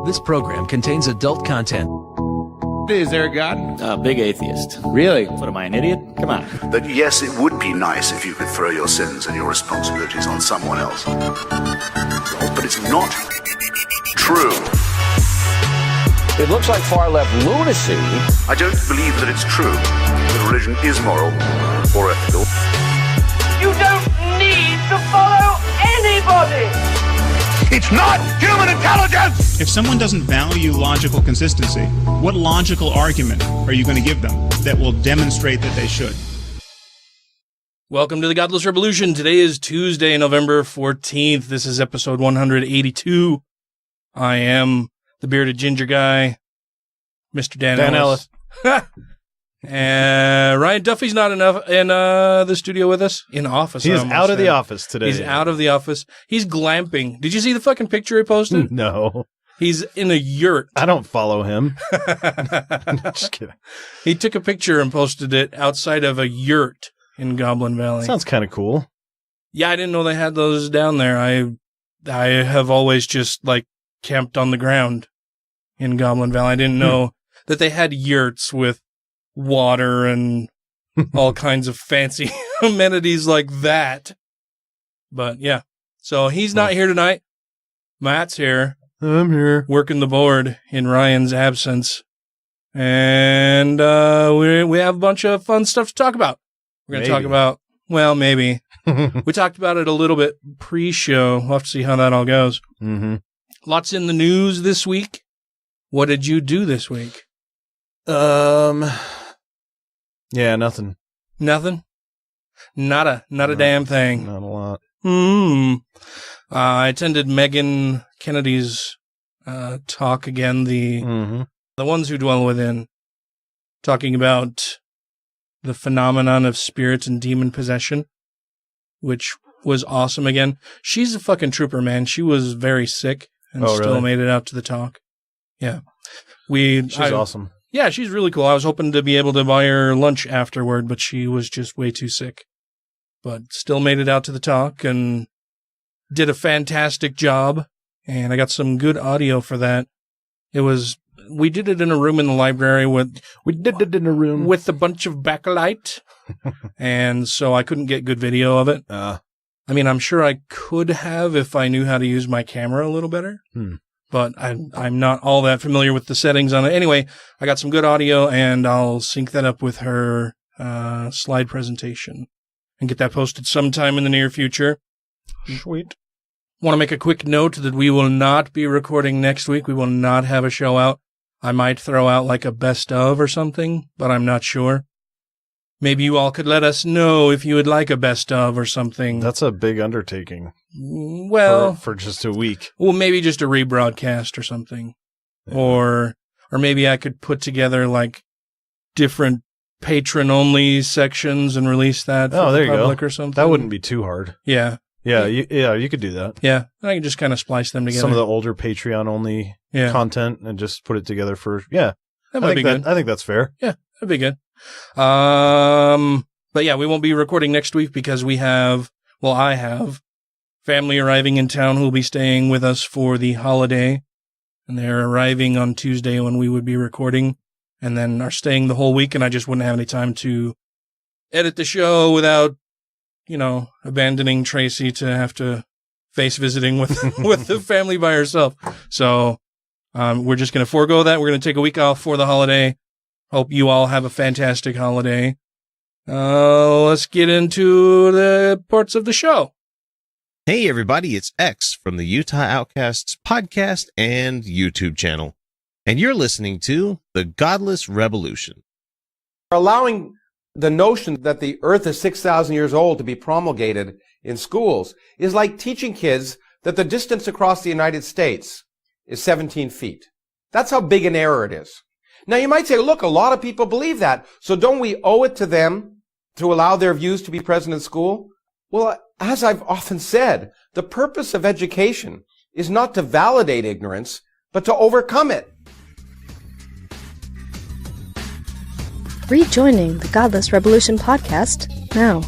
This program contains adult content. Is there a God? Big atheist. Really? What am I, an idiot? Come on. That yes, it would be nice if you could throw your sins and your responsibilities on someone else. But it's not true. It looks like far-left lunacy. I don't believe that it's true that religion is moral or ethical. You don't need to follow anybody! It's not human intelligence! If someone doesn't value logical consistency, what logical argument are you going to give them that will demonstrate that they should? Welcome to the Godless Rebelution. Today is Tuesday, November 14th. This is episode 182. I am the bearded ginger guy, Mr. Dan Ellis. And Ryan Duffy's not enough in the studio with us. In office. He's out of the office today. He's out of the office. He's glamping. Did you see the fucking picture he posted? No. He's in a yurt. I don't follow him. Just kidding. He took a picture and posted it outside of a yurt in Goblin Valley. Sounds kind of cool. Yeah, I didn't know they had those down there. I have always just like camped on the ground in Goblin Valley. I didn't know that they had yurts with water and all kinds of fancy amenities like that. But yeah, so he's not here tonight. Matt's here. I'm here. Working the board in Ryan's absence. And we have a bunch of fun stuff to talk about. We're going to talk about, well, maybe. We talked about it a little bit pre-show. We'll have to see how that all goes. Mm-hmm. Lots in the news this week. What did you do this week? Yeah, nothing. Nothing? Not a damn thing. Not a lot. I attended Megan Kennedy's talk again, the ones who dwell within, talking about the phenomenon of spirit and demon possession, which was awesome again. She's a fucking trooper, man. She was very sick and still made it out to the talk. Yeah. She's awesome. Yeah, she's really cool. I was hoping to be able to buy her lunch afterward, but she was just way too sick. But still made it out to the talk and did a fantastic job. And I got some good audio for that. We did it in a room in the library with a bunch of backlight. And so I couldn't get good video of it. I mean, I'm sure I could have if I knew how to use my camera a little better. But I'm not all that familiar with the settings on it. Anyway, I got some good audio, and I'll sync that up with her slide presentation and get that posted sometime in the near future. Sweet. Want to make a quick note that we will not be recording next week. We will not have a show out. I might throw out like a best of or something, but I'm not sure. Maybe you all could let us know if you would like a best of or something. That's a big undertaking. Well, for just a week. Well, maybe just a rebroadcast or something. Yeah. Or maybe I could put together like different patron-only sections and release that for the public or something. That wouldn't be too hard. Yeah. Yeah, you could do that. Yeah, I can just kind of splice them together. Some of the older Patreon-only content and just put it together for, That might be good. I think that's fair. Yeah, that'd be good. But yeah, we won't be recording next week because I have family arriving in town who will be staying with us for the holiday. And they're arriving on Tuesday when we would be recording and then are staying the whole week. And I just wouldn't have any time to edit the show without, abandoning Tracy to have to face visiting with the family by herself. So, we're just going to forego that. We're going to take a week off for the holiday. Hope you all have a fantastic holiday. Let's get into the parts of the show. Hey, everybody, it's X from the Utah Outcasts podcast and YouTube channel. And you're listening to the Godless Rebelution. Allowing the notion that the earth is 6,000 years old to be promulgated in schools is like teaching kids that the distance across the United States is 17 feet. That's how big an error it is. Now, you might say, look, a lot of people believe that, so don't we owe it to them to allow their views to be present in school? Well, as I've often said, the purpose of education is not to validate ignorance, but to overcome it. Rejoining the Godless Rebelution podcast now.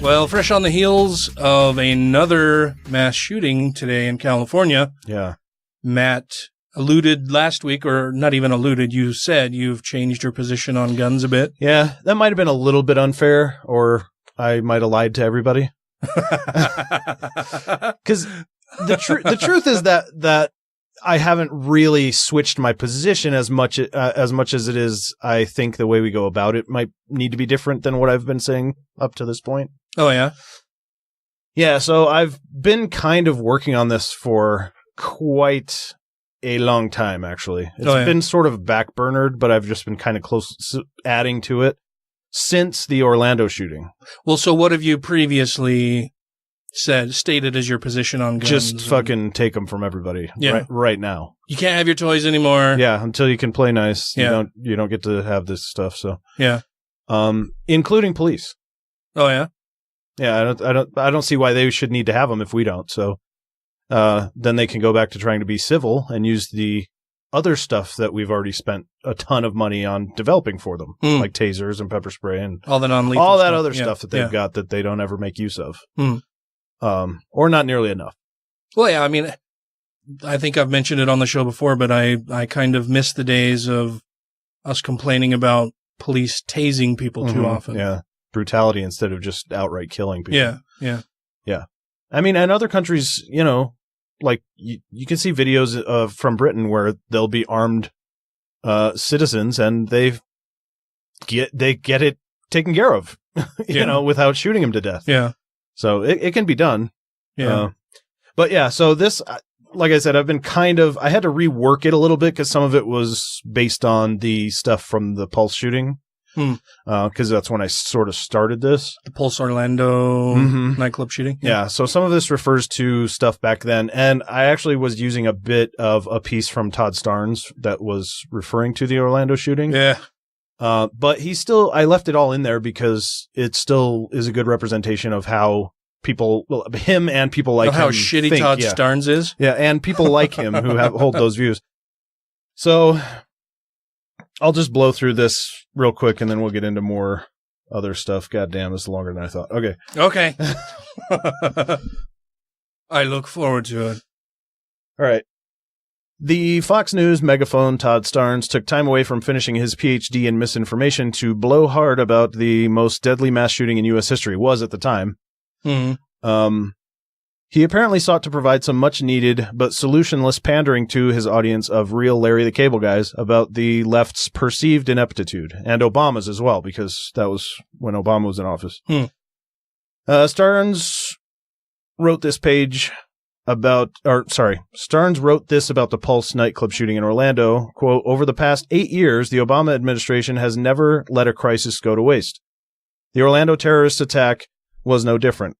Well, fresh on the heels of another mass shooting today in California, Yeah. Matt alluded last week, or not even alluded, you said you've changed your position on guns a bit. Yeah, that might have been a little bit unfair, or I might have lied to everybody. Because the truth is that I haven't really switched my position as much as it is. I think the way we go about it might need to be different than what I've been saying up to this point. Oh, yeah? Yeah, so I've been kind of working on this for quite a long time, actually. It's been sort of backburnered, but I've just been kind of close adding to it since the Orlando shooting. Well, so what have you previously stated as your position on guns? Just fucking take them from everybody right now. You can't have your toys anymore. Yeah, until you can play nice. Yeah. You don't get to have this stuff, so. Yeah. Including police. Oh, yeah? Yeah, I don't see why they should need to have them if we don't. So, then they can go back to trying to be civil and use the other stuff that we've already spent a ton of money on developing for them, like tasers and pepper spray and all the non-lethal all that stuff. other stuff that they've got that they don't ever make use of, or not nearly enough. Well, yeah, I mean, I think I've mentioned it on the show before, but I kind of miss the days of us complaining about police tasing people too often. Yeah, brutality instead of just outright killing people. Yeah. I mean, and other countries, like you can see videos from Britain where they'll be armed citizens and they get it taken care of, without shooting them to death. Yeah. So it can be done. Yeah. But yeah, so this, like I said, I had to rework it a little bit because some of it was based on the stuff from the Pulse shooting. Because that's when I sort of started this. The Pulse Orlando nightclub shooting? Yeah, so some of this refers to stuff back then, and I actually was using a bit of a piece from Todd Starnes that was referring to the Orlando shooting. Yeah. But I left it all in there because it still is a good representation of how him and people like him how shitty think. Todd Starnes is? Yeah, and people like him who hold those views. So I'll just blow through this real quick, and then we'll get into more other stuff. God damn, it's longer than I thought. Okay. I look forward to it. All right. The Fox News megaphone Todd Starnes took time away from finishing his PhD in misinformation to blow hard about the most deadly mass shooting in U.S. history, was at the time. He apparently sought to provide some much-needed but solutionless pandering to his audience of real Larry the Cable Guys about the left's perceived ineptitude, and Obama's as well, because that was when Obama was in office. Starnes wrote this about the Pulse nightclub shooting in Orlando. Quote, over the past 8 years, the Obama administration has never let a crisis go to waste. The Orlando terrorist attack was no different.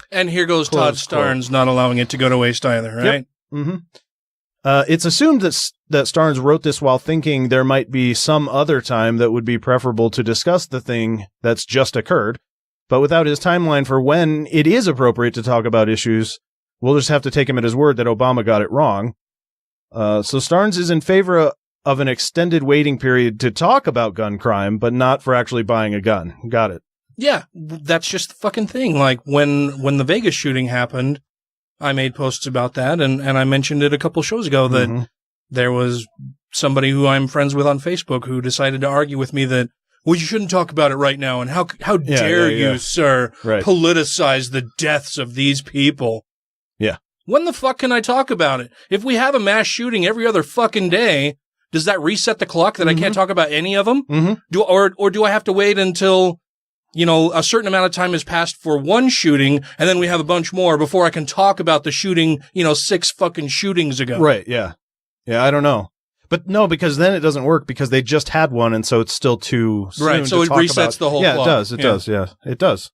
And here goes Todd Starnes not allowing it to go to waste either, right? Yep. It's assumed that Starnes wrote this while thinking there might be some other time that would be preferable to discuss the thing that's just occurred. But without his timeline for when it is appropriate to talk about issues, we'll just have to take him at his word that Obama got it wrong. So Starnes is in favor of an extended waiting period to talk about gun crime, but not for actually buying a gun. Got it. Yeah, that's just the fucking thing. Like, when the Vegas shooting happened, I made posts about that, and I mentioned it a couple shows ago that there was somebody who I'm friends with on Facebook who decided to argue with me that, well, you shouldn't talk about it right now, and how dare you, sir, politicize the deaths of these people. Yeah. When the fuck can I talk about it? If we have a mass shooting every other fucking day, does that reset the clock that I can't talk about any of them? Or do I have to wait until a certain amount of time has passed for one shooting, and then we have a bunch more before I can talk about the shooting, 6 fucking shootings ago. Right, yeah. Yeah, I don't know. But no, because then it doesn't work because they just had one, and so it's still too soon. Right, so it resets the whole clock. It does.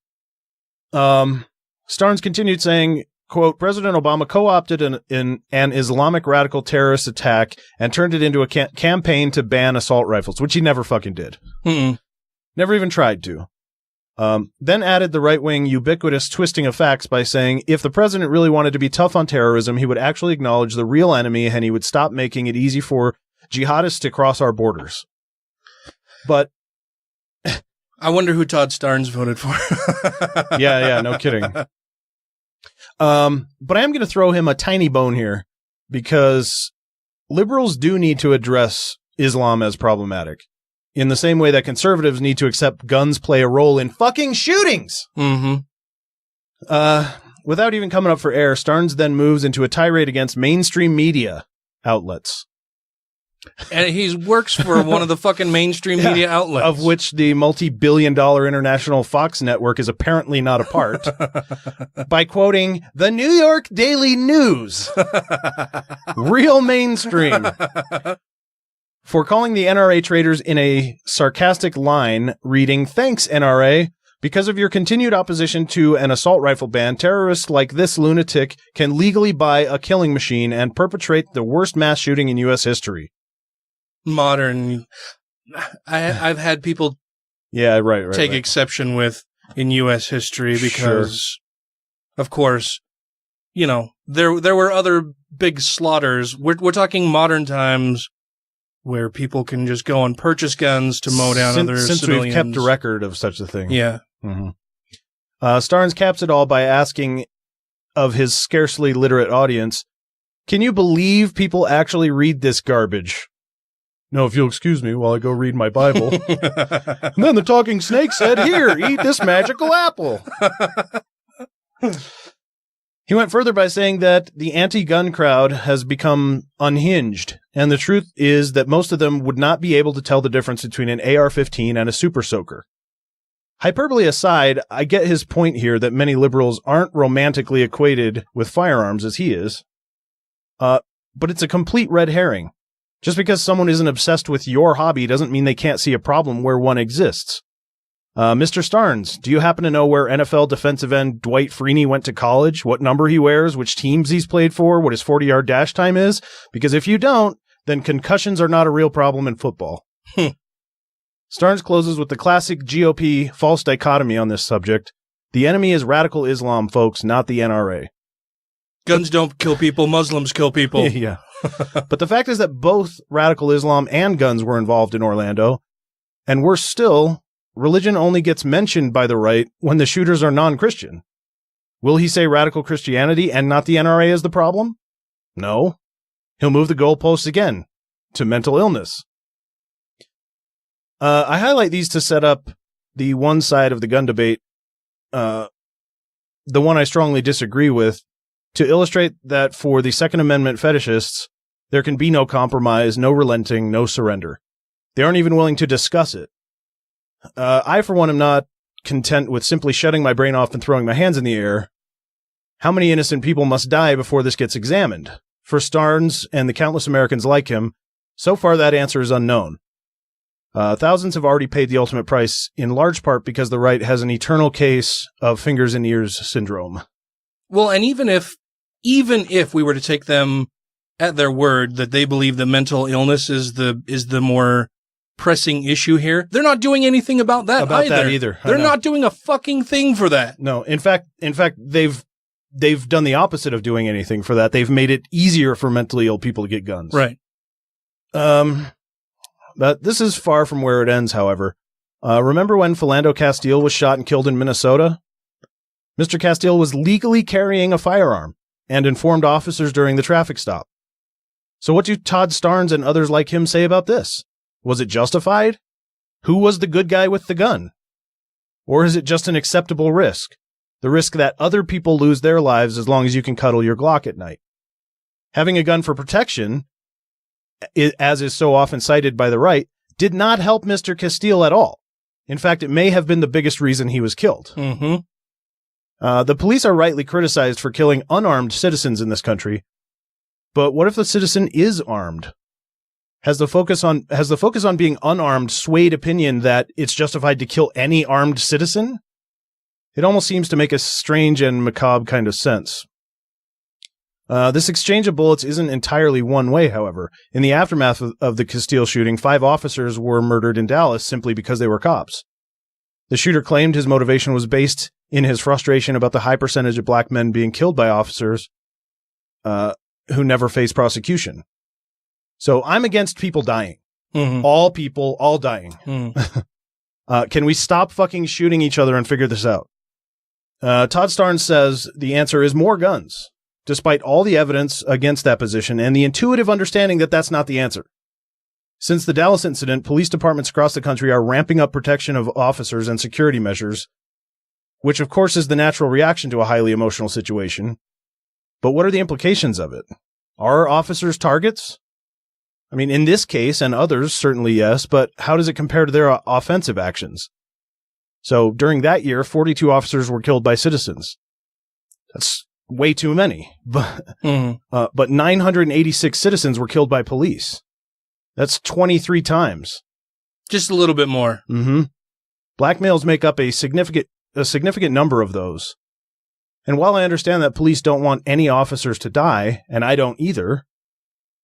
Starnes continued saying, quote, President Obama co-opted an Islamic radical terrorist attack and turned it into a campaign to ban assault rifles, which he never fucking did. Never even tried to. Then added the right-wing ubiquitous twisting of facts by saying if the president really wanted to be tough on terrorism, he would actually acknowledge the real enemy and he would stop making it easy for jihadists to cross our borders. But I wonder who Todd Starnes voted for. yeah, no kidding. But I am going to throw him a tiny bone here because liberals do need to address Islam as problematic, in the same way that conservatives need to accept guns play a role in fucking shootings. Mm-hmm. Without even coming up for air, Starnes then moves into a tirade against mainstream media outlets. And he works for one of the fucking mainstream media outlets. Of which the multi-billion-dollar international Fox network is apparently not a part. By quoting the New York Daily News. Real mainstream. For calling the NRA traitors in a sarcastic line, reading, "Thanks, NRA. Because of your continued opposition to an assault rifle ban, terrorists like this lunatic can legally buy a killing machine and perpetrate the worst mass shooting in U.S. history." Modern. I've had people right. take exception with in U.S. history because, of course, you know, there were other big slaughters. We're talking modern times where people can just go and purchase guns to mow down other since civilians. We've kept a record of such a thing. Yeah. Mm-hmm. Starnes caps it all by asking of his scarcely literate audience, "Can you believe people actually read this garbage?" "No, if you'll excuse me while I go read my Bible." And then the talking snake said, "Here, eat this magical apple." He went further by saying that the anti-gun crowd has become unhinged, and the truth is that most of them would not be able to tell the difference between an AR-15 and a Super Soaker. Hyperbole aside, I get his point here that many liberals aren't romantically equated with firearms as he is. But it's a complete red herring. Just because someone isn't obsessed with your hobby doesn't mean they can't see a problem where one exists. Mr. Starnes, do you happen to know where NFL defensive end Dwight Freeney went to college, what number he wears, which teams he's played for, what his 40-yard dash time is? Because if you don't, then concussions are not a real problem in football. Starnes closes with the classic GOP false dichotomy on this subject. The enemy is radical Islam, folks, not the NRA. Guns don't kill people, Muslims kill people. Yeah. But the fact is that both radical Islam and guns were involved in Orlando, and worse still, religion only gets mentioned by the right when the shooters are non-Christian. Will he say radical Christianity and not the NRA is the problem? No. He'll move the goalposts again to mental illness. I highlight these to set up the one side of the gun debate, the one I strongly disagree with, to illustrate that for the Second Amendment fetishists, there can be no compromise, no relenting, no surrender. They aren't even willing to discuss it. I, for one, am not content with simply shutting my brain off and throwing my hands in the air. How many innocent people must die before this gets examined? For Starnes and the countless Americans like him, so far that answer is unknown. Thousands have already paid the ultimate price, in large part because the right has an eternal case of fingers and ears syndrome. Well, and even if we were to take them at their word that they believe that mental illness is the more pressing issue here, they're not doing anything about that either. They're not doing a fucking thing for that. No, in fact, they've done the opposite of doing anything for that. They've made it easier for mentally ill people to get guns. Right. But this is far from where it ends, however. Remember when Philando Castile was shot and killed in Minnesota? Mr. Castile was legally carrying a firearm and informed officers during the traffic stop. So what do Todd Starnes and others like him say about this? Was it justified? Who was the good guy with the gun? Or is it just an acceptable risk? The risk that other people lose their lives as long as you can cuddle your Glock at night. Having a gun for protection, as is so often cited by the right, did not help Mr. Castile at all. In fact, it may have been the biggest reason he was killed. Mm-hmm. The police are rightly criticized for killing unarmed citizens in this country. But what if the citizen is armed? Has the focus on being unarmed swayed opinion that it's justified to kill any armed citizen? It almost seems to make a strange and macabre kind of sense. This exchange of bullets isn't entirely one way, however. In the aftermath of the Castile shooting, 5 officers were murdered in Dallas simply because they were cops. The shooter claimed his motivation was based in his frustration about the high percentage of black men being killed by officers who never face prosecution. So I'm against people dying. Mm-hmm. All people, all dying. Mm. Can we stop fucking shooting each other and figure this out? Todd Starnes says the answer is more guns. despite all the evidence against that position and the intuitive understanding that that's not the answer. Since the Dallas incident, police departments across the country are ramping up protection of officers and security measures, which of course is the natural reaction to a highly emotional situation. But what are the implications of it? Are officers targets? I mean, in this case and others, certainly yes, but how does it compare to their offensive actions? So during that year, 42 officers were killed by citizens. That's way too many. But 986 citizens were killed by police. That's 23 times. Just a little bit more. Mm-hmm. Black males make up a significant number of those. And while I understand that police don't want any officers to die, and I don't either,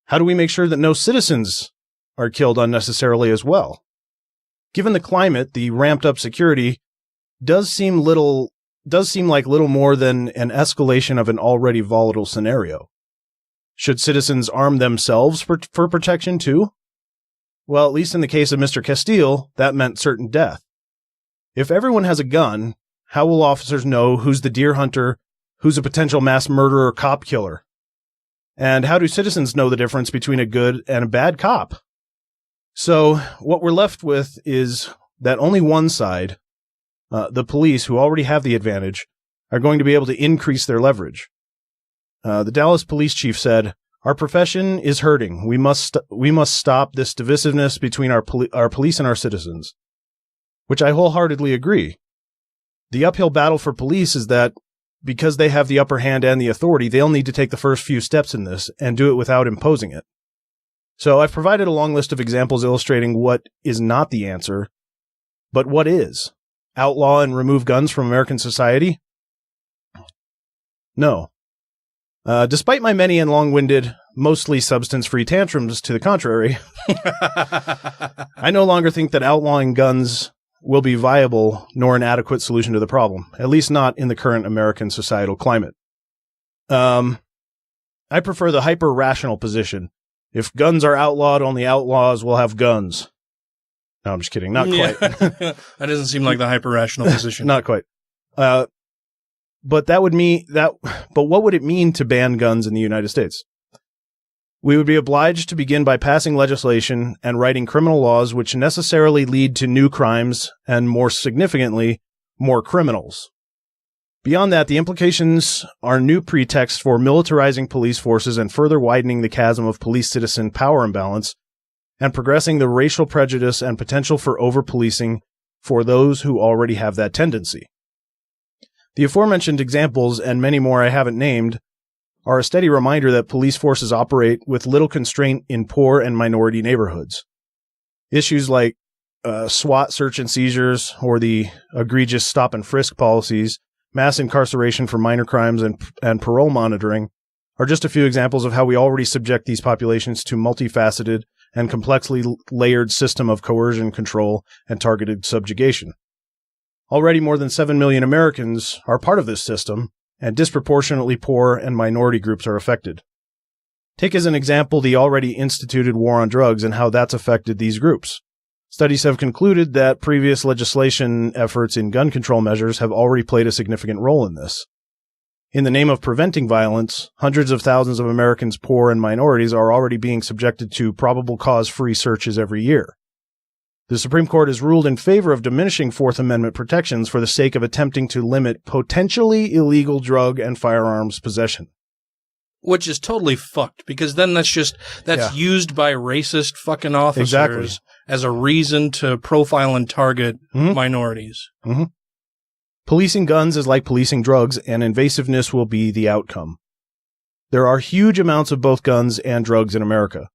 how do we make sure that no citizens are killed unnecessarily as well? Given the climate, the ramped up security does seem like little more than an escalation of an already volatile scenario. Should citizens arm themselves for protection too? Well, at least in the case of Mr. Castile, that meant certain death. If everyone has a gun, how will officers know who's the deer hunter, who's a potential mass murderer cop killer? And how do citizens know the difference between a good and a bad cop? So what we're left with is that only one side, the police, who already have the advantage, are going to be able to increase their leverage. The Dallas police chief said, "Our profession is hurting. We must stop this divisiveness between our police and our citizens," which I wholeheartedly agree. The uphill battle for police is that because they have the upper hand and the authority, they'll need to take the first few steps in this and do it without imposing it. So I've provided a long list of examples illustrating what is not the answer, but what is. Outlaw and remove guns from American society? No. Despite my many and long-winded, mostly substance-free tantrums to the contrary, I no longer think that outlawing guns will be viable nor an adequate solution to the problem, at least not in the current American societal climate. I prefer the hyper-rational position. If guns are outlawed, only outlaws will have guns. No, I'm just kidding. Not quite. That doesn't seem like the hyper-rational position. Not quite. But what would it mean to ban guns in the United States? We would be obliged to begin by passing legislation and writing criminal laws which necessarily lead to new crimes and, more significantly, more criminals. Beyond that, the implications are new pretexts for militarizing police forces and further widening the chasm of police-citizen power imbalance and progressing the racial prejudice and potential for over-policing for those who already have that tendency. The aforementioned examples, and many more I haven't named, are a steady reminder that police forces operate with little constraint in poor and minority neighborhoods. Issues like SWAT search and seizures or the egregious stop and frisk policies, mass incarceration for minor crimes, and parole monitoring are just a few examples of how we already subject these populations to multifaceted and complexly layered system of coercion, control, and targeted subjugation. Already more than 7 million Americans are part of this system, and disproportionately poor and minority groups are affected. Take as an example the already instituted war on drugs and how that's affected these groups. Studies have concluded that previous legislation efforts in gun control measures have already played a significant role in this. In the name of preventing violence, hundreds of thousands of Americans, poor and minorities, are already being subjected to probable cause-free searches every year. The Supreme Court has ruled in favor of diminishing Fourth Amendment protections for the sake of attempting to limit potentially illegal drug and firearms possession. Which is totally fucked, because then that's used by racist fucking officers as a reason to profile and target minorities. Mm-hmm. Policing guns is like policing drugs, and invasiveness will be the outcome. There are huge amounts of both guns and drugs in America.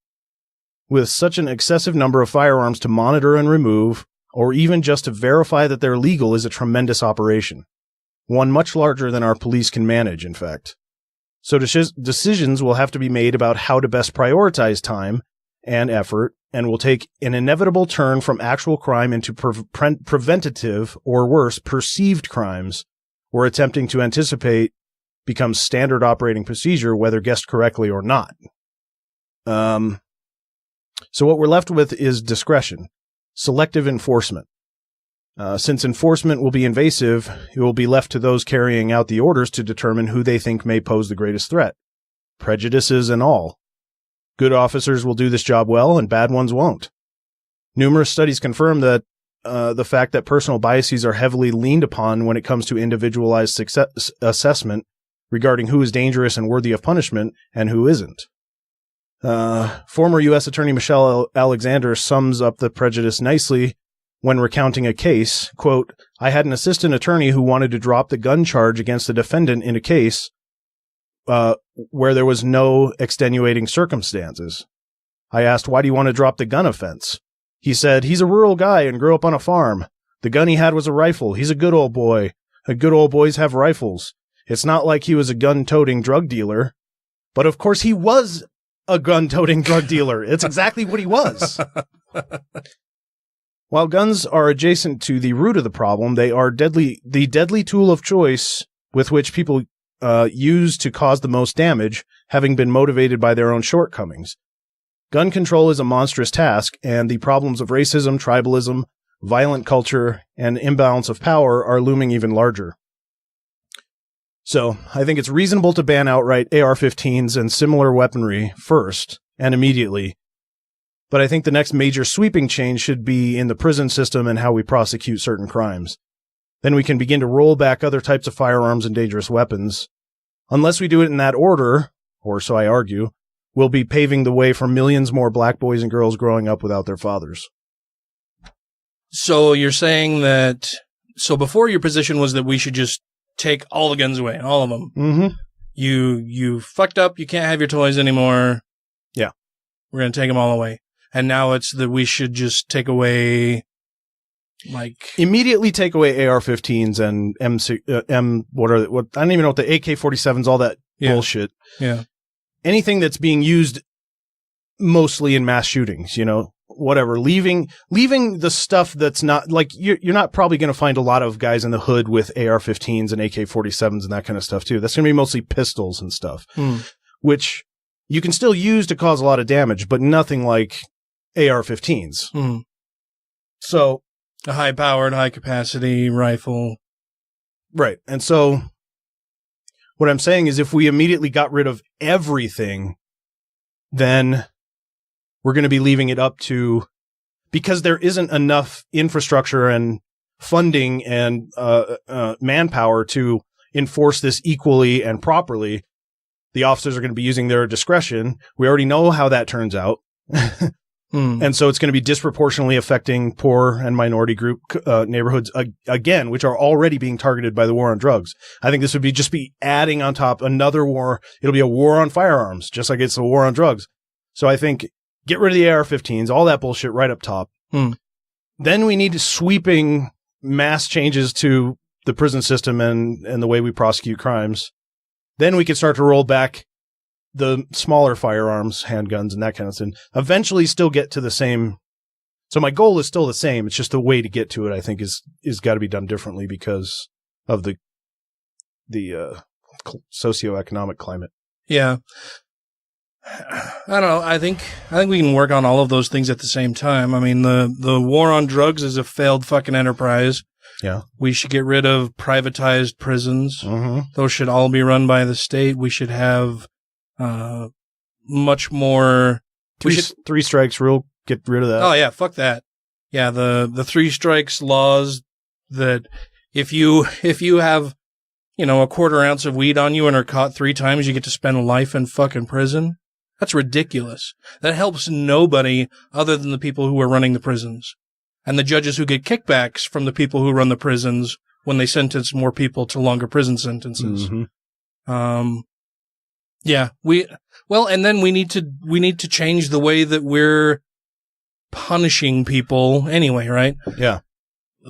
With such an excessive number of firearms to monitor and remove, or even just to verify that they're legal, is a tremendous operation. One much larger than our police can manage, in fact. So decisions will have to be made about how to best prioritize time and effort, and will take an inevitable turn from actual crime into preventative, or worse, perceived crimes, where attempting to anticipate becomes standard operating procedure, whether guessed correctly or not. So what we're left with is discretion, selective enforcement. Since enforcement will be invasive, it will be left to those carrying out the orders to determine who they think may pose the greatest threat. prejudices and all. Good officers will do this job well, and bad ones won't. Numerous studies confirm that the fact that personal biases are heavily leaned upon when it comes to individualized success assessment regarding who is dangerous and worthy of punishment and who isn't. Former U.S. Attorney Michelle Alexander sums up the prejudice nicely when recounting a case. Quote, "I had an assistant attorney who wanted to drop the gun charge against the defendant in a case where there was no extenuating circumstances. I asked, why do you want to drop the gun offense? He said, he's a rural guy and grew up on a farm. The gun he had was a rifle. He's a good old boy. Good old boys have rifles. It's not like he was a gun-toting drug dealer." But of course he was a gun-toting drug dealer. It's exactly what he was. While guns are adjacent to the root of the problem, they are the deadly tool of choice with which people use to cause the most damage, having been motivated by their own shortcomings. Gun control is a monstrous task, and the problems of racism, tribalism, violent culture, and imbalance of power are looming even larger. So, I think it's reasonable to ban outright AR-15s and similar weaponry first, and immediately. But I think the next major sweeping change should be in the prison system and how we prosecute certain crimes. Then we can begin to roll back other types of firearms and dangerous weapons. Unless we do it in that order, or so I argue, we'll be paving the way for millions more black boys and girls growing up without their fathers. So you're saying that, so before your position was that we should just take all the guns away, all of them. Mm-hmm. You fucked up, you can't have your toys anymore. Yeah. We're going to take them all away. And now it's that we should just take away, like... Immediately take away AR-15s and I don't even know what the AK-47s, all that bullshit. Yeah. Anything that's being used mostly in mass shootings, whatever, leaving the stuff that's not, like, you're not probably going to find a lot of guys in the hood with AR-15s and AK-47s and that kind of stuff too. That's going to be mostly pistols and stuff, which you can still use to cause a lot of damage, but nothing like AR-15s. So a high-powered, high-capacity rifle. Right. And so what I'm saying is if we immediately got rid of everything, then we're going to be leaving it up to, because there isn't enough infrastructure and funding and manpower to enforce this equally and properly. The officers are going to be using their discretion. We already know how that turns out. And so it's going to be disproportionately affecting poor and minority group neighborhoods again, which are already being targeted by the war on drugs. I think this would just be adding on top another war. It'll be a war on firearms, just like it's a war on drugs. So I think get rid of the AR-15s, all that bullshit right up top. Then we need sweeping mass changes to the prison system and the way we prosecute crimes. Then we can start to roll back the smaller firearms, handguns, and that kind of thing. Eventually still get to the same. So my goal is still the same. It's just the way to get to it, I think, is got to be done differently because of the socioeconomic climate. Yeah. I don't know. I think we can work on all of those things at the same time. I mean, the war on drugs is a failed fucking enterprise. Yeah. We should get rid of privatized prisons. Those should all be run by the state. We should have much more. Three strikes rule. Get rid of that. Oh yeah, fuck that. Yeah, the 3 strikes laws that if you have, a quarter ounce of weed on you and are caught 3 times, you get to spend life in fucking prison. That's ridiculous. That helps nobody other than the people who are running the prisons and the judges who get kickbacks from the people who run the prisons when they sentence more people to longer prison sentences. Yeah, and then we need to change the way that we're punishing people anyway, right? Yeah.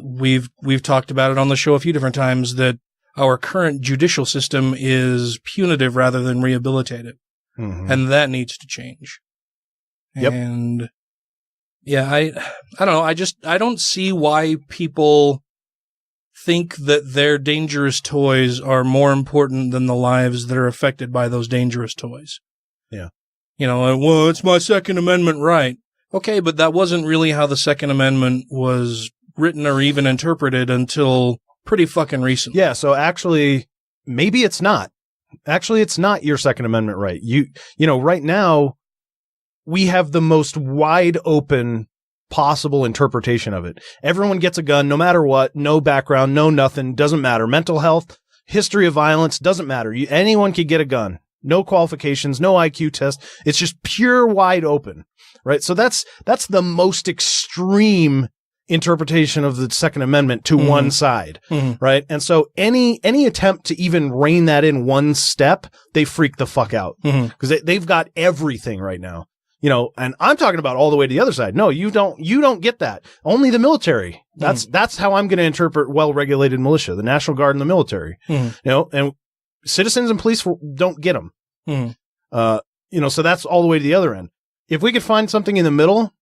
We've talked about it on the show a few different times that our current judicial system is punitive rather than rehabilitative. And that needs to change. Yep. And yeah, I don't know. I don't see why people think that their dangerous toys are more important than the lives that are affected by those dangerous toys. Yeah. Well, it's my Second Amendment right. Okay, but that wasn't really how the Second Amendment was written or even interpreted until pretty fucking recently. Yeah, so actually, maybe it's not. Actually, it's not your Second Amendment right. You know, right now we have the most wide open possible interpretation of it. Everyone gets a gun, no matter what, no background, no nothing, doesn't matter. Mental health, history of violence, doesn't matter. Anyone can get a gun. No qualifications, no IQ test. It's just pure wide open, right? So that's the most extreme interpretation of the Second Amendment to one side, right? And so any attempt to even rein that in one step, they freak the fuck out because they've got everything right now. You know, and I'm talking about all the way to the other side. No, you don't get that. Only the military. That's how I'm going to interpret well-regulated militia, the National Guard and the military. You know, and citizens and police don't get them. You know, so that's all the way to the other end. If we could find something in the middle,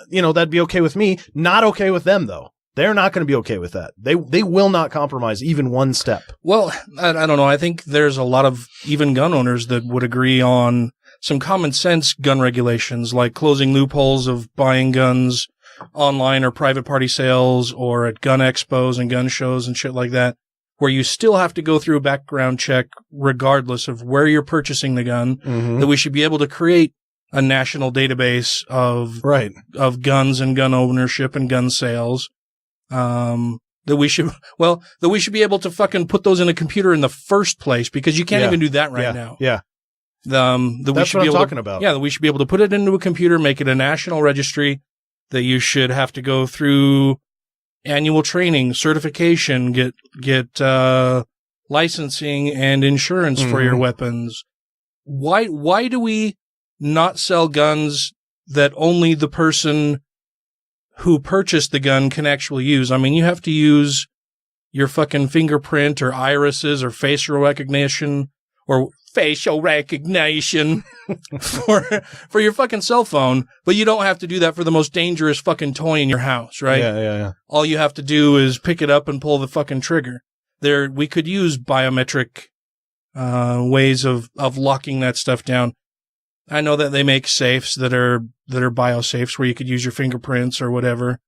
you know, that'd be okay with me. Not okay with them, though. They're not going to be okay with that. They will not compromise even one step. Well, I don't know. I think there's a lot of even gun owners that would agree on some common sense gun regulations, like closing loopholes of buying guns online or private party sales or at gun expos and gun shows and shit like that, where you still have to go through a background check regardless of where you're purchasing the gun, that we should be able to create a national database of guns and gun ownership and gun sales. That we should be able to fucking put those in a computer in the first place, because you can't even do that right now. Yeah. That's what I'm talking about. Yeah, that we should be able to put it into a computer, make it a national registry, that you should have to go through annual training, certification, get licensing and insurance for your weapons. Why do we not sell guns that only the person who purchased the gun can actually use? I mean, you have to use your fucking fingerprint or irises or facial recognition for your fucking cell phone, but you don't have to do that for the most dangerous fucking toy in your house, right? Yeah. All you have to do is pick it up and pull the fucking trigger. We could use biometric ways of locking that stuff down. I know that they make safes that are biosafes where you could use your fingerprints or whatever,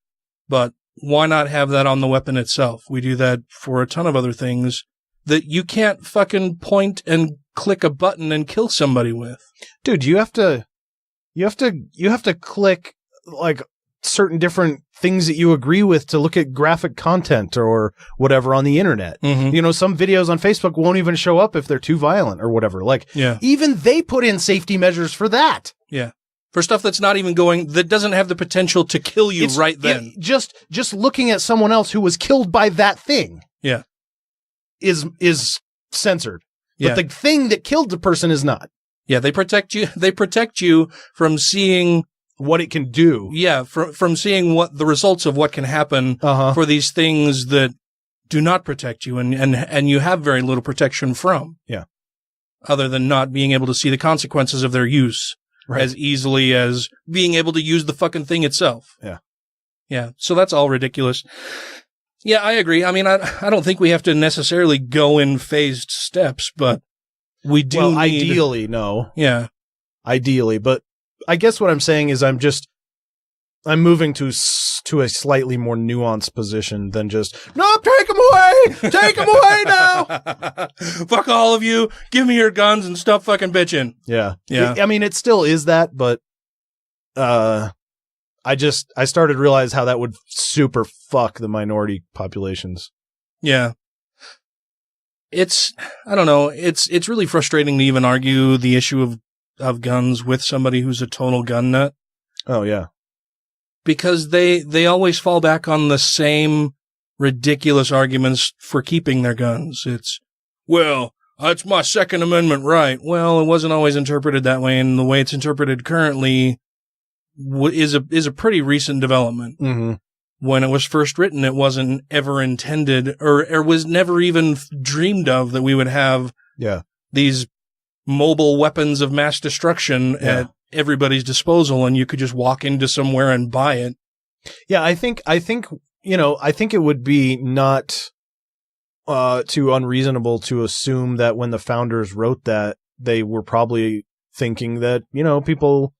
but why not have that on the weapon itself? We do that for a ton of other things that you can't fucking point and click a button and kill somebody with. Dude, you have to click like certain different things that you agree with to look at graphic content or whatever on the internet. You know, some videos on Facebook won't even show up if they're too violent or whatever. Like, even they put in safety measures for that. Yeah. For stuff that's not even that doesn't have the potential to kill you right then. Just looking at someone else who was killed by that thing. Yeah. Is censored. But the thing that killed the person is not. Yeah, they protect you. They protect you from seeing what it can do. Yeah, from seeing what the results of what can happen for these things that do not protect you and you have very little protection from. Yeah. Other than not being able to see the consequences of their use as easily as being able to use the fucking thing itself. Yeah. Yeah. So that's all ridiculous. Yeah, I agree. I mean, I don't think we have to necessarily go in phased steps, but we do. Well, ideally, no. Yeah. Ideally, but I guess what I'm saying is I'm moving to a slightly more nuanced position than just, no, take them away! Take them away now! Fuck all of you. Give me your guns and stop fucking bitching. Yeah. Yeah. I mean, it still is that, but, I started to realize how that would super fuck the minority populations. Yeah. I don't know. It's really frustrating to even argue the issue of guns with somebody who's a total gun nut. Oh, yeah. Because they always fall back on the same ridiculous arguments for keeping their guns. It's, well, that's my Second Amendment right. Well, it wasn't always interpreted that way, and the way it's interpreted currently is a pretty recent development. Mm-hmm. When it was first written, it wasn't ever intended or was never even dreamed of that we would have these mobile weapons of mass destruction at everybody's disposal, and you could just walk into somewhere and buy it. Yeah, I think it would be not too unreasonable to assume that when the founders wrote that, they were probably thinking that, people,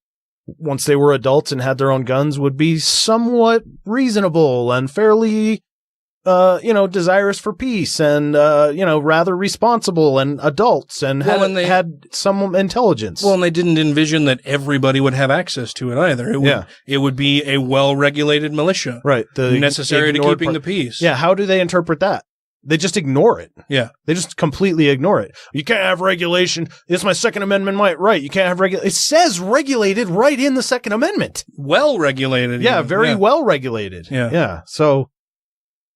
once they were adults and had their own guns, would be somewhat reasonable and fairly desirous for peace and, rather responsible and adults and had some intelligence. Well, and they didn't envision that everybody would have access to it either. It would be a well-regulated militia. Right. Necessary to keeping the peace. Yeah. How do they interpret that? They just ignore it. Yeah. They just completely ignore it. You can't have regulation. It's my Second Amendment right. You can't have regulation. It says regulated right in the Second Amendment. Well regulated. Yeah. Very well regulated. Yeah. Yeah. So,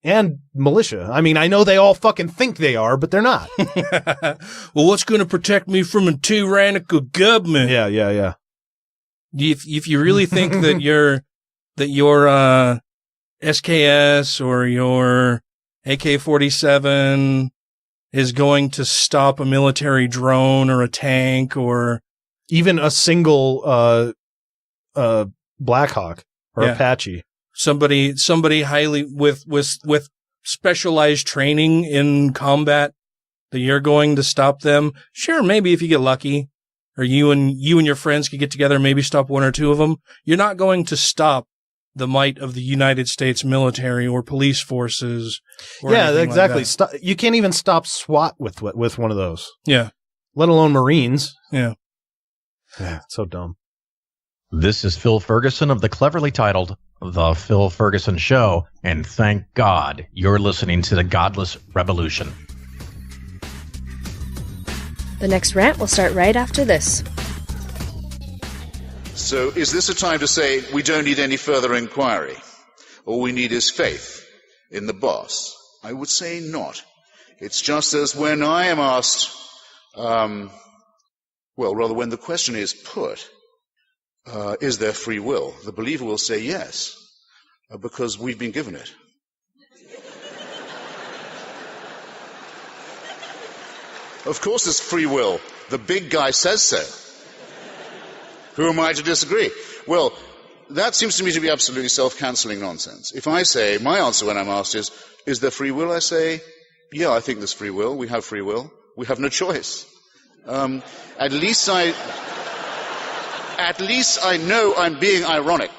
and militia. I mean, I know they all fucking think they are, but they're not. Well, what's going to protect me from a tyrannical government? Yeah. If you really think that your SKS or your AK-47 is going to stop a military drone or a tank or even a single Blackhawk or Apache. Somebody highly with specialized training in combat, that you're going to stop them. Sure, maybe if you get lucky, or you and your friends could get together, maybe stop one or two of them. You're not going to stop the might of the United States military or police forces. Or exactly. You can't even stop SWAT with one of those. Yeah. Let alone Marines. Yeah. Yeah. So dumb. This is Phil Ferguson of the cleverly titled The Phil Ferguson Show, and thank God you're listening to the Godless Rebelution. The next rant will start right after this. So is this a time to say we don't need any further inquiry? All we need is faith in the boss? I would say not. It's just as when I am asked, when the question is put, is there free will? The believer will say yes, because we've been given it. Of course there's free will. The big guy says so. Who am I to disagree? Well, that seems to me to be absolutely self-cancelling nonsense. If I say, my answer when I'm asked is there free will? I say, yeah, I think there's free will. We have free will. We have no choice. At least I know I'm being ironic.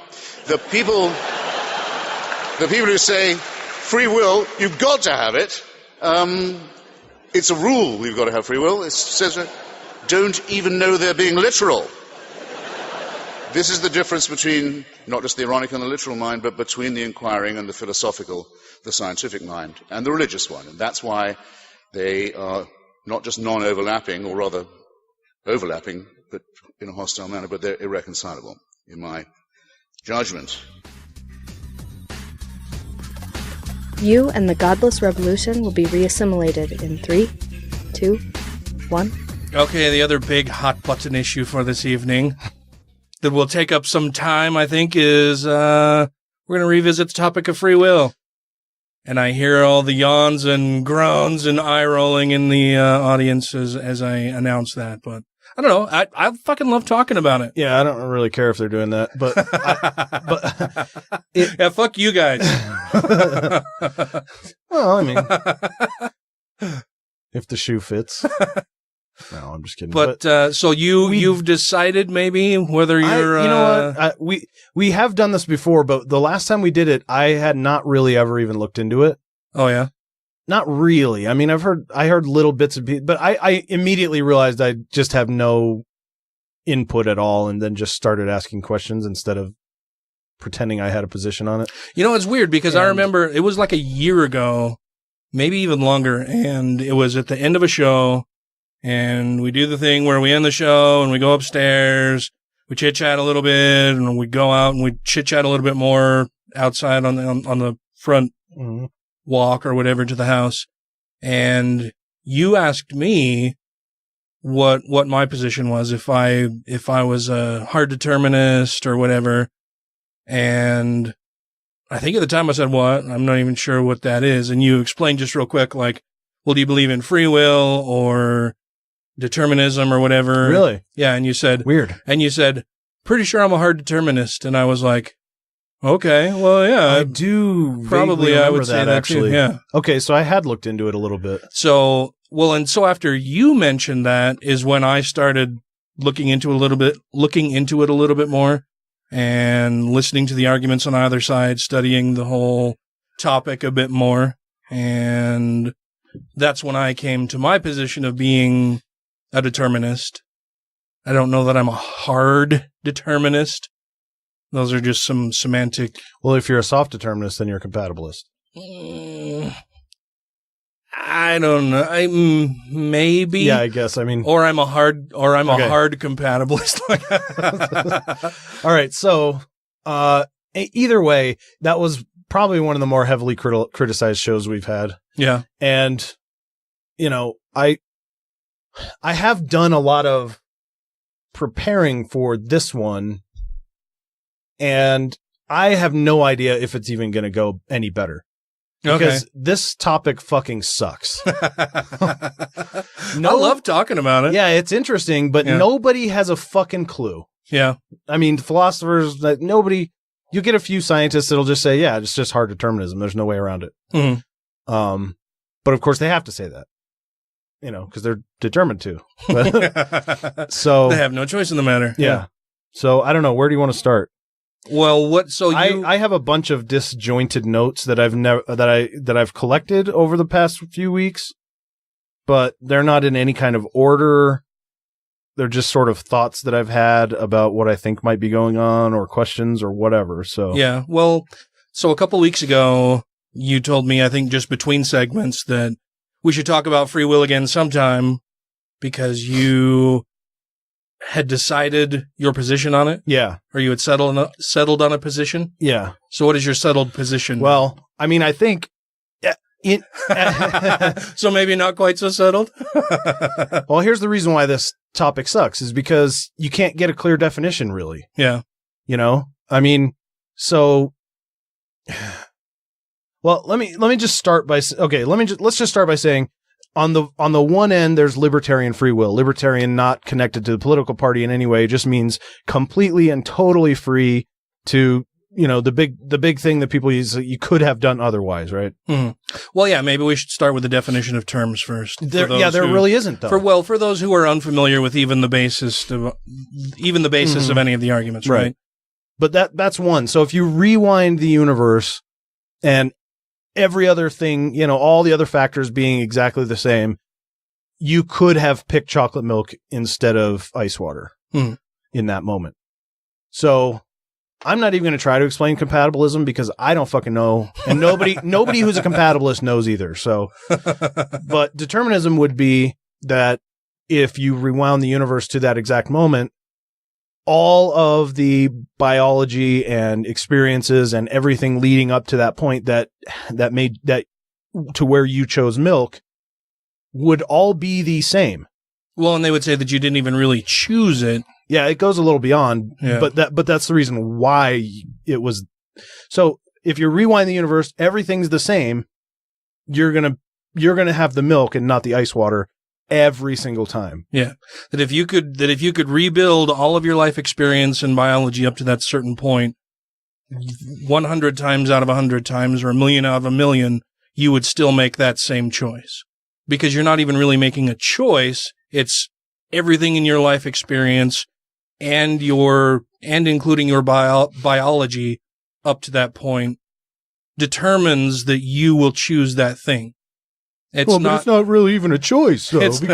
The people who say, free will, you've got to have it, it's a rule we've got to have free will. It says, don't even know they're being literal. This is the difference between not just the ironic and the literal mind, but between the inquiring and the philosophical, the scientific mind, and the religious one. And that's why they are not just non-overlapping, or rather overlapping, but in a hostile manner, but they're irreconcilable, in my judgment. You and the Godless Rebelution will be reassimilated in 3, 2, 1. Okay, the other big hot button issue for this evening that will take up some time, I think, is we're going to revisit the topic of free will. And I hear all the yawns and groans and eye rolling in the audience as I announce that. But I don't know. I fucking love talking about it. Yeah, I don't really care if they're doing that. But, yeah, fuck you guys. Well, I mean, if the shoe fits. No, I'm just kidding. But so you've decided maybe whether you're. You know what? We have done this before, but the last time we did it, I had not really ever even looked into it. Oh yeah, not really. I mean, I heard little bits of it, but I immediately realized I just have no input at all, and then just started asking questions instead of pretending I had a position on it. You know, it's weird because I remember it was like a year ago, maybe even longer, and it was at the end of a show. And we do the thing where we end the show and we go upstairs, we chit chat a little bit, and we go out and we chit chat a little bit more outside on the front walk or whatever to the house. And you asked me what my position was, if I was a hard determinist or whatever. And I think at the time I said, what? I'm not even sure what that is. And you explained just real quick, like, well, do you believe in free will or determinism or whatever? Really? Yeah. And you said, weird. And you said, pretty sure I'm a hard determinist. And I was like, okay, well, yeah. I do probably, I would say that actually. Too. Yeah. Okay. So I had looked into it a little bit. So, well, and so after you mentioned that is when I started looking into it a little bit more and listening to the arguments on either side, studying the whole topic a bit more. And that's when I came to my position of being a determinist. I don't know that I'm a hard determinist. Those are just some semantic. Well, if you're a soft determinist, then you're a compatibilist. I don't know. Maybe. Yeah, I guess. I mean, or I'm a hard compatibilist. All right. So, either way, that was probably one of the more heavily criticized shows we've had. Yeah. And, you know, I have done a lot of preparing for this one, and I have no idea if it's even going to go any better. Because this topic fucking sucks. I love talking about it. Yeah, it's interesting, but nobody has a fucking clue. Yeah. I mean, philosophers, like nobody, you get a few scientists that'll just say, yeah, it's just hard determinism. There's no way around it. Mm-hmm. But of course they have to say that, you know, because they're determined to. So they have no choice in the matter. Yeah. So I don't know. Where do you want to start? Well, I have a bunch of disjointed notes that I've collected over the past few weeks, but they're not in any kind of order. They're just sort of thoughts that I've had about what I think might be going on, or questions or whatever. So yeah, well, so a couple weeks ago, you told me, I think just between segments, that we should talk about free will again sometime because you had decided your position on it. Yeah. Or you had settled on a position. Yeah. So what is your settled position? Well, I mean, I think so maybe not quite so settled. Well, here's the reason why this topic sucks is because you can't get a clear definition, really. Yeah. You know, I mean, so, well, let me just start by, let's just start by saying, on the one end, there's libertarian free will. Libertarian, not connected to the political party in any way, just means completely and totally free to, you know, the big thing that people use that you could have done otherwise, right? Mm-hmm. Well, yeah, maybe we should start with the definition of terms first. There really isn't, though. For those who are unfamiliar with even the basis of any of the arguments, right? But that's one. So if you rewind the universe and every other thing, you know, all the other factors being exactly the same, you could have picked chocolate milk instead of ice water in that moment. So I'm not even going to try to explain compatibilism because I don't fucking know. And nobody who's a compatibilist knows either. So, but determinism would be that if you rewound the universe to that exact moment, all of the biology and experiences and everything leading up to that point that made that to where you chose milk would all be the same. Well, and they would say that you didn't even really choose it. Yeah, it goes a little beyond, but that's the reason why it was. So if you rewind the universe, everything's the same. You're gonna have the milk and not the ice water every single time. Yeah. That if you could rebuild all of your life experience in biology up to that certain point, 100 times out of 100 times, or 1,000,000 out of 1,000,000, you would still make that same choice. Because you're not even really making a choice. It's everything in your life experience and including your biology up to that point determines that you will choose that thing. But it's not really even a choice, though. Because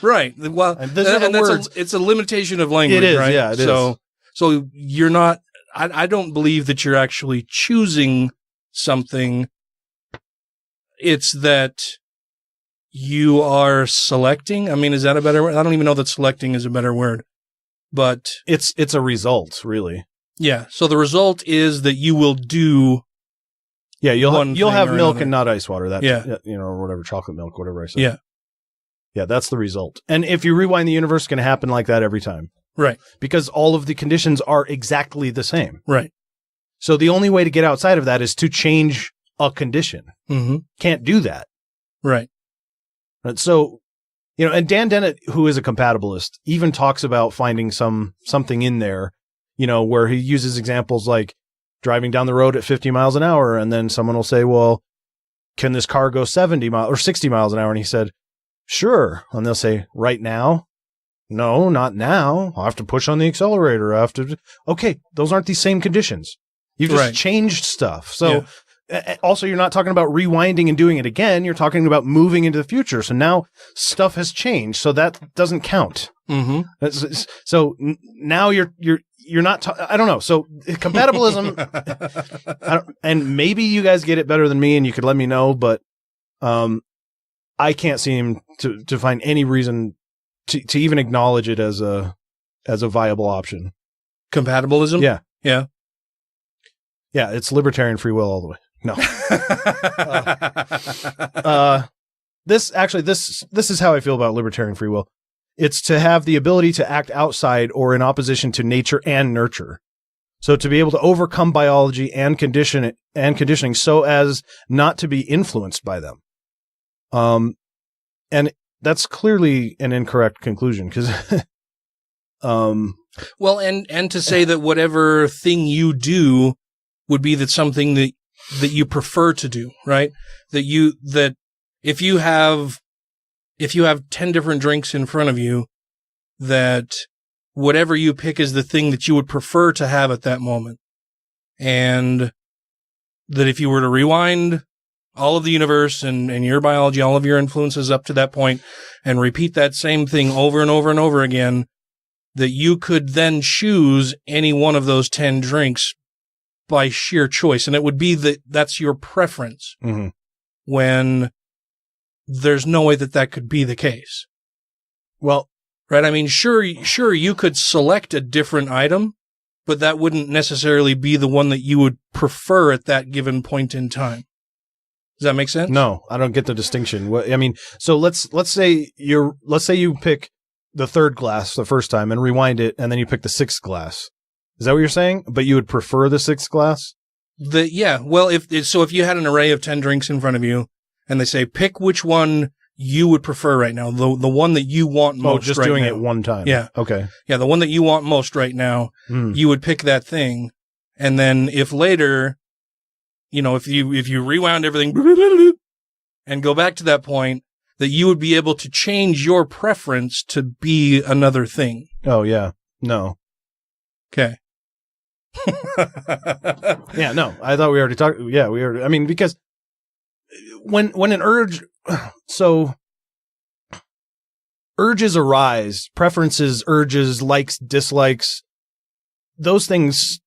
right. Well, it's a limitation of language, it is, right? Yeah, it is. So you're not, I don't believe that you're actually choosing something. It's that you are selecting. I mean, is that a better word? I don't even know that selecting is a better word, but it's a result, really. Yeah. So the result is that you will do. Yeah, you'll have milk another. And not ice water. That's, yeah. You know, or whatever, chocolate milk, whatever I said. Yeah. Yeah, that's the result. And if you rewind the universe, it's going to happen like that every time. Right. Because all of the conditions are exactly the same. Right. So the only way to get outside of that is to change a condition. Mm-hmm. Can't do that. Right. So, you know, and Dan Dennett, who is a compatibilist, even talks about finding something in there, you know, where he uses examples like driving down the road at 50 miles an hour. And then someone will say, well, can this car go 70 miles or 60 miles an hour? And he said, sure. And they'll say, right now? No, not now. I'll have to push on the accelerator. Okay, those aren't the same conditions. You've just changed stuff. So also, you're not talking about rewinding and doing it again. You're talking about moving into the future. So now stuff has changed. So that doesn't count. Mm-hmm. So now you're not, I don't know. So compatibilism, and maybe you guys get it better than me and you could let me know, but, I can't seem to find any reason to even acknowledge it as a viable option. Compatibilism? Yeah. Yeah. Yeah. It's libertarian free will all the way. No. This is how I feel about libertarian free will. It's to have the ability to act outside or in opposition to nature and nurture. So to be able to overcome biology and conditioning so as not to be influenced by them. And that's clearly an incorrect conclusion because, well, and to say that whatever thing you do would be that something that you prefer to do, right? That if you have 10 different drinks in front of you, that whatever you pick is the thing that you would prefer to have at that moment. And that if you were to rewind all of the universe and your biology, all of your influences up to that point, and repeat that same thing over and over and over again, that you could then choose any one of those 10 drinks by sheer choice. And it would be that's your preference when there's no way that could be the case. Well, right. I mean, sure, you could select a different item, but that wouldn't necessarily be the one that you would prefer at that given point in time. Does that make sense? No, I don't get the distinction. I mean, so let's say you pick the third glass the first time and rewind it, and then you pick the sixth glass. Is that what you're saying? But you would prefer the sixth glass? Yeah. Well, if you had an array of 10 drinks in front of you, and they say pick which one you would prefer right now, the one that you want most. Oh, just right doing now. it one time. Yeah. Okay. Yeah, the one that you want most right now, you would pick that thing, and then if later, if you rewound everything and go back to that point, that you would be able to change your preference to be another thing. Oh, yeah. No. Okay. Yeah, no. I thought we already talked. Yeah, we already. I mean, because when an urges arise, preferences, urges, likes, dislikes, those things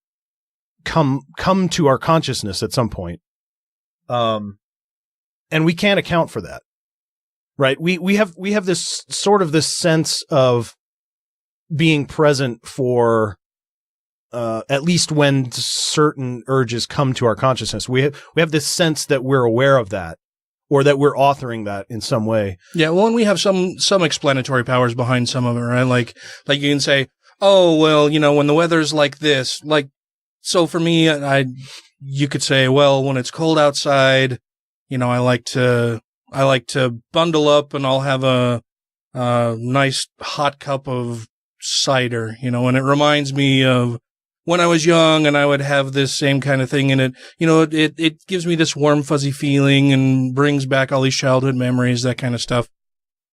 come to our consciousness at some point. And we can't account for that. Right? We have this sort of this sense of being present for at least when certain urges come to our consciousness. We have this sense that we're aware of that, or that we're authoring that in some way. Yeah, well, and we have some explanatory powers behind some of it, right? Like you can say, oh, well, when the weather's like this, so for me, you could say, well, when it's cold outside, I like to bundle up and I'll have a nice hot cup of cider, and it reminds me of when I was young and I would have this same kind of thing in it. It gives me this warm, fuzzy feeling and brings back all these childhood memories, that kind of stuff,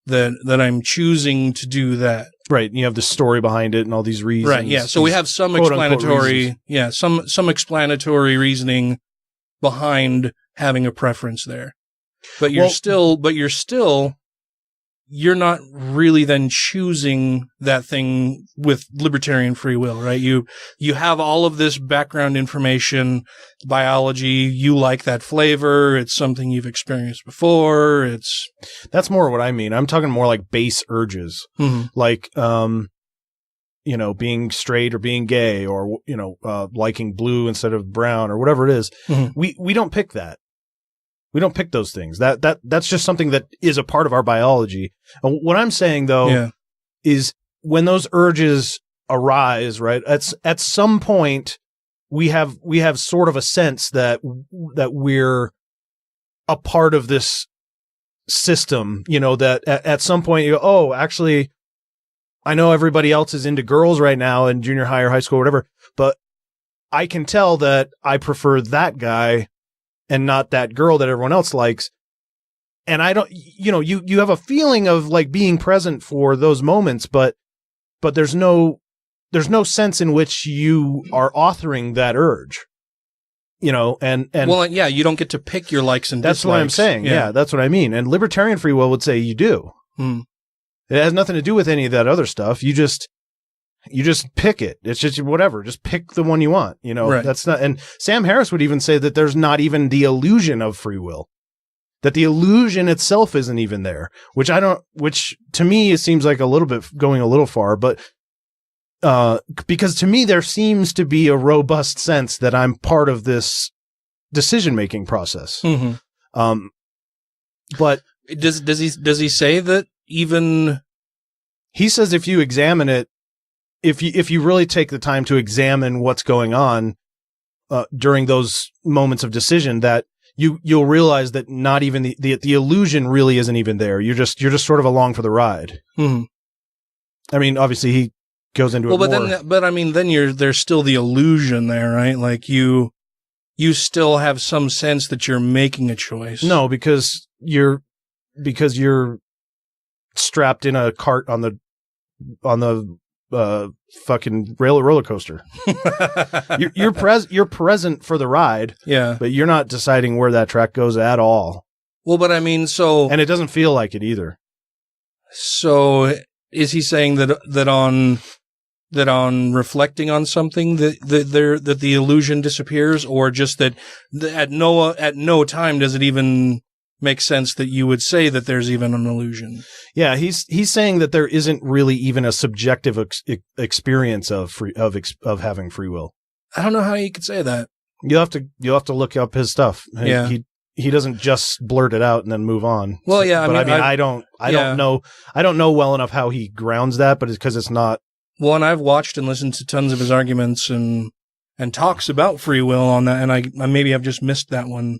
that I'm choosing to do that. Right. And you have the story behind it and all these reasons. Right. Yeah. So we have some explanatory, some explanatory reasoning behind having a preference there. But you're not really then choosing that thing with libertarian free will, right? You have all of this background information, biology, you like that flavor, it's something you've experienced before, That's more what I mean. I'm talking more like base urges. Mm-hmm. Like, being straight or being gay or, liking blue instead of brown or whatever it is. Mm-hmm. We don't pick that. We don't pick those things. That's just something that is a part of our biology. And what I'm saying though is when those urges arise, right? At some point we have sort of a sense that we're a part of this system, that at some point you go, oh, actually I know everybody else is into girls right now in junior high or high school or whatever, but I can tell that I prefer that guy and not that girl that everyone else likes. And I don't, you have a feeling of like being present for those moments, but there's no sense in which you are authoring that urge. and well, yeah, you don't get to pick your likes and dislikes. That's what I'm saying. Yeah, that's what I mean. And libertarian free will would say you do. It has nothing to do with any of that other stuff. You just pick it. It's just whatever. Just pick the one you want. Right. That's not. And Sam Harris would even say that there's not even the illusion of free will. That the illusion itself isn't even there. Which to me it seems like a little bit going a little far, but. Because to me there seems to be a robust sense that I'm part of this decision-making process. But does he say that even? He says if you examine it, if you really take the time to examine what's going on during those moments of decision, that you'll realize that not even the illusion really isn't even there. You're just sort of along for the ride. I mean, obviously he goes into it more. Then there's still the illusion there, right? Like you still have some sense that you're making a choice. No, because you're strapped in a cart on the fucking roller coaster. You're present for the ride. Yeah. But you're not deciding where that track goes at all. Well, but I mean, and it doesn't feel like it either. So is he saying that on reflecting on something that the illusion disappears, or just that at no time does it even make sense that you would say that there's even an illusion? Yeah, he's saying that there isn't really even a subjective experience of having free will. I don't know how you could say that. You'll have to look up his stuff. Yeah. He doesn't just blurt it out and then move on. Well, yeah, I don't know well enough how he grounds that, but it's because it's not. Well, and I've watched and listened to tons of his arguments and talks about free will on that, and I maybe I've just missed that one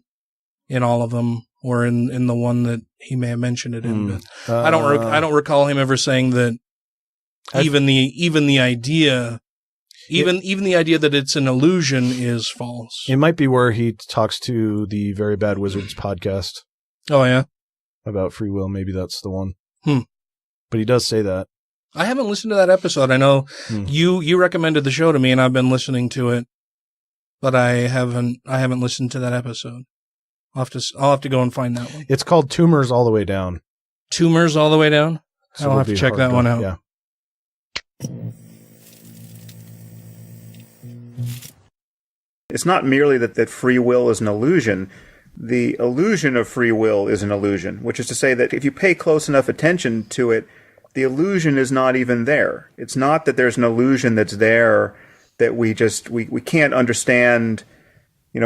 in all of them, or in the one that he may have mentioned it in. But I don't recall him ever saying that even the idea that it's an illusion is false. It might be where he talks to the Very Bad Wizards podcast. Oh yeah, about free will. Maybe that's the one. But he does say that. I haven't listened to that episode. I know you recommended the show to me, and I've been listening to it, but I haven't listened to that episode. I'll have to go and find that one. It's called Tumors All the Way Down. Tumors All the Way Down? So I'll have to check that one out. Yeah. It's not merely that free will is an illusion. The illusion of free will is an illusion, which is to say that if you pay close enough attention to it, the illusion is not even there. It's not that there's an illusion that's there that we can't understand,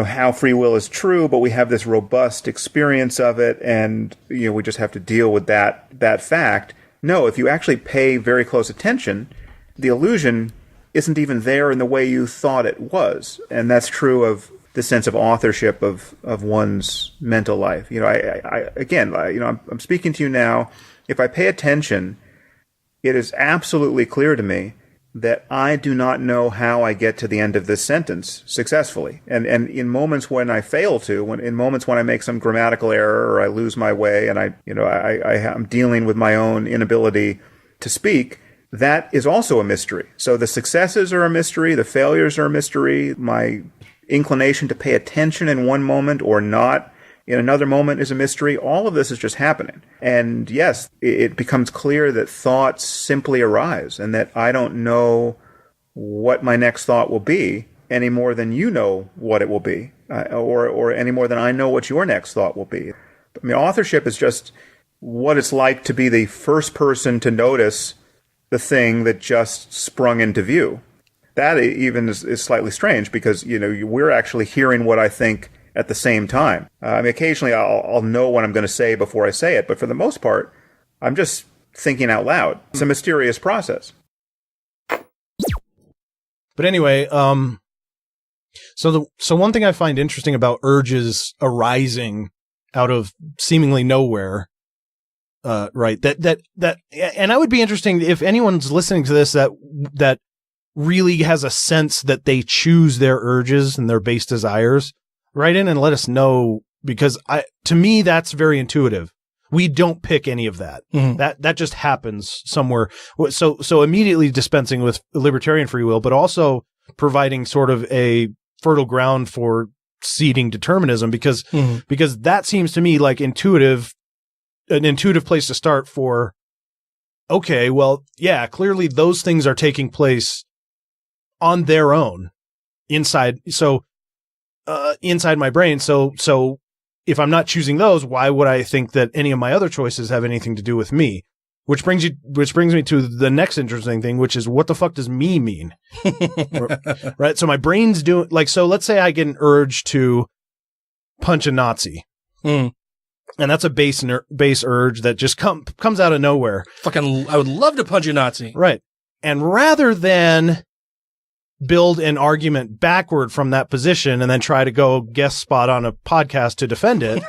how free will is true, but we have this robust experience of it, and we just have to deal with that fact. No, if you actually pay very close attention, the illusion isn't even there in the way you thought it was. And that's true of the sense of authorship of one's mental life. I'm speaking to you now. If I pay attention, it is absolutely clear to me that I do not know how I get to the end of this sentence successfully. And in moments when I fail to, in moments when I make some grammatical error or I lose my way and I'm dealing with my own inability to speak, that is also a mystery. So the successes are a mystery, the failures are a mystery, my inclination to pay attention in one moment or not in another moment is a mystery. All of this is just happening. And yes, it becomes clear that thoughts simply arise and that I don't know what my next thought will be any more than you know what it will be, or any more than I know what your next thought will be. I mean, authorship is just what it's like to be the first person to notice the thing that just sprung into view. That even is slightly strange because, we're actually hearing what I think at the same time. Occasionally I'll know what I'm going to say before I say it, but for the most part, I'm just thinking out loud. It's a mysterious process. But anyway, so one thing I find interesting about urges arising out of seemingly nowhere, right? That, and I would be interesting if anyone's listening to this that really has a sense that they choose their urges and their base desires. Write in and let us know, because to me, that's very intuitive. We don't pick any of that. That just happens somewhere. So immediately dispensing with libertarian free will, but also providing sort of a fertile ground for seeding determinism because that seems to me like an intuitive place to start for, okay, well, yeah, clearly those things are taking place on their own inside my brain. So if I'm not choosing those, why would I think that any of my other choices have anything to do with me? Which brings me to the next interesting thing, which is what the fuck does me mean? Right. So my brain's doing so let's say I get an urge to punch a Nazi. And that's a base urge that just comes out of nowhere. I would love to punch a Nazi. Right. And rather than build an argument backward from that position and then try to go guest spot on a podcast to defend it.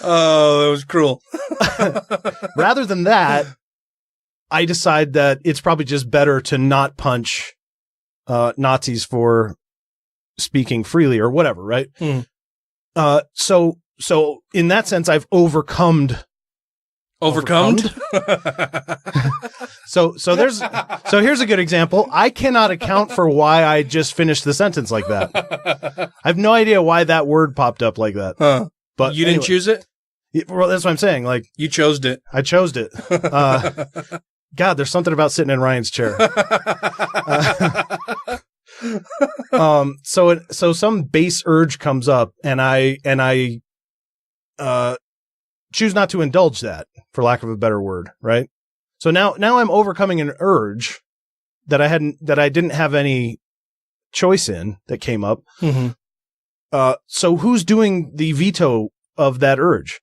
Oh, that was cruel. Rather than that, I decide that it's probably just better to not punch Nazis for speaking freely or whatever, right? So in that sense, I've overcome. So here's a good example. I cannot account for why I just finished the sentence like that. I have no idea why that word popped up like that. Huh. But you didn't choose it? Well, that's what I'm saying. Like, you chose it. I chose it. God, there's something about sitting in Ryan's chair. So some base urge comes up and I choose not to indulge that, for lack of a better word, right? So now I'm overcoming an urge that I didn't have any choice in that came up. So who's doing the veto of that urge,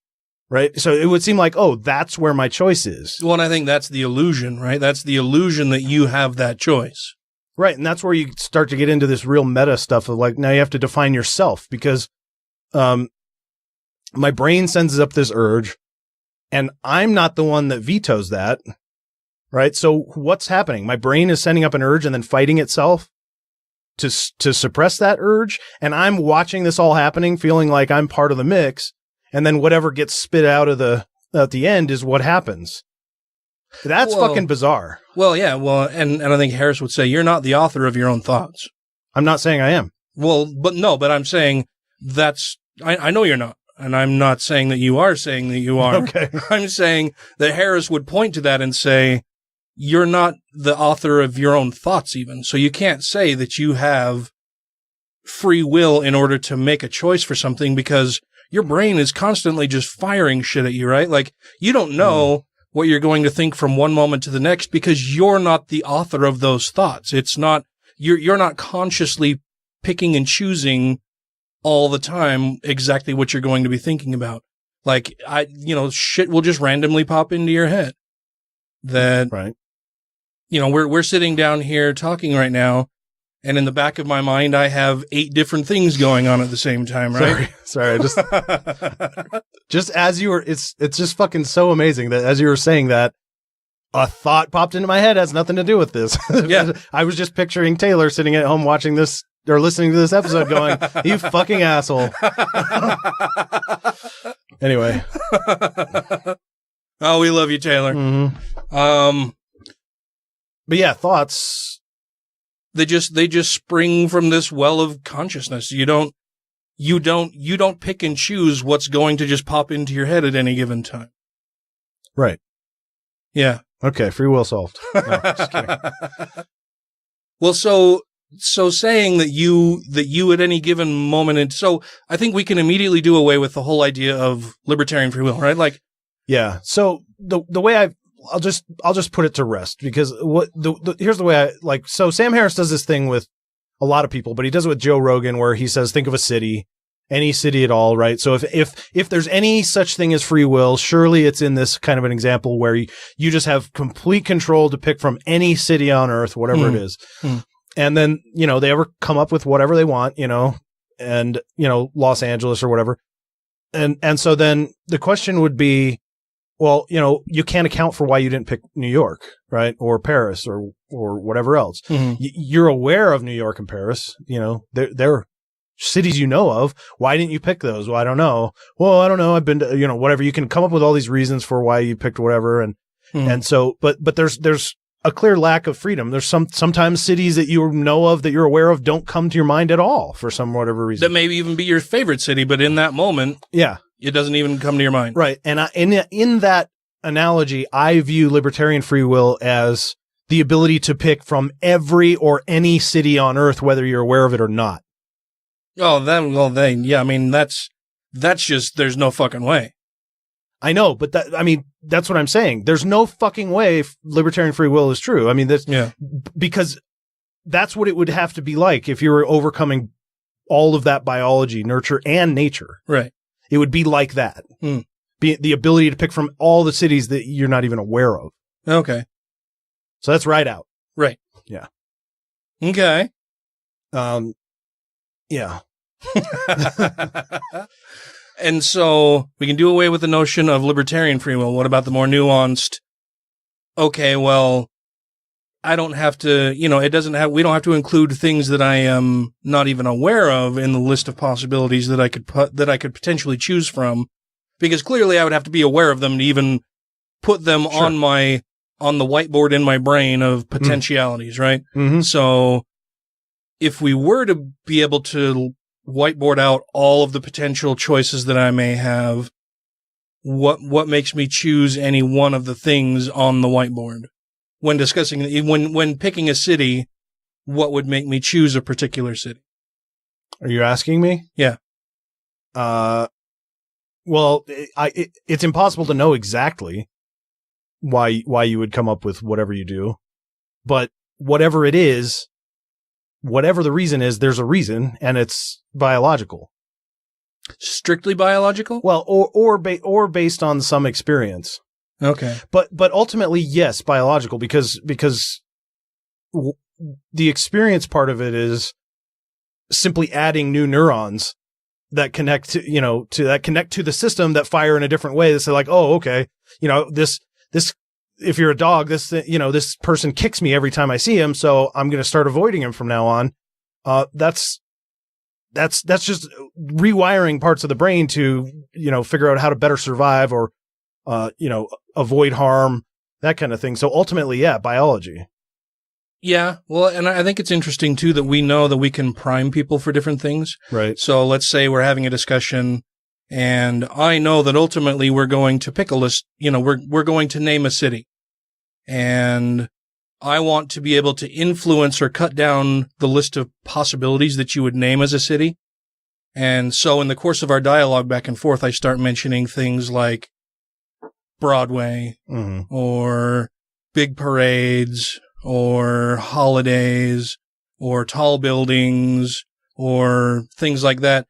right? So it would seem like, oh, that's where my choice is. Well, and I think that's the illusion, right? That's the illusion that you have that choice. Right. And that's where you start to get into this real meta stuff of like, now you have to define yourself because, my brain sends up this urge and I'm not the one that vetoes that, right? So what's happening? My brain is sending up an urge and then fighting itself to suppress that urge. And I'm watching this all happening, feeling like I'm part of the mix. And then whatever gets spit out at the end is what happens. That's fucking bizarre. Well, yeah. Well, and I think Harris would say, you're not the author of your own thoughts. I'm not saying I am. Well, but I'm saying I know you're not. And I'm not saying that you are saying that you are. Okay. I'm saying that Harris would point to that and say, you're not the author of your own thoughts even. So you can't say that you have free will in order to make a choice for something because your brain is constantly just firing shit at you, right? Like you don't know what you're going to think from one moment to the next because you're not the author of those thoughts. It's not, you're not consciously picking and choosing all the time exactly what you're going to be thinking about. Like shit will just randomly pop into your head that, right. We're sitting down here talking right now and in the back of my mind, I have 8 different things going on at the same time, right? Sorry. Just as you were, it's just fucking so amazing that as you were saying that, a thought popped into my head has nothing to do with this. Yeah. I was just picturing Taylor sitting at home watching this or listening to this episode going, you fucking asshole. Anyway. Oh, we love you, Taylor. Mm-hmm. But yeah, thoughts. They just spring from this well of consciousness. You don't pick and choose what's going to just pop into your head at any given time. Right. Yeah. Okay. Free will solved. No, just kidding. Well, so saying that you at any given moment, and so I think we can immediately do away with the whole idea of libertarian free will, right? Like, yeah. So the way I'll just put it to rest because here's the way I like. So Sam Harris does this thing with a lot of people, but he does it with Joe Rogan where he says, think of a city, any city at all, right? So if there's any such thing as free will, surely it's in this kind of an example where you just have complete control to pick from any city on earth, whatever it is. And then, they ever come up with whatever they want, and, Los Angeles or whatever. And so then the question would be, well, you can't account for why you didn't pick New York, right? Or Paris or whatever else. You're aware of New York and Paris, they're cities of. Why didn't you pick those? Well, I don't know. Well, I don't know. I've been to, whatever. You can come up with all these reasons for why you picked whatever. And so, but there's a clear lack of freedom. There's sometimes cities that you know of, that you're aware of, don't come to your mind at all for some whatever reason. That may even be your favorite city, but in that moment, it doesn't even come to your mind. Right. And in that analogy, I view libertarian free will as the ability to pick from every or any city on earth, whether you're aware of it or not. Oh, yeah. I mean, that's just, there's no fucking way. I know, but that's what I'm saying. There's no fucking way libertarian free will is true. I mean, because that's what it would have to be like if you were overcoming all of that biology, nurture, and nature. Right. It would be like that. Be the ability to pick from all the cities that you're not even aware of. Okay. So that's right out. Right. Yeah. Okay. Yeah. And so we can do away with the notion of libertarian free will. What about the more nuanced? Okay, well, I don't have to, we don't have to include things that I am not even aware of in the list of possibilities that I could potentially choose from, because clearly I would have to be aware of them to even put them on the whiteboard in my brain of potentialities, right? Mm-hmm. So if we were to be able to whiteboard out all of the potential choices that I may have, what makes me choose any one of the things on the whiteboard? When discussing, when picking a city, what would make me choose a particular city? Are you asking me? Yeah. Well, it's impossible to know exactly why you would come up with whatever you do, but whatever it is, whatever the reason is, there's a reason, and it's biological. Strictly biological? Well, or based on some experience. Okay. But ultimately, yes, biological, because the experience part of it is simply adding new neurons that connect to the system that fire in a different way. They say like, oh, okay, this, if you're a dog, this person kicks me every time I see him, so I'm going to start avoiding him from now on. That's just rewiring parts of the brain to, figure out how to better survive or, avoid harm, that kind of thing. So ultimately, yeah, biology. Yeah. Well, and I think it's interesting too that we know that we can prime people for different things. Right. So let's say we're having a discussion and I know that ultimately we're going to pick a list, we're going to name a city, and I want to be able to influence or cut down the list of possibilities that you would name as a city. And so in the course of our dialogue back and forth, I start mentioning things like Broadway, or big parades, or holidays, or tall buildings, or things like that.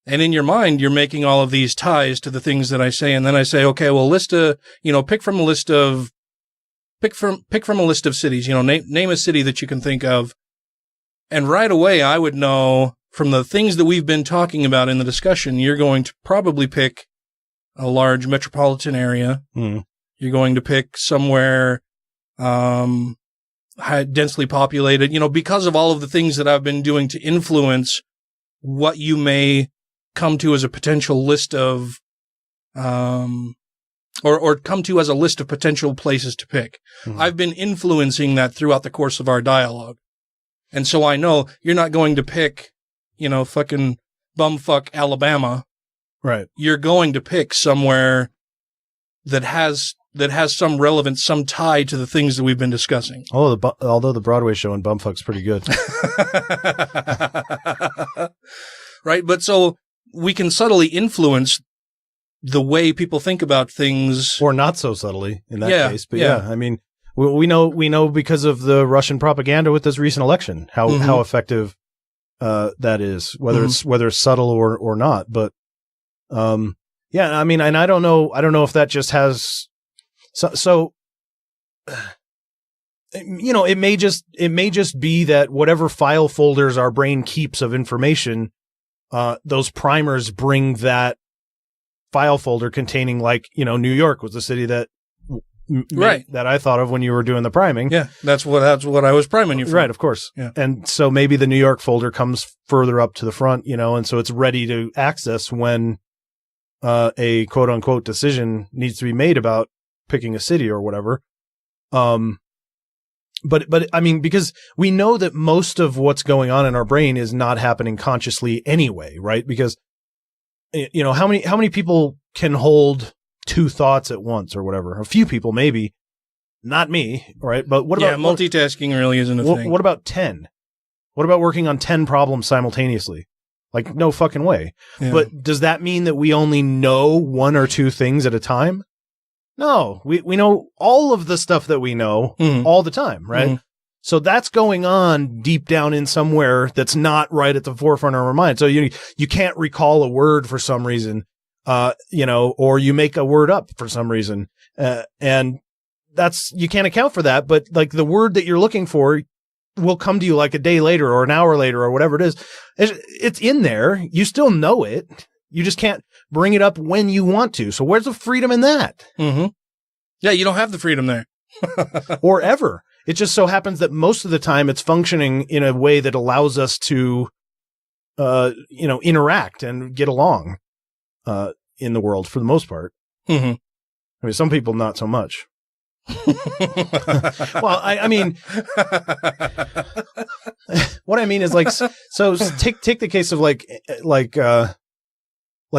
And in your mind, you're making all of these ties to the things that I say. And then I say, okay, well, pick from a list of cities, name a city that you can think of. And right away, I would know from the things that we've been talking about in the discussion, you're going to probably pick a large metropolitan area. You're going to pick somewhere, densely populated, because of all of the things that I've been doing to influence what you may come to as a potential list of, or come to as a list of potential places to pick. I've been influencing that throughout the course of our dialogue. And so I know you're not going to pick, fucking bumfuck Alabama. Right. You're going to pick somewhere that has some relevance, some tie to the things that we've been discussing. Although the Broadway show in Bumfuck's pretty good. Right. But so we can subtly influence the way people think about things. Or not so subtly in that case. But I mean, we know because of the Russian propaganda with this recent election, how effective, that is, whether it's subtle or not. But, I mean, and I don't know if that just has, it may just be that whatever file folders our brain keeps of information, those primers bring that file folder containing, like, New York was the city that that I thought of when you were doing the priming. Yeah, that's what I was priming you for. Right, of course. Yeah. And so maybe the New York folder comes further up to the front, and so it's ready to access when a quote unquote decision needs to be made about picking a city or whatever. But I mean, because we know that most of what's going on in our brain is not happening consciously anyway, right? Because, you know, how many people can hold two thoughts at once or whatever? A few people, maybe. Not me, right? But what about multitasking really isn't a thing. What about 10? What about working on 10 problems simultaneously? Like, no fucking way. Yeah. But does that mean that we only know one or two things at a time? No, we know all of the stuff that we know all the time, right? Mm-hmm. So that's going on deep down in somewhere that's not right at the forefront of our mind. So you can't recall a word for some reason, you know, or you make a word up for some reason. And that's, you can't account for that, but like the word that you're looking for will come to you like a day later or an hour later or whatever it is. It's in there. You still know it. You just can't bring it up when you want to. So where's the freedom in that? Mm-hmm. Yeah, you don't have the freedom there. Or ever. It just so happens that most of the time it's functioning in a way that allows us to, you know, interact and get along, in the world for the most part. Mm-hmm. I mean, some people not so much. Well, I mean, what I mean is like, so take the case of like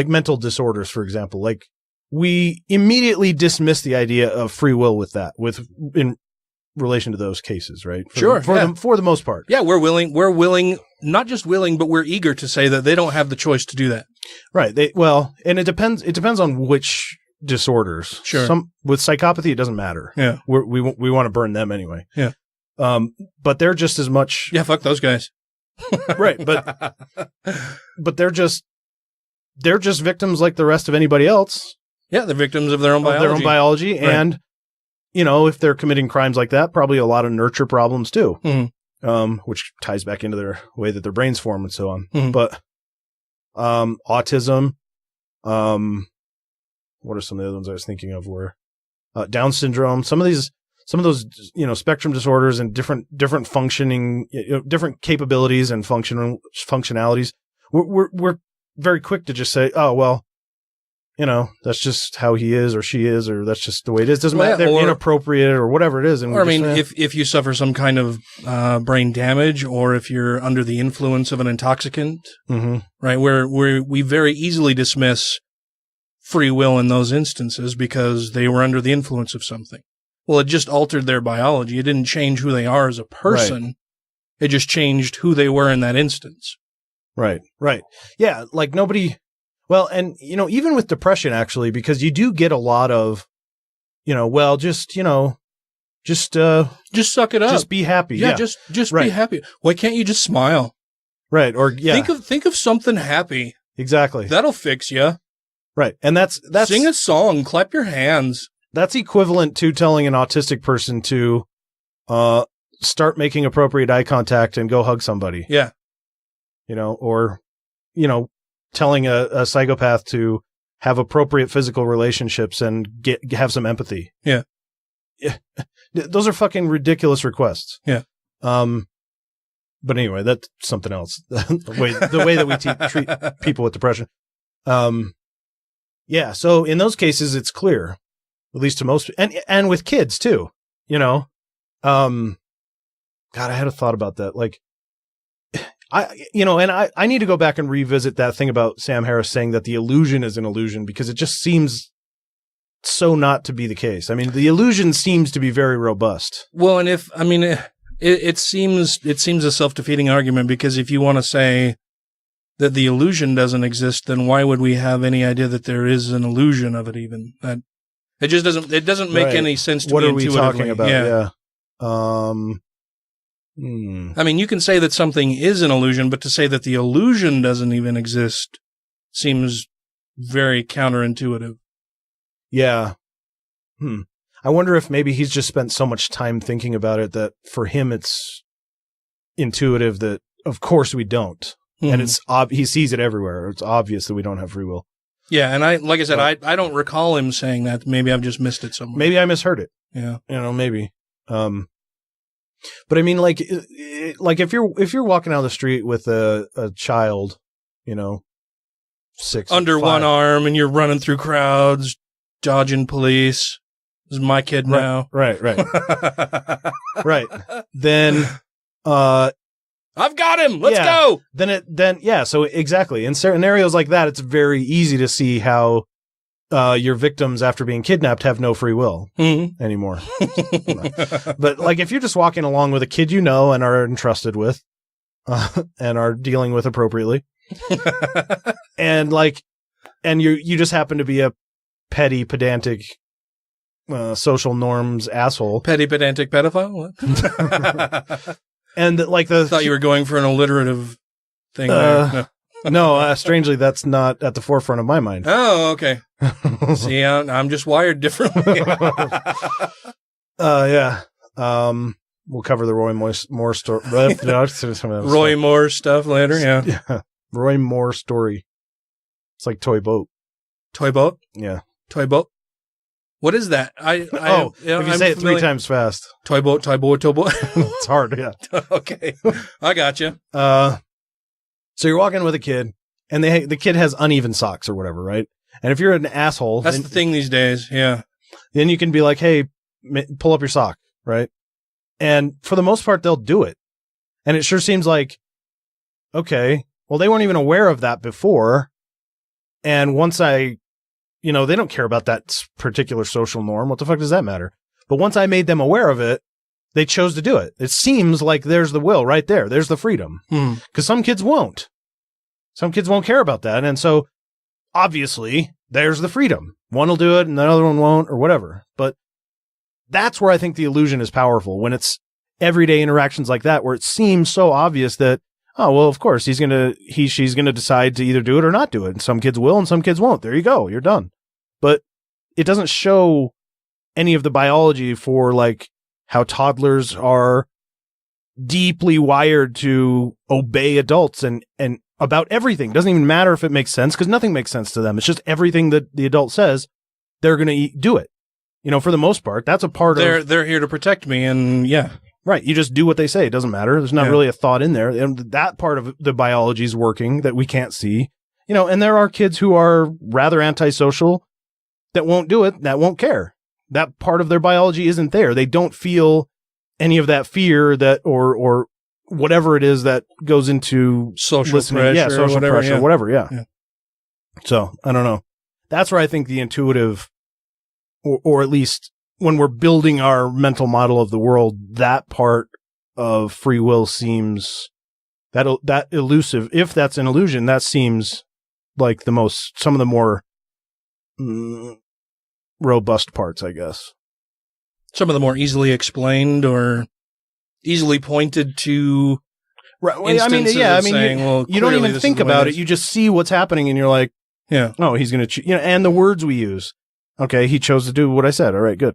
mental disorders, for example. Like, we immediately dismiss the idea of free will in relation to those cases, right? For the most part. Yeah, we're willing, not just willing, but we're eager to say that they don't have the choice to do that. Right. And it depends on which disorders. Sure. With psychopathy, it doesn't matter. Yeah. We want to burn them anyway. Yeah. But they're just as much. Yeah, fuck those guys. Right. But they're just victims like the rest of anybody else. Yeah, they're victims of their own biology. Right. And, you know, if they're committing crimes like that, probably a lot of nurture problems too. Mm-hmm. Which ties back into their way that their brains form and so on. Mm-hmm. But, autism, what are some of the other ones I was thinking of were, Down syndrome, some of those, you know, spectrum disorders and different functioning, you know, different capabilities and functionalities. We're very quick to just say, oh, well, you know, that's just how he is or she is, or that's just the way it is. Doesn't matter. They're inappropriate or whatever it is. And if you suffer some kind of brain damage, or if you're under the influence of an intoxicant, mm-hmm. right, where we very easily dismiss free will in those instances because they were under the influence of something. Well, it just altered their biology. It didn't change who they are as a person. Right. It just changed who they were in that instance. Right. Yeah, like nobody. Well, and, you know, even with depression, actually, because you do get a lot of, you know, well, just, you know, just suck it up. Just be happy. Yeah. Just right. Be happy. Why can't you just smile? Right. Or, yeah. Think of something happy. Exactly. That'll fix you. Right. And that's sing a song, clap your hands. That's equivalent to telling an autistic person to, start making appropriate eye contact and go hug somebody. Yeah. You know, or, you know, telling a psychopath to have appropriate physical relationships and have some empathy. Yeah. Those are fucking ridiculous requests. Yeah. But anyway, that's something else. the way that we treat people with depression. Yeah. So in those cases, it's clear, at least to most, and with kids too, you know. God, I had a thought about that. Like, I need to go back and revisit that thing about Sam Harris saying that the illusion is an illusion, because it just seems so not to be the case. I mean, the illusion seems to be very robust. Well, and it seems a self-defeating argument, because if you want to say that the illusion doesn't exist, then why would we have any idea that there is an illusion of it even? That it just doesn't make any sense to me intuitively. What are we talking about? Yeah. I mean, you can say that something is an illusion, but to say that the illusion doesn't even exist seems very counterintuitive. Yeah. I wonder if maybe he's just spent so much time thinking about it that for him it's intuitive that, of course, we don't. And it's he sees it everywhere. It's obvious that we don't have free will. Yeah, and I don't recall him saying that. Maybe I've just missed it somewhere. Maybe I misheard it. Yeah. You know, maybe. But I mean, like if you're walking down the street with a child, you know, 6 under 5, one arm, and you're running through crowds, dodging police, This is my kid now. Right. Right. Then, I've got him. Let's go. So exactly. In certain scenarios like that, it's very easy to see how your victims after being kidnapped have no free will anymore. But like if you're just walking along with a kid you know and are entrusted with and are dealing with appropriately and you just happen to be a petty, pedantic social norms asshole. Petty, pedantic pedophile? What? And I thought you were going for an alliterative thing there. No, strangely, that's not at the forefront of my mind. Oh, okay. See, I'm just wired differently. Yeah. We'll cover the Roy Moore story. Roy Moore stuff later, yeah. Roy Moore story. It's like toy boat. Toy boat? Yeah. Toy boat? What is that? If you say it 3 times fast. Toy boat, toy boat, toy boat. It's hard, yeah. Okay. I got you. So you're walking with a kid, and the kid has uneven socks or whatever, right? And if you're an asshole... That's the thing these days, yeah. Then you can be like, hey, pull up your sock, right? And for the most part, they'll do it. And it sure seems like, okay, well, they weren't even aware of that before. And once they don't care about that particular social norm. What the fuck does that matter? But once I made them aware of it, they chose to do it. It seems like there's the will right there. There's the freedom. Because some kids won't. Some kids won't care about that. And so, obviously, there's the freedom. One will do it and the other one won't or whatever. But that's where I think the illusion is powerful. When it's everyday interactions like that, where it seems so obvious that, oh, well, of course, she's going to decide to either do it or not do it. And some kids will and some kids won't. There you go. You're done. But it doesn't show any of the biology for like how toddlers are deeply wired to obey adults and about everything. Doesn't even matter if it makes sense because nothing makes sense to them. It's just everything that the adult says, they're going to do it. For the most part, that's a part of... They're here to protect me and yeah. Right. You just do what they say. It doesn't matter. There's not really a thought in there. And that part of the biology is working that we can't see. And there are kids who are rather antisocial that won't do it, that won't care. That part of their biology isn't there. They don't feel any of that fear that or whatever it is that goes into social listening. pressure. Yeah, social whatever, pressure, whatever. Yeah. So, I don't know. That's where I think the intuitive, or at least when we're building our mental model of the world, that part of free will seems that elusive. If that's an illusion, that seems like some of the more robust parts, I guess. Some of the more easily explained or easily pointed to. Right. Instances you don't even think about it. You just see what's happening, and you're like, yeah. Oh, he's going to, and the words we use. Okay, he chose to do what I said. All right, good.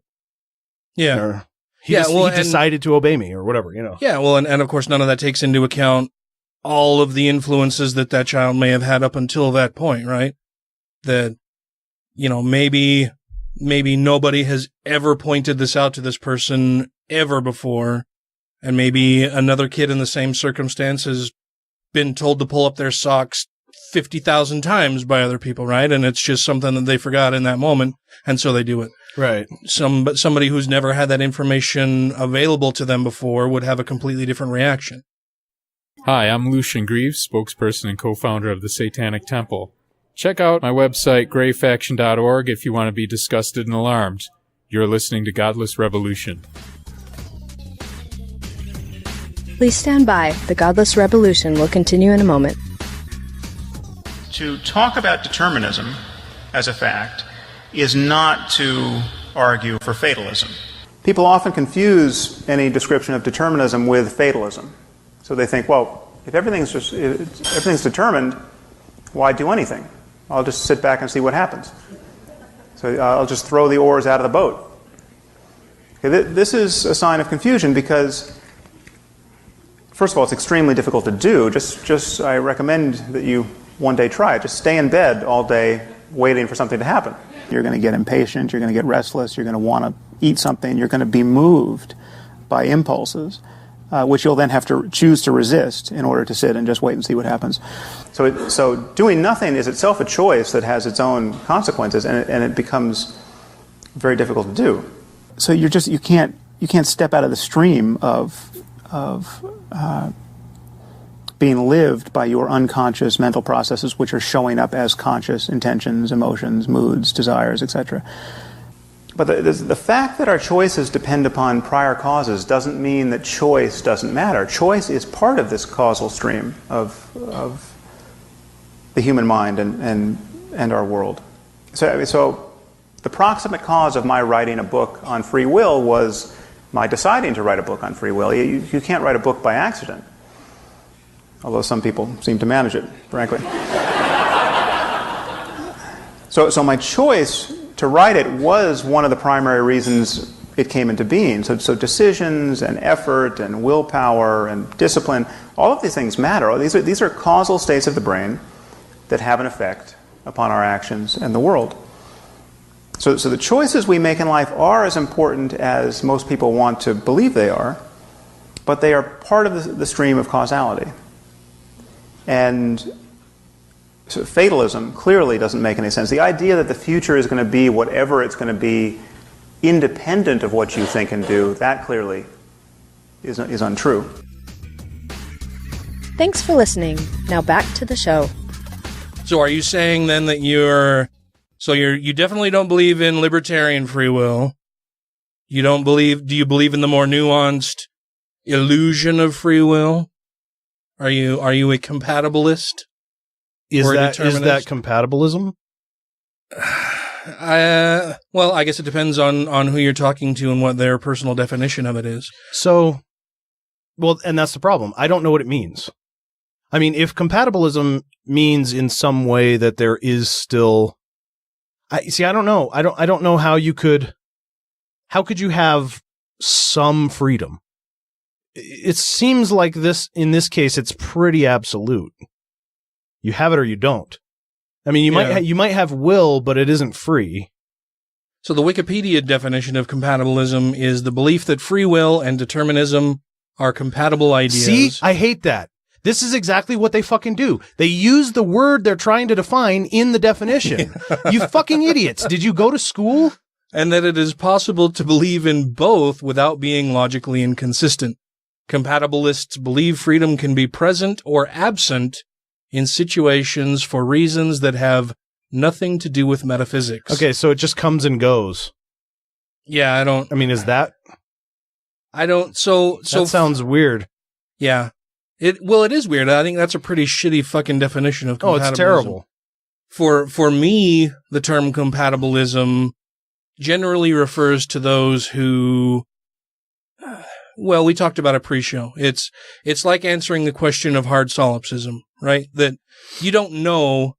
Yeah. Or he decided to obey me or whatever, Yeah, well, and of course, none of that takes into account all of the influences that child may have had up until that point, right? That, maybe nobody has ever pointed this out to this person ever before, and maybe another kid in the same circumstance has been told to pull up their socks 50,000 times by other people, right? And it's just something that they forgot in that moment, and so they do it. Right. Somebody who's never had that information available to them before would have a completely different reaction. Hi, I'm Lucian Greaves, spokesperson and co-founder of the Satanic Temple. Check out my website, grayfaction.org, if you want to be disgusted and alarmed. You're listening to Godless Rebelution. Please stand by. The Godless Rebelution will continue in a moment. To talk about determinism as a fact is not to argue for fatalism. People often confuse any description of determinism with fatalism. So they think, well, if everything's determined, why do anything? I'll just sit back and see what happens. So I'll just throw the oars out of the boat. Okay, this is a sign of confusion because, first of all, it's extremely difficult to do. Just I recommend that you one day try it. Just stay in bed all day waiting for something to happen. You're going to get impatient, you're going to get restless, you're going to want to eat something, you're going to be moved by impulses, which you'll then have to choose to resist in order to sit and just wait and see what happens. So doing nothing is itself a choice that has its own consequences, and it becomes very difficult to do. So you can't step out of the stream of being lived by your unconscious mental processes, which are showing up as conscious intentions, emotions, moods, desires, etc. But the fact that our choices depend upon prior causes doesn't mean that choice doesn't matter. Choice is part of this causal stream of the human mind and our world. So the proximate cause of my writing a book on free will was my deciding to write a book on free will. You can't write a book by accident, although some people seem to manage it, frankly. So my choice to write it was one of the primary reasons it came into being. So decisions and effort and willpower and discipline, all of these things matter. These are causal states of the brain that have an effect upon our actions and the world. So the choices we make in life are as important as most people want to believe they are, but they are part of the stream of causality. And so fatalism clearly doesn't make any sense. The idea that the future is going to be whatever it's going to be, independent of what you think and do, that clearly is untrue. Thanks for listening. Now back to the show. So are you saying then that you definitely don't believe in libertarian free will? Do you believe in the more nuanced illusion of free will? Are you a compatibilist? Is that compatibilism? Well, I guess it depends on who you're talking to and what their personal definition of it is. So, and that's the problem. I don't know what it means. I mean, if compatibilism means in some way that there is still, I don't know. I don't know how could you have some freedom? It seems like in this case, it's pretty absolute. You have it or you don't. I mean, you might have will, but it isn't free. So the Wikipedia definition of compatibilism is the belief that free will and determinism are compatible ideas. See, I hate that. This is exactly what they fucking do. They use the word they're trying to define in the definition. You fucking idiots. Did you go to school? And that it is possible to believe in both without being logically inconsistent. Compatibilists believe freedom can be present or absent in situations for reasons that have nothing to do with metaphysics. Okay, so it just comes and goes. Yeah, I don't... I mean, is that... I don't... So that sounds weird. Yeah. It is weird. I think that's a pretty shitty fucking definition of compatibilism. Oh, it's terrible. For me, the term compatibilism generally refers to those who... Well, we talked about it pre-show. It's like answering the question of hard solipsism, right? That you don't know.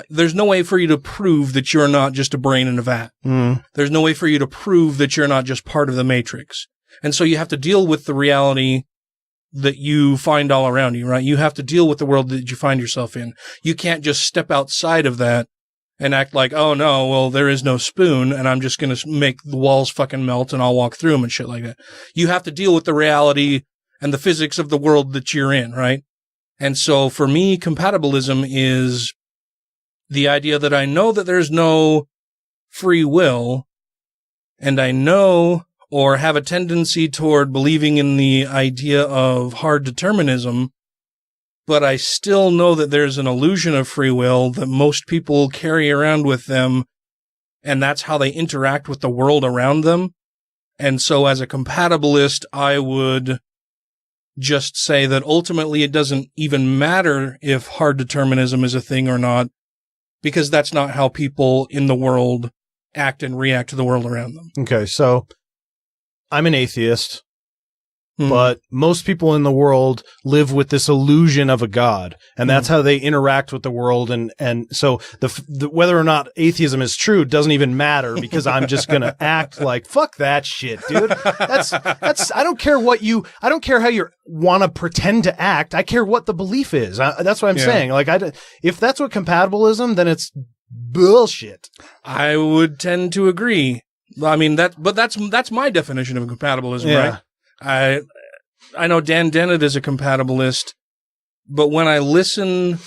There's no way for you to prove that you're not just a brain in a vat. Mm. There's no way for you to prove that you're not just part of the matrix. And so you have to deal with the reality that you find all around you, right? You have to deal with the world that you find yourself in. You can't just step outside of that and act like, oh no, well, there is no spoon and I'm just going to make the walls fucking melt and I'll walk through them and shit like that. You have to deal with the reality and the physics of the world that you're in, right? And so for me, compatibilism is the idea that I know that there's no free will, and I know or have a tendency toward believing in the idea of hard determinism, but I still know that there's an illusion of free will that most people carry around with them, and that's how they interact with the world around them. And so as a compatibilist, I would just say that ultimately it doesn't even matter if hard determinism is a thing or not, because that's not how people in the world act and react to the world around them. Okay, so I'm an atheist, but most people in the world live with this illusion of a god, and that's how they interact with the world. And so the whether or not atheism is true doesn't even matter, because I'm just going to act like, fuck that shit, dude. That's, I don't care how you want to pretend to act. I care what the belief is. That's what I'm saying. Like, if that's what compatibilism, then it's bullshit. I would tend to agree. I mean, that's my definition of compatibilism, right? I know Dan Dennett is a compatibilist, but when I listen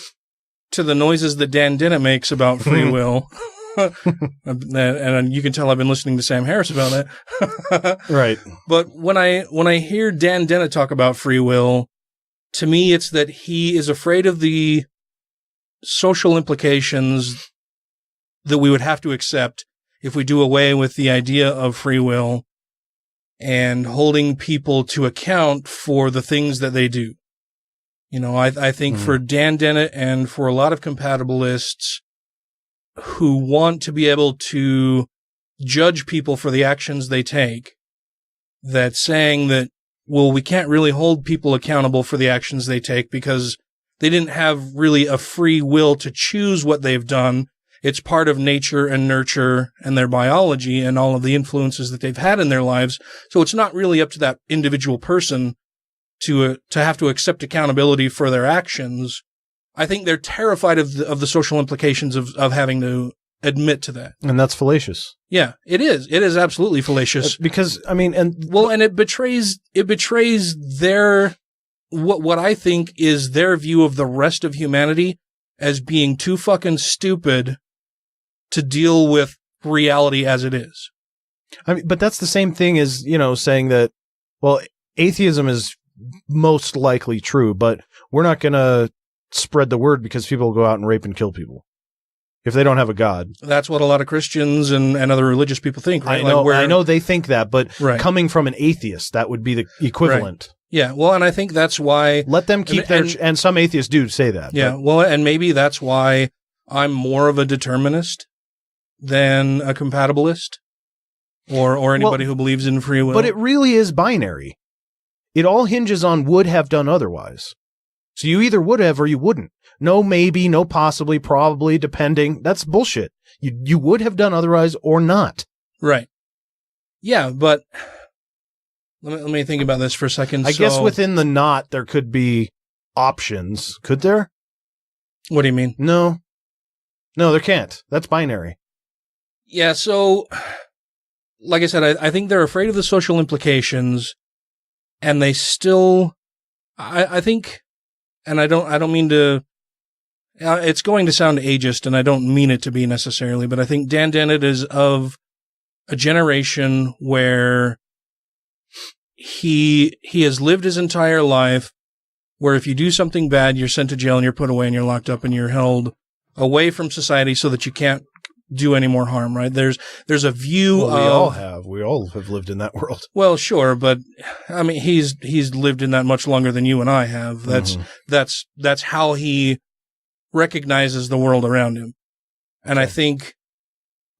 to the noises that Dan Dennett makes about free will, And you can tell I've been listening to Sam Harris about that. Right. But when I hear Dan Dennett talk about free will, to me, it's that he is afraid of the social implications that we would have to accept if we do away with the idea of free will and holding people to account for the things that they do. You know, I think for Dan Dennett and for a lot of compatibilists who want to be able to judge people for the actions they take, that saying that, well, we can't really hold people accountable for the actions they take because they didn't have really a free will to choose what they've done. It's part of nature and nurture and their biology and all of the influences that they've had in their lives. So it's not really up to that individual person to have to accept accountability for their actions. I think they're terrified of the social implications of having to admit to that. And that's fallacious. Yeah, it is. It is absolutely fallacious. Because, I mean, and it betrays their, what I think is their view of the rest of humanity as being too fucking stupid to deal with reality as it is. I mean, but that's the same thing as, you know, saying that, well, atheism is most likely true, but we're not going to spread the word because people go out and rape and kill people if they don't have a God. That's what a lot of Christians and other religious people think, right? I know they think that, but coming from an atheist, that would be the equivalent. Right. Yeah, well, and I think that's why... Let them keep and some atheists do say that. Yeah, well, and maybe that's why I'm more of a determinist than a compatibilist or anybody who believes in free will. But it really is binary. It all hinges on would have done otherwise. So you either would have or you wouldn't. No, maybe, no, possibly, probably, depending. That's bullshit. You would have done otherwise or not. Right. Yeah, but let me think about this for a second. I guess within the not, there could be options. Could there? What do you mean? No, there can't. That's binary. Yeah, so, like I said, I think they're afraid of the social implications, and they still, I think, and I don't mean to, it's going to sound ageist, and I don't mean it to be necessarily, but I think Dan Dennett is of a generation where he has lived his entire life where if you do something bad, you're sent to jail and you're put away and you're locked up and you're held away from society so that you can't do any more harm, right? There's a view of... We all have lived in that world. Well, sure, but I mean, he's lived in that much longer than you and I have. That's how he recognizes the world around him. And I think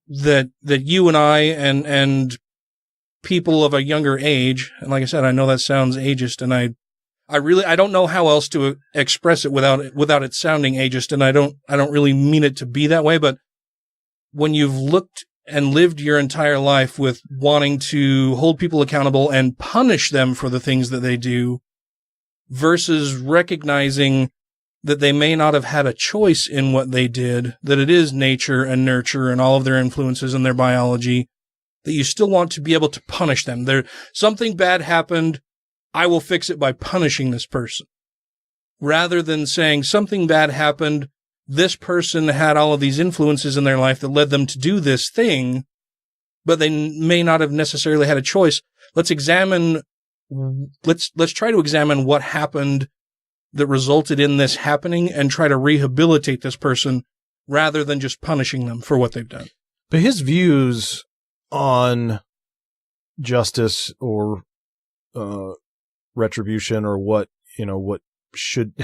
that you and I and people of a younger age, and like I said, I know that sounds ageist, and I don't know how else to express it without it sounding ageist, and I don't really mean it to be that way, but when you've looked and lived your entire life with wanting to hold people accountable and punish them for the things that they do versus recognizing that they may not have had a choice in what they did, that it is nature and nurture and all of their influences and their biology, that you still want to be able to punish them. Something bad happened, I will fix it by punishing this person. Rather than saying something bad happened, this person had all of these influences in their life that led them to do this thing, but they may not have necessarily had a choice. Let's try to examine what happened that resulted in this happening and try to rehabilitate this person rather than just punishing them for what they've done. But his views on justice or retribution or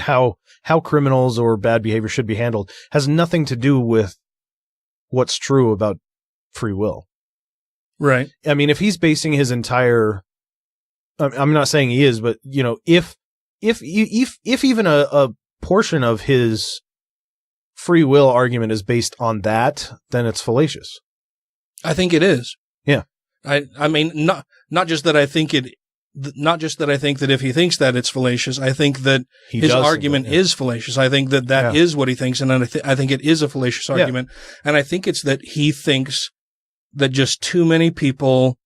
how criminals or bad behavior should be handled has nothing to do with what's true about free will. Right. I mean, if he's basing his entire, I'm not saying he is, but you know, if even a portion of his free will argument is based on that, then it's fallacious. I think it is. Yeah. I mean, not just that I think that if he thinks that it's fallacious, I think that his argument is fallacious. I think that is what he thinks, and I think it is a fallacious argument. And I think it's that he thinks that just too many people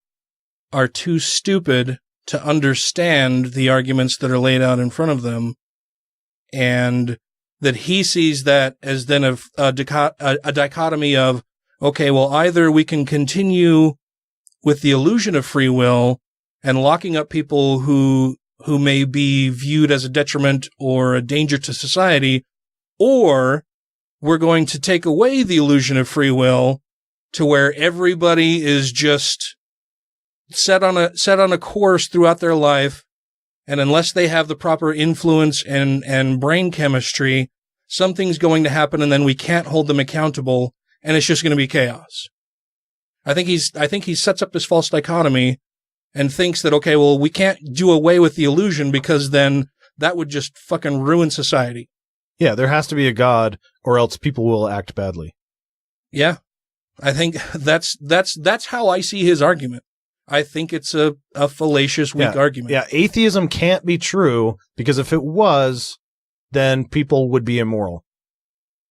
are too stupid to understand the arguments that are laid out in front of them, and that he sees that as then a dichotomy of, okay, well, either we can continue with the illusion of free will and locking up people who may be viewed as a detriment or a danger to society, or we're going to take away the illusion of free will to where everybody is just set on a course throughout their life. And unless they have the proper influence and brain chemistry, something's going to happen, and then we can't hold them accountable, and it's just going to be chaos. I think he sets up this false dichotomy and thinks that, okay, well, we can't do away with the illusion because then that would just fucking ruin society. Yeah, there has to be a God, or else people will act badly. Yeah. I think that's how I see his argument. I think it's a fallacious, weak argument. Yeah, atheism can't be true, because if it was, then people would be immoral.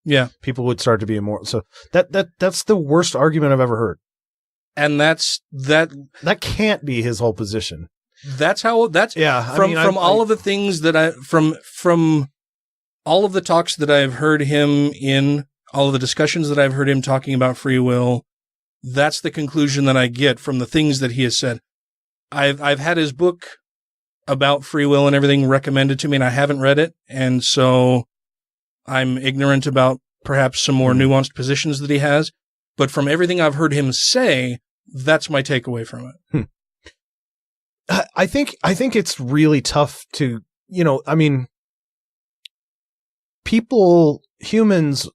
Yeah. People would start to be immoral. So that's the worst argument I've ever heard. And that can't be his whole position. From all of the things that from all of the talks that I've heard him in, all of the discussions that I've heard him talking about free will, that's the conclusion that I get from the things that he has said. I've had his book about free will and everything recommended to me, and I haven't read it, and so I'm ignorant about perhaps some more nuanced positions that he has. But from everything I've heard him say, that's my takeaway from it. I think it's really tough to, humans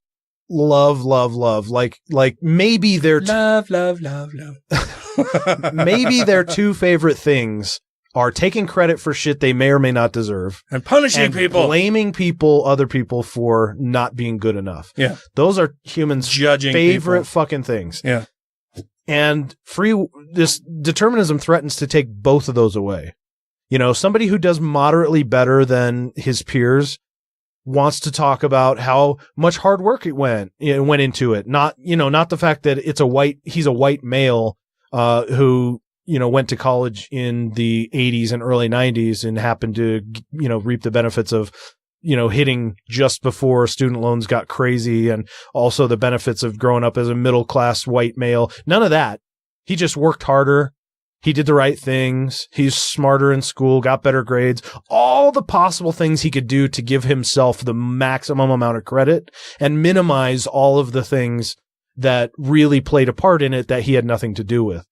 love. Like maybe they're love. maybe their two favorite things are taking credit for shit they may or may not deserve and punishing people, blaming other people for not being good enough. Yeah. Those are humans' judging favorite people. Fucking things. Yeah. And this determinism threatens to take both of those away. Somebody who does moderately better than his peers wants to talk about how much hard work it went into it. Not the fact that he's a white male, who, went to college in the 80s and early 90s and happened to, reap the benefits of, hitting just before student loans got crazy, and also the benefits of growing up as a middle class white male. None of that. He just worked harder. He did the right things. He's smarter in school, got better grades, all the possible things he could do to give himself the maximum amount of credit and minimize all of the things that really played a part in it that he had nothing to do with.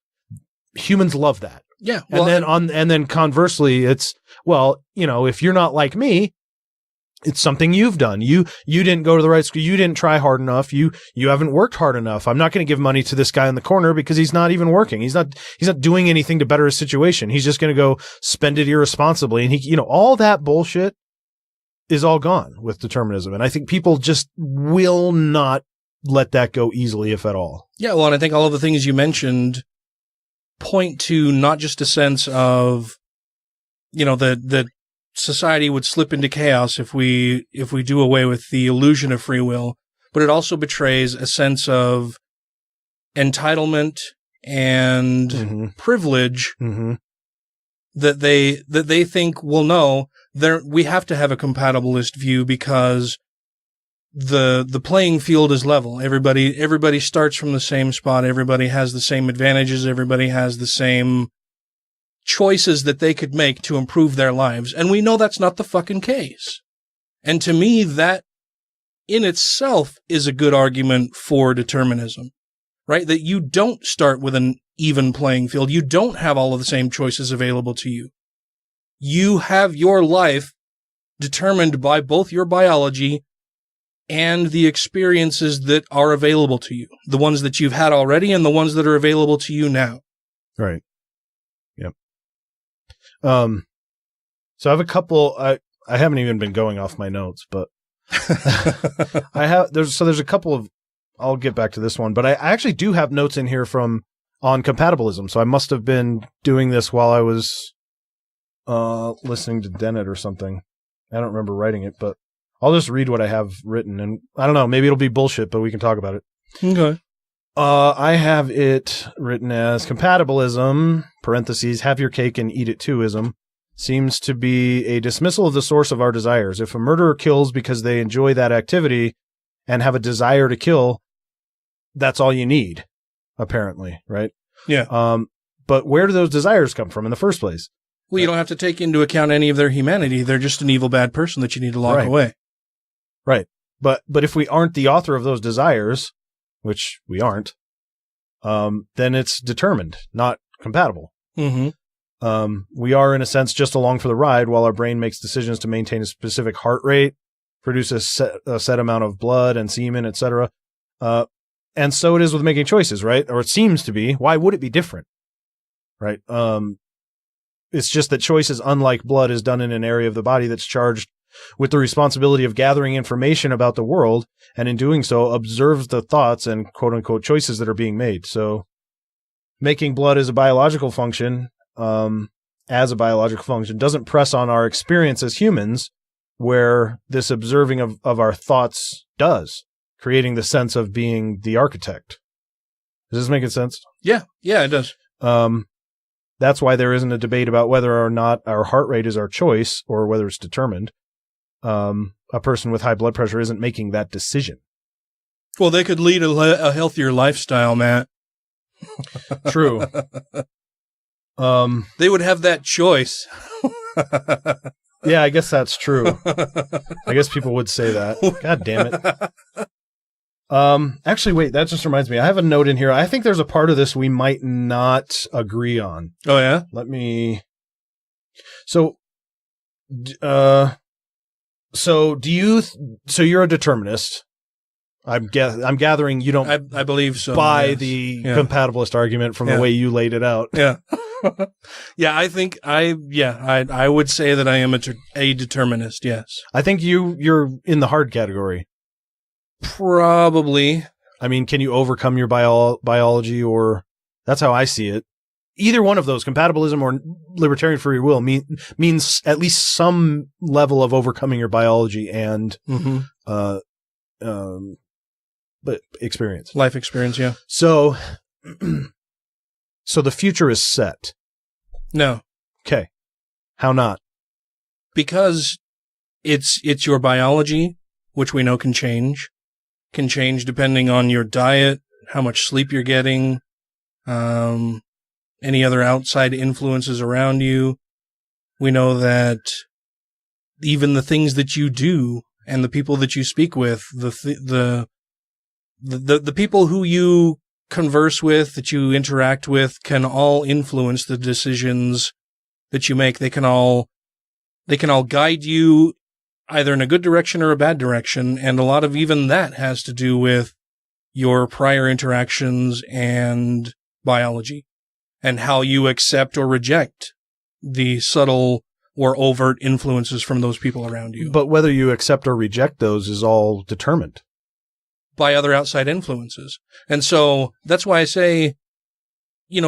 Humans love that. Yeah. And then conversely, it's, if you're not like me, it's something you've done. You didn't go to the right school. You didn't try hard enough. You haven't worked hard enough. I'm not going to give money to this guy in the corner because he's not even working. He's not doing anything to better his situation. He's just going to go spend it irresponsibly. And all that bullshit is all gone with determinism. And I think people just will not let that go easily, if at all. Yeah. Well, and I think all of the things you mentioned point to not just a sense of, that society would slip into chaos if we do away with the illusion of free will, but it also betrays a sense of entitlement and privilege that they think, well, no, we have to have a compatibilist view because the playing field is level. Everybody starts from the same spot. Everybody has the same advantages. Everybody has the same choices that they could make to improve their lives. And we know that's not the fucking case. And to me, that in itself is a good argument for determinism, right? That you don't start with an even playing field. You don't have all of the same choices available to you. You have your life determined by both your biology and the experiences that are available to you, the ones that you've had already and the ones that are available to you now. Right. Yep. So I have a couple, I haven't even been going off my notes, but there's a couple of, I'll get back to this one, but I actually do have notes in here on compatibilism. So I must have been doing this while I was, listening to Dennett or something. I don't remember writing it, but I'll just read what I have written, and I don't know, maybe it'll be bullshit, but we can talk about it. Okay. I have it written as compatibilism, parentheses, have your cake and eat it too-ism, seems to be a dismissal of the source of our desires. If a murderer kills because they enjoy that activity and have a desire to kill, that's all you need, apparently, right? Yeah. But where do those desires come from in the first place? Well, you don't have to take into account any of their humanity. They're just an evil, bad person that you need to lock away. Right. But if we aren't the author of those desires, which we aren't, then it's determined, not compatible. Mm-hmm. We are, in a sense, just along for the ride while our brain makes decisions to maintain a specific heart rate, produce a set amount of blood and semen, etc. And so it is with making choices, right? Or it seems to be. Why would it be different? Right? It's just that choices, unlike blood, is done in an area of the body that's charged with the responsibility of gathering information about the world, and in doing so, observes the thoughts and quote-unquote choices that are being made. So making blood as a biological function, doesn't press on our experience as humans, where this observing of our thoughts does, creating the sense of being the architect. Does this make sense? Yeah, it does. That's why there isn't a debate about whether or not our heart rate is our choice or whether it's determined. A person with high blood pressure isn't making that decision. Well, they could lead a healthier lifestyle, Matt. True. They would have that choice. Yeah, I guess that's true. I guess people would say that. God damn it. Actually, wait, that just reminds me. I have a note in here. I think there's a part of this we might not agree on. Oh, yeah? So you're a determinist. I'm gathering you don't. I believe so. Buy yes. the compatibilist argument from the way you laid it out. Yeah. Yeah, I think I would say that I am a determinist. Yes. I think you're in the hard category. Probably. I mean, can you overcome your biology, or that's how I see it. Either one of those, compatibilism or libertarian free will, means at least some level of overcoming your biology and but experience. Life experience, yeah. So the future is set. No. Okay. How not? Because it's your biology, which we know can change depending on your diet, how much sleep you're getting, any other outside influences around you. We know that even the things that you do and the people that you speak with, the people who you converse with, that you interact with, can all influence the decisions that you make. They can all guide you either in a good direction or a bad direction, and a lot of even that has to do with your prior interactions and biology, and how you accept or reject the subtle or overt influences from those people around you. But whether you accept or reject those is all determined by other outside influences. And so that's why I say,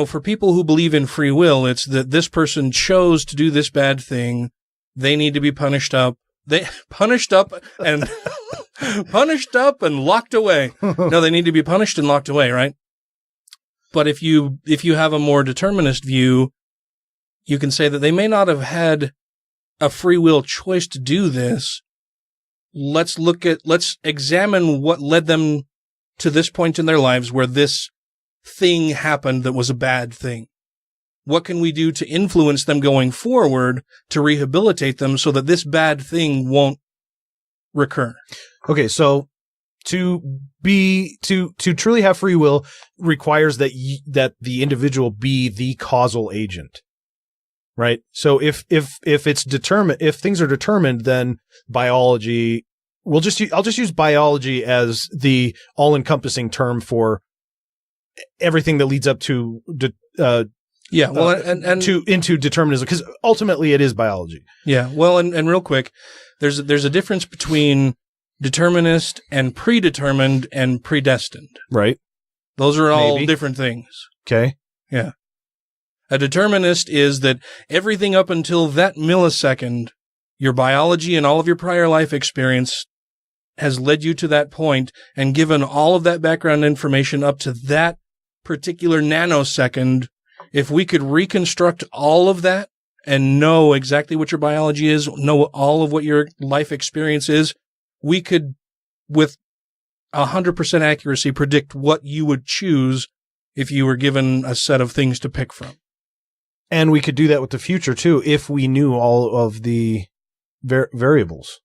for people who believe in free will, it's that this person chose to do this bad thing. They need to be punished up and locked away. No, they need to be punished and locked away, right? But if you have a more determinist view, you can say that they may not have had a free will choice to do this. Let's examine what led them to this point in their lives where this thing happened that was a bad thing. What can we do to influence them going forward to rehabilitate them so that this bad thing won't recur? Okay, so to truly have free will requires that the individual be the causal agent, right? So if it's determined, if things are determined, then biology. I'll just use biology as the all-encompassing term for everything that leads up to into determinism, because ultimately it is biology. Yeah. Well, and real quick, there's a difference between determinist and predetermined and predestined. Right. Those are all different things. Okay. Yeah. A determinist is that everything up until that millisecond, your biology and all of your prior life experience has led you to that point, and given all of that background information up to that particular nanosecond, if we could reconstruct all of that and know exactly what your biology is, know all of what your life experience is, we could, with 100% accuracy predict what you would choose if you were given a set of things to pick from. And we could do that with the future too, if we knew all of the variables.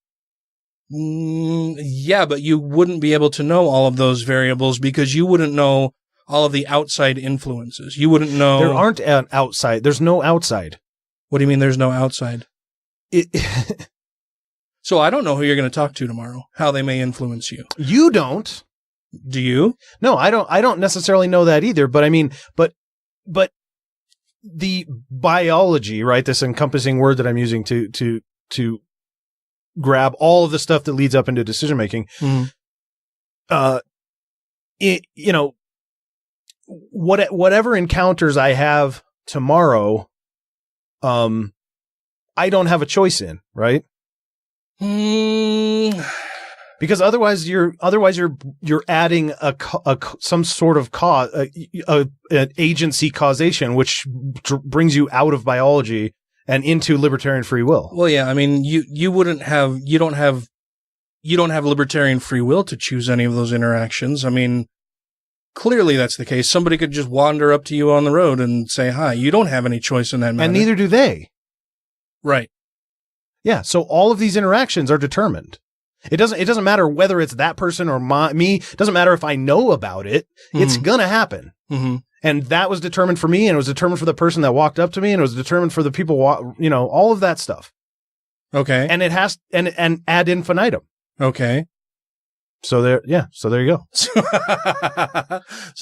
Yeah, but you wouldn't be able to know all of those variables because you wouldn't know all of the outside influences. You wouldn't know. There aren't an outside. There's no outside. What do you mean there's no outside? So I don't know who you're going to talk to tomorrow, how they may influence you. You don't. Do you? No, I don't necessarily know that either, but I mean, but the biology, right? This encompassing word that I'm using to grab all of the stuff that leads up into decision making. Whatever encounters I have tomorrow, I don't have a choice in, right? Because otherwise you're adding some sort of cause, an agency causation, which brings you out of biology and into libertarian free will. Well, yeah, I mean, you don't have libertarian free will to choose any of those interactions. I mean, clearly that's the case. Somebody could just wander up to you on the road and say hi. You don't have any choice in that matter. And neither do they. Right. Yeah. So all of these interactions are determined. It doesn't matter whether it's that person or me. It doesn't matter if I know about it. It's gonna happen. Mm-hmm. And that was determined for me, and it was determined for the person that walked up to me, and it was determined for the people, all of that stuff. Okay. And it has, and ad infinitum. Okay. So there you go. So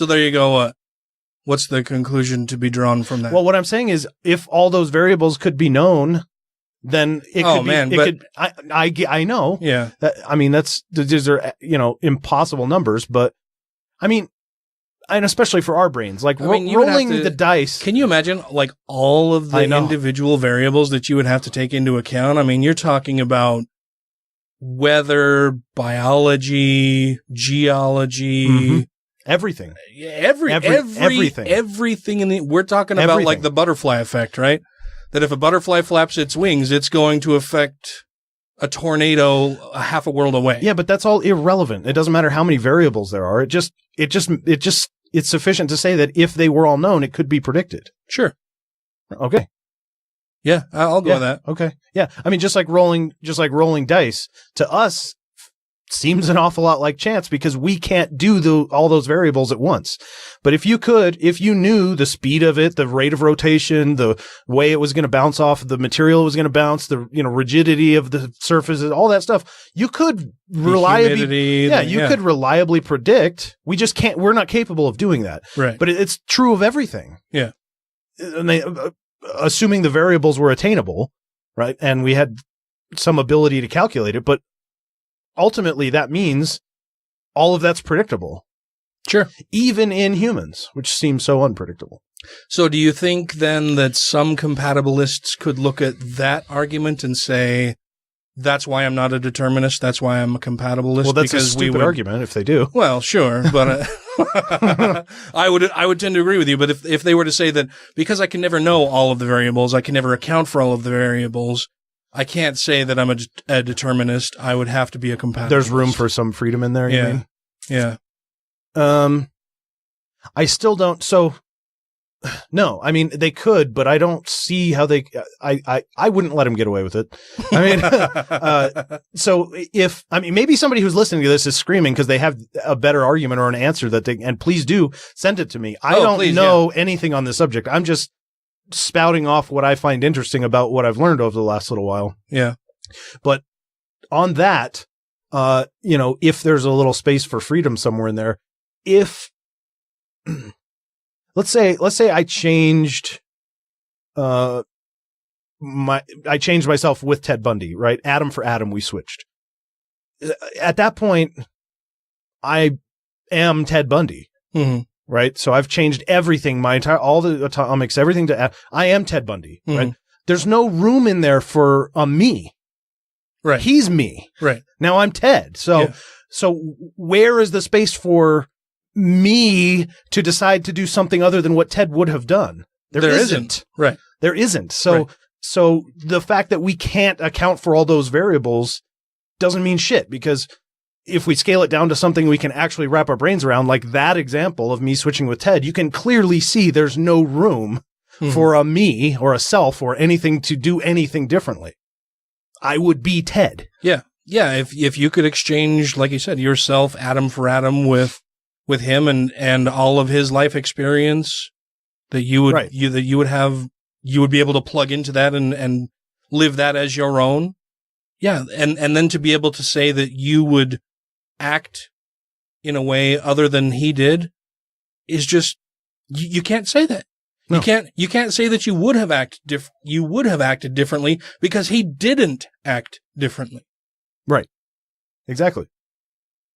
there you go. What's the conclusion to be drawn from that? Well, what I'm saying is, if all those variables could be known, then it could be. I know. Yeah. I mean, these are impossible numbers, but I mean, and especially for our brains, like rolling the dice. Can you imagine like all of the individual variables that you would have to take into account? I mean, you're talking about weather, biology, geology, everything. Everything we're talking about like the butterfly effect, right? That if a butterfly flaps its wings, it's going to affect a tornado a half a world away. Yeah, but that's all irrelevant. It doesn't matter how many variables there are. It's sufficient to say that if they were all known, it could be predicted. Sure. Okay. Yeah, I'll go with that. Okay. Yeah. I mean, just like rolling dice to us seems an awful lot like chance because we can't do all those variables at once. But if you knew the speed of it, the rate of rotation, the way it was going to bounce off, the material it was going to bounce, the rigidity of the surfaces, all that stuff, you could reliably predict. We just can't. We're not capable of doing that. Right. But it's true of everything. Yeah. And assuming the variables were attainable, right, and we had some ability to calculate it, but ultimately, that means all of that's predictable. Sure. Even in humans, which seems so unpredictable. So do you think then that some compatibilists could look at that argument and say, that's why I'm not a determinist, that's why I'm a compatibilist? Well, that's a stupid argument if they do. Well, sure, but I would tend to agree with you. But if they were to say that because I can never know all of the variables, I can never account for all of the variables, I can't say that I'm a determinist. I would have to be a compatibilist. There's room for some freedom in there, you mean? Yeah. I still don't. So, no, I mean, they could, but I don't see how they, I wouldn't let them get away with it. I mean, maybe somebody who's listening to this is screaming because they have a better argument or an answer and please do send it to me. I don't know anything on the subject. I'm just spouting off what I find interesting about what I've learned over the last little while. Yeah. But on that, if there's a little space for freedom somewhere in there, if let's say I changed myself with Ted Bundy, right? Atom for atom, we switched. At that point, I am Ted Bundy. Mm-hmm. Right. So I've changed everything, all the atomics, everything I am Ted Bundy. Mm-hmm. Right. There's no room in there for a me. Right. He's me. Right. Now I'm Ted. So where is the space for me to decide to do something other than what Ted would have done? There isn't. Right. There isn't. So the fact that we can't account for all those variables doesn't mean shit because if we scale it down to something we can actually wrap our brains around, like that example of me switching with Ted, you can clearly see there's no room for a me or a self or anything to do anything differently. I would be Ted. Yeah. Yeah. If you could exchange, like you said, yourself atom for atom with him and all of his life experience, that you would, you would be able to plug into that and live that as your own. Yeah. And then to be able to say that you would act in a way other than he did is just, you can't say that. No. You can't say that you would have acted differently because he didn't act differently. Right. Exactly.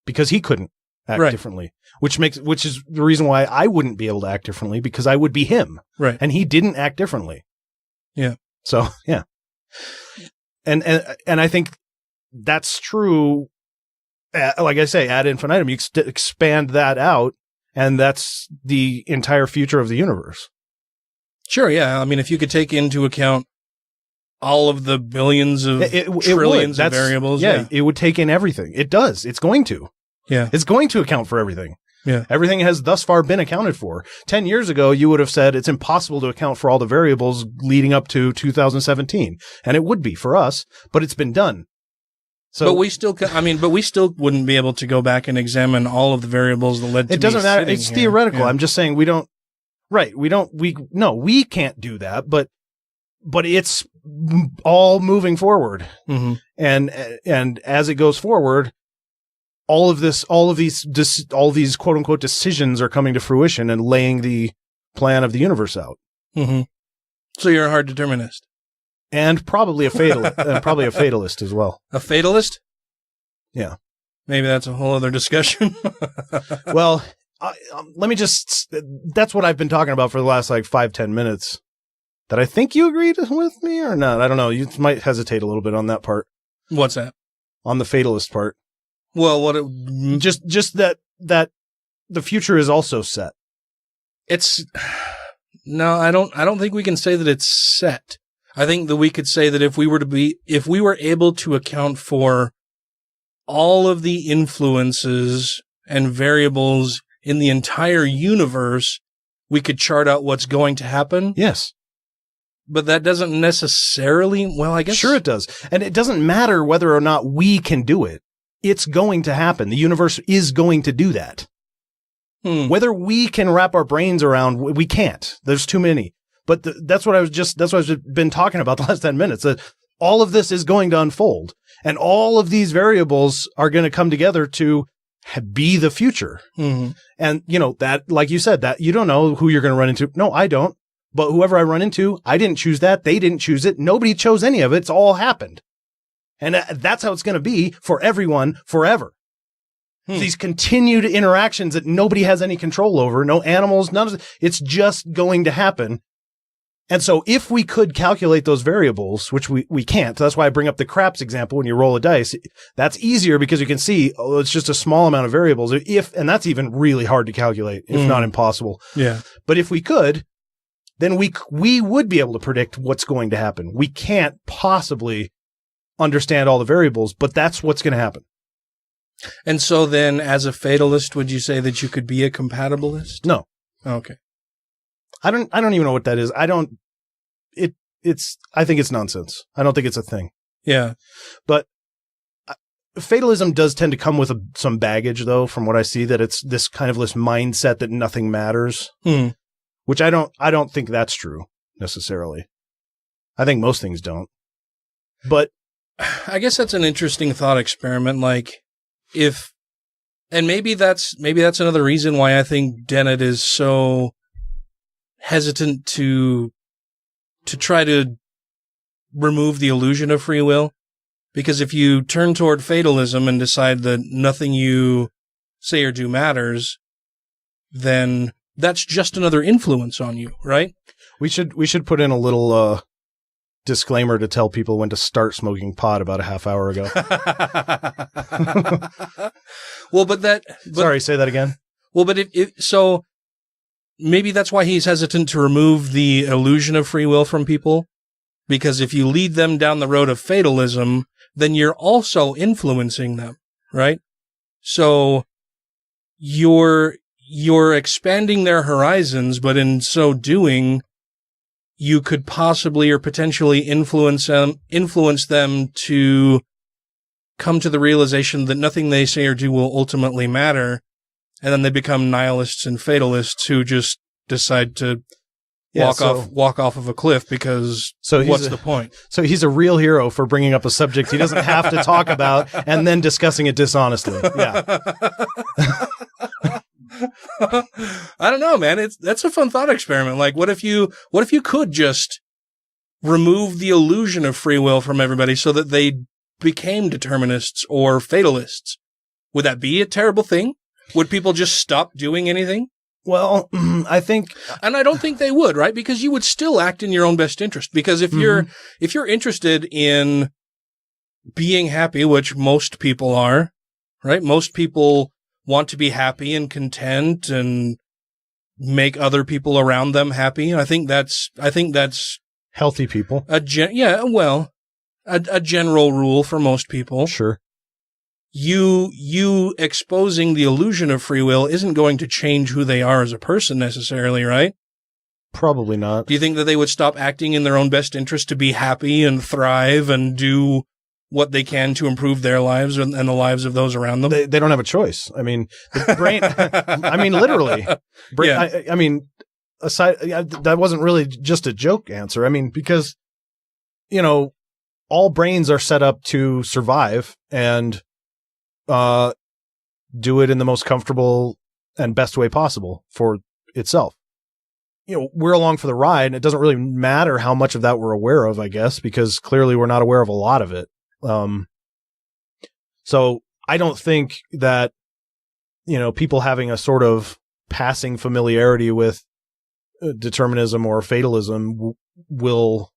Because he couldn't act differently, which is the reason why I wouldn't be able to act differently, because I would be him. Right. And he didn't act differently. Yeah. So, yeah. And I think that's true. Like I say, ad infinitum, you expand that out, and that's the entire future of the universe. Sure, yeah. I mean, if you could take into account all of the billions of trillions of variables. Yeah, it would take in everything. It does. It's going to. Yeah. It's going to account for everything. Yeah. Everything has thus far been accounted for. 10 years ago, you would have said it's impossible to account for all the variables leading up to 2017. And it would be for us, but it's been done. So, but we still wouldn't be able to go back and examine all of the variables that led to it doesn't matter. It's here. Theoretical. Yeah. I'm just saying we can't do that, but it's all moving forward. Mm-hmm. And as it goes forward, all of these quote unquote decisions are coming to fruition and laying the plan of the universe out. Mm-hmm. So you're a hard determinist. And probably a fatalist as well. A fatalist? Yeah. Maybe that's a whole other discussion. Well, let me that's what I've been talking about for the last 5-10 minutes. That I think you agreed with me or not. I don't know. You might hesitate a little bit on that part. What's that? On the fatalist part. Well, just that the future is also set. No, I don't think we can say that it's set. I think that we could say that if we were able to account for all of the influences and variables in the entire universe, we could chart out what's going to happen. Yes. But that doesn't necessarily, well, I guess. Sure it does. And it doesn't matter whether or not we can do it. It's going to happen. The universe is going to do that. Whether we can wrap our brains around, we can't. There's too many. But that's what I've been talking about the last 10 minutes. That all of this is going to unfold, and all of these variables are going to come together to be the future. Mm-hmm. And that, like you said, that you don't know who you're going to run into. No, I don't. But whoever I run into, I didn't choose that. They didn't choose it. Nobody chose any of it. It's all happened. And that's how it's going to be for everyone forever. These continued interactions that nobody has any control over, no animals, none of it. It's just going to happen. And so if we could calculate those variables, which we can't, that's why I bring up the craps example when you roll a dice. That's easier because you can see, it's just a small amount of variables. And that's even really hard to calculate, if not impossible. Yeah. But if we could, then we would be able to predict what's going to happen. We can't possibly understand all the variables, but that's what's going to happen. And so then, as a fatalist, would you say that you could be a compatibilist? No. Okay. I don't even know what that is. I think it's nonsense. I don't think it's a thing. Yeah. But fatalism does tend to come with some baggage, though, from what I see, that it's this kind of mindset that nothing matters, which I don't think that's true necessarily. I think most things don't. But I guess that's an interesting thought experiment. And maybe that's another reason why I think Dennett is so hesitant to try to remove the illusion of free will. Because if you turn toward fatalism and decide that nothing you say or do matters, then that's just another influence on you, right? We should put in a little disclaimer to tell people when to start smoking pot about a half hour ago. Well, sorry, say that again. Well, but so maybe that's why he's hesitant to remove the illusion of free will from people, because if you lead them down the road of fatalism, then you're also influencing them, right? So you're expanding their horizons, but in so doing, you could possibly or potentially influence them to come to the realization that nothing they say or do will ultimately matter, and then they become nihilists and fatalists who just decide to walk off of a cliff because what's the point? So he's a real hero for bringing up a subject he doesn't have to talk about and then discussing it dishonestly. Yeah. I don't know, man. That's a fun thought experiment. Like, what if you could just remove the illusion of free will from everybody so that they became determinists or fatalists? Would that be a terrible thing? Would people just stop doing anything? Well, I think, and I don't think they would, right? Because you would still act in your own best interest. Because if you're interested in being happy, which most people are, right? Most people want to be happy and content and make other people around them happy. I think that's healthy people. A general rule for most people. Sure. You exposing the illusion of free will isn't going to change who they are as a person necessarily, right? Probably not. Do you think that they would stop acting in their own best interest to be happy and thrive and do what they can to improve their lives and the lives of those around them? They don't have a choice. I mean, the brain, I mean, literally. Yeah. I mean, aside, that wasn't really just a joke answer. I mean, because, all brains are set up to survive and do it in the most comfortable and best way possible for itself. We're along for the ride, and it doesn't really matter how much of that we're aware of, I guess, because clearly we're not aware of a lot of it. So I don't think that, people having a sort of passing familiarity with determinism or fatalism will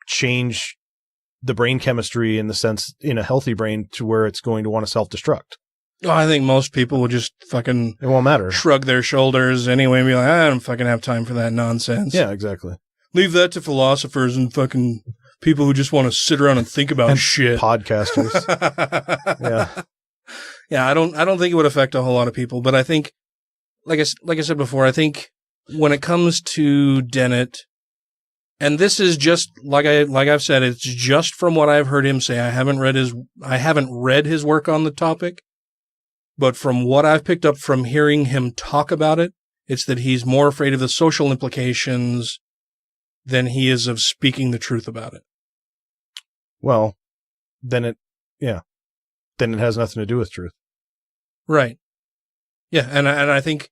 change the brain chemistry in a healthy brain to where it's going to want to self-destruct. Oh, I think most people will just fucking it won't matter. Shrug their shoulders anyway and be like, I don't fucking have time for that nonsense. Yeah, exactly. Leave that to philosophers and fucking people who just want to sit around and think about shit. Podcasters. Yeah. Yeah, I don't think it would affect a whole lot of people, but I think, like I said before, I think when it comes to Dennett, and this is just like I've said, it's just from what I've heard him say. I haven't read his work on the topic, but from what I've picked up from hearing him talk about it, it's that he's more afraid of the social implications than he is of speaking the truth about it. Well, then it has nothing to do with truth. Right. Yeah, and I think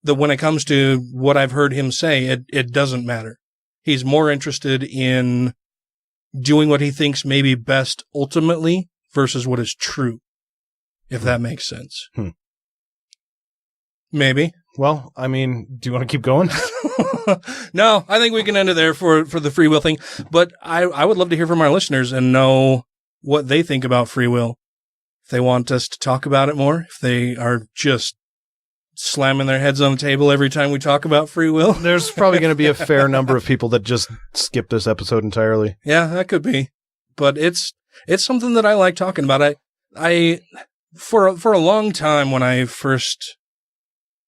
that when it comes to what I've heard him say, it doesn't matter. He's more interested in doing what he thinks may be best ultimately versus what is true, if that makes sense. Maybe. Well, I mean, do you want to keep going? No, I think we can end it there for the free will thing. But I would love to hear from our listeners and know what they think about free will. If they want us to talk about it more, if they are just slamming their heads on the table every time we talk about free will. There's probably going to be a fair number of people that just skip this episode entirely. Yeah, that could be. But it's something that I like talking about. I for a long time when I first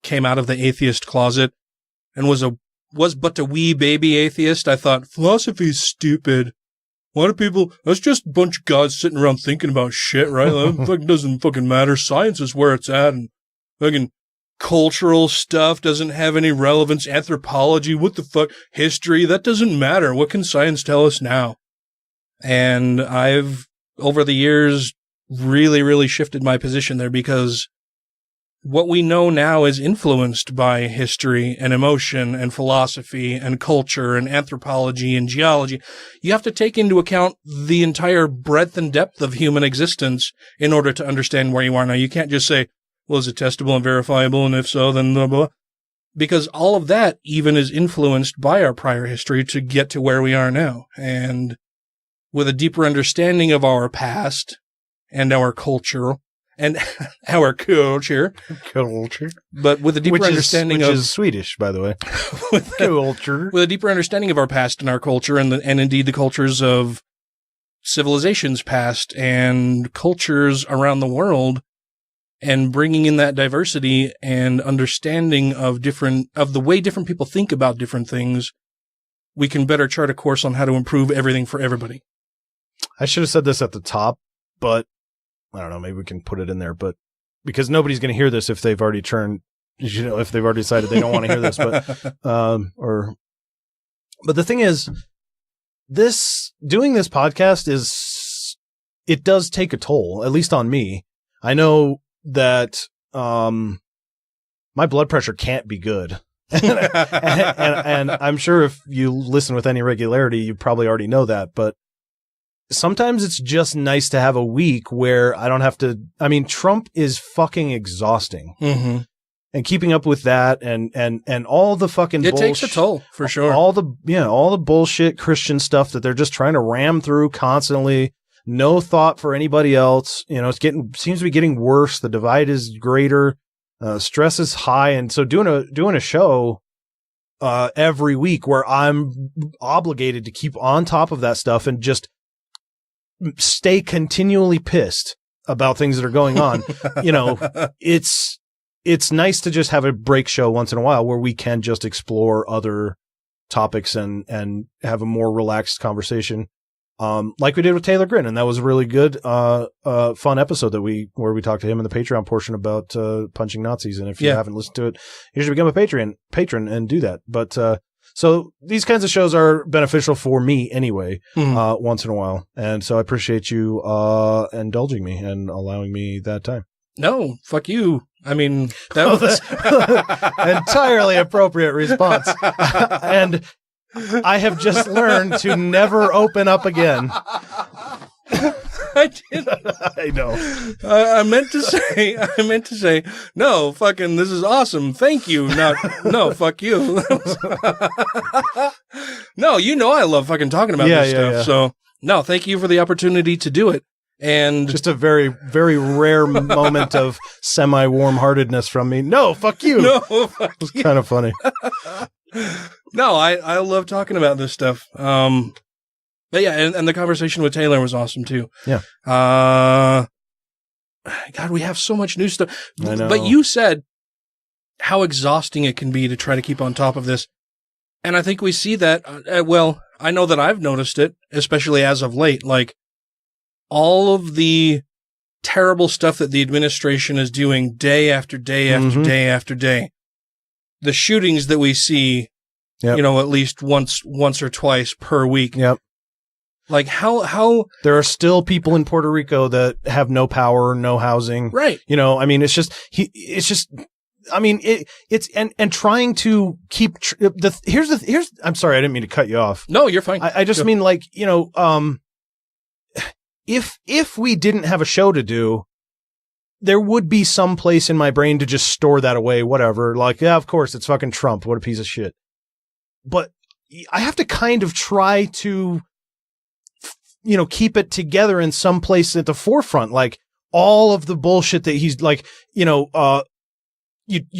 came out of the atheist closet and was but a wee baby atheist, I thought philosophy is stupid. Why do people? That's just a bunch of guys sitting around thinking about shit, right? That doesn't fucking matter. Science is where it's at, and fucking cultural stuff doesn't have any relevance. Anthropology, what the fuck? History, that doesn't matter. What can science tell us now? And I've, over the years, really, really shifted my position there because what we know now is influenced by history and emotion and philosophy and culture and anthropology and geology. You have to take into account the entire breadth and depth of human existence in order to understand where you are now. You can't just say, well, is it testable and verifiable? And if so, then blah, blah. Because all of that even is influenced by our prior history to get to where we are now. And with a deeper understanding of our past and our culture, and our culture. But with a deeper understanding which is Swedish, by the way. Culture. With a deeper understanding of our past and our culture and indeed the cultures of civilizations past and cultures around the world, and bringing in that diversity and understanding of the way different people think about different things, we can better chart a course on how to improve everything for everybody. I should have said this at the top, but I don't know, maybe we can put it in there, but because nobody's going to hear this if they've already if they've already decided they don't want to hear this, but the thing is, doing this podcast it does take a toll, at least on me. I know that my blood pressure can't be good. and I'm sure if you listen with any regularity, you probably already know that. But sometimes it's just nice to have a week where I don't have to. I mean, Trump is fucking exhausting. Mm-hmm. And keeping up with that and all the fucking bullshit. It takes a toll, for sure. All the bullshit Christian stuff that they're just trying to ram through constantly. No thought for anybody else. Seems to be getting worse. The divide is greater. Stress is high. And so doing a show, every week where I'm obligated to keep on top of that stuff and just stay continually pissed about things that are going on. It's nice to just have a break show once in a while where we can just explore other topics and have a more relaxed conversation. Like we did with Taylor Grin, and that was a really good, fun episode where we talked to him in the Patreon portion about, punching Nazis. And if you haven't listened to it, you should become a patron and do that. But, so these kinds of shows are beneficial for me anyway, once in a while. And so I appreciate you, indulging me and allowing me that time. No, fuck you. I mean, that was entirely appropriate response. And I have just learned to never open up again. I did. I know. I meant to say, no, fucking, this is awesome. Thank you. No, fuck you. No, I love fucking talking about this stuff. Yeah. So, no, thank you for the opportunity to do it. And just a very, very rare moment of semi-warm-heartedness from me. No, fuck you. No, fuck It was kind of funny. No, I love talking about this stuff. But yeah, and the conversation with Taylor was awesome too. Yeah. God, we have so much new stuff. I know. But you said how exhausting it can be to try to keep on top of this. And I think we see that, I know that I've noticed it, especially as of late, like all of the terrible stuff that the administration is doing day after day after day after day. The shootings that we see, at least once or twice per week. Yep. Like how there are still people in Puerto Rico that have no power, no housing. Right. I mean, it's trying to keep here's I'm sorry, I didn't mean to cut you off. No, you're fine. I just mean like, if we didn't have a show to do, there would be some place in my brain to just store that away, whatever. Like, yeah, of course, it's fucking Trump. What a piece of shit. But I have to kind of try to, keep it together in some place at the forefront. Like all of the bullshit that he's like, you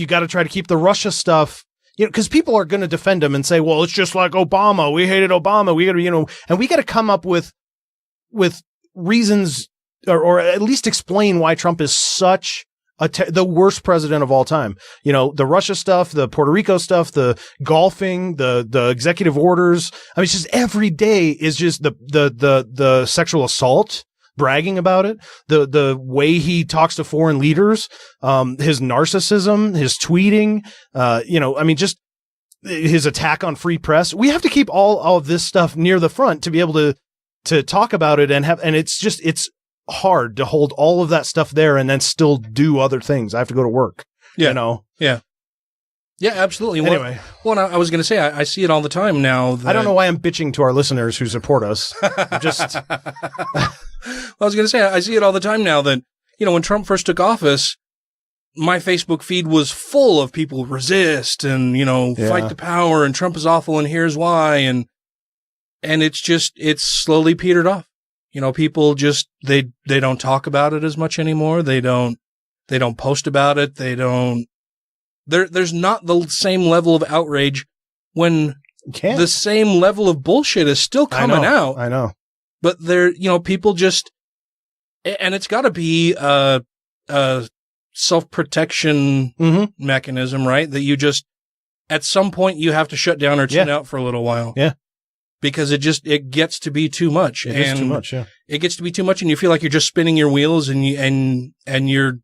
got to try to keep the Russia stuff, because people are going to defend him and say, well, it's just like Obama. We hated Obama. We got to, and we got to come up with reasons or at least explain why Trump is such the worst president of all time. The Russia stuff, the Puerto Rico stuff, the golfing, the executive orders. I mean, it's just every day is just the sexual assault, bragging about it, the way he talks to foreign leaders, his narcissism, his tweeting, just his attack on free press. We have to keep all of this stuff near the front to be able to talk about it and it's hard to hold all of that stuff there and then still do other things. I have to go to work. Yeah. Yeah, absolutely. Anyway. Well, I was going to say, I see it all the time now. I don't know why I'm bitching to our listeners who support us. I was going to say, I see it all the time now that, when Trump first took office, my Facebook feed was full of people resist and, fight the power and Trump is awful and here's why. And it's slowly petered off. People just, they don't talk about it as much anymore. They don't post about it. There's not the same level of outrage when the same level of bullshit is still coming out. I know. But people just, and it's gotta be, self-protection mechanism, right? That you just, at some point, you have to shut down or tune out for a little while. Yeah. Because it gets to be too much. It is too much, yeah. It gets to be too much, and you feel like you're just spinning your wheels, and the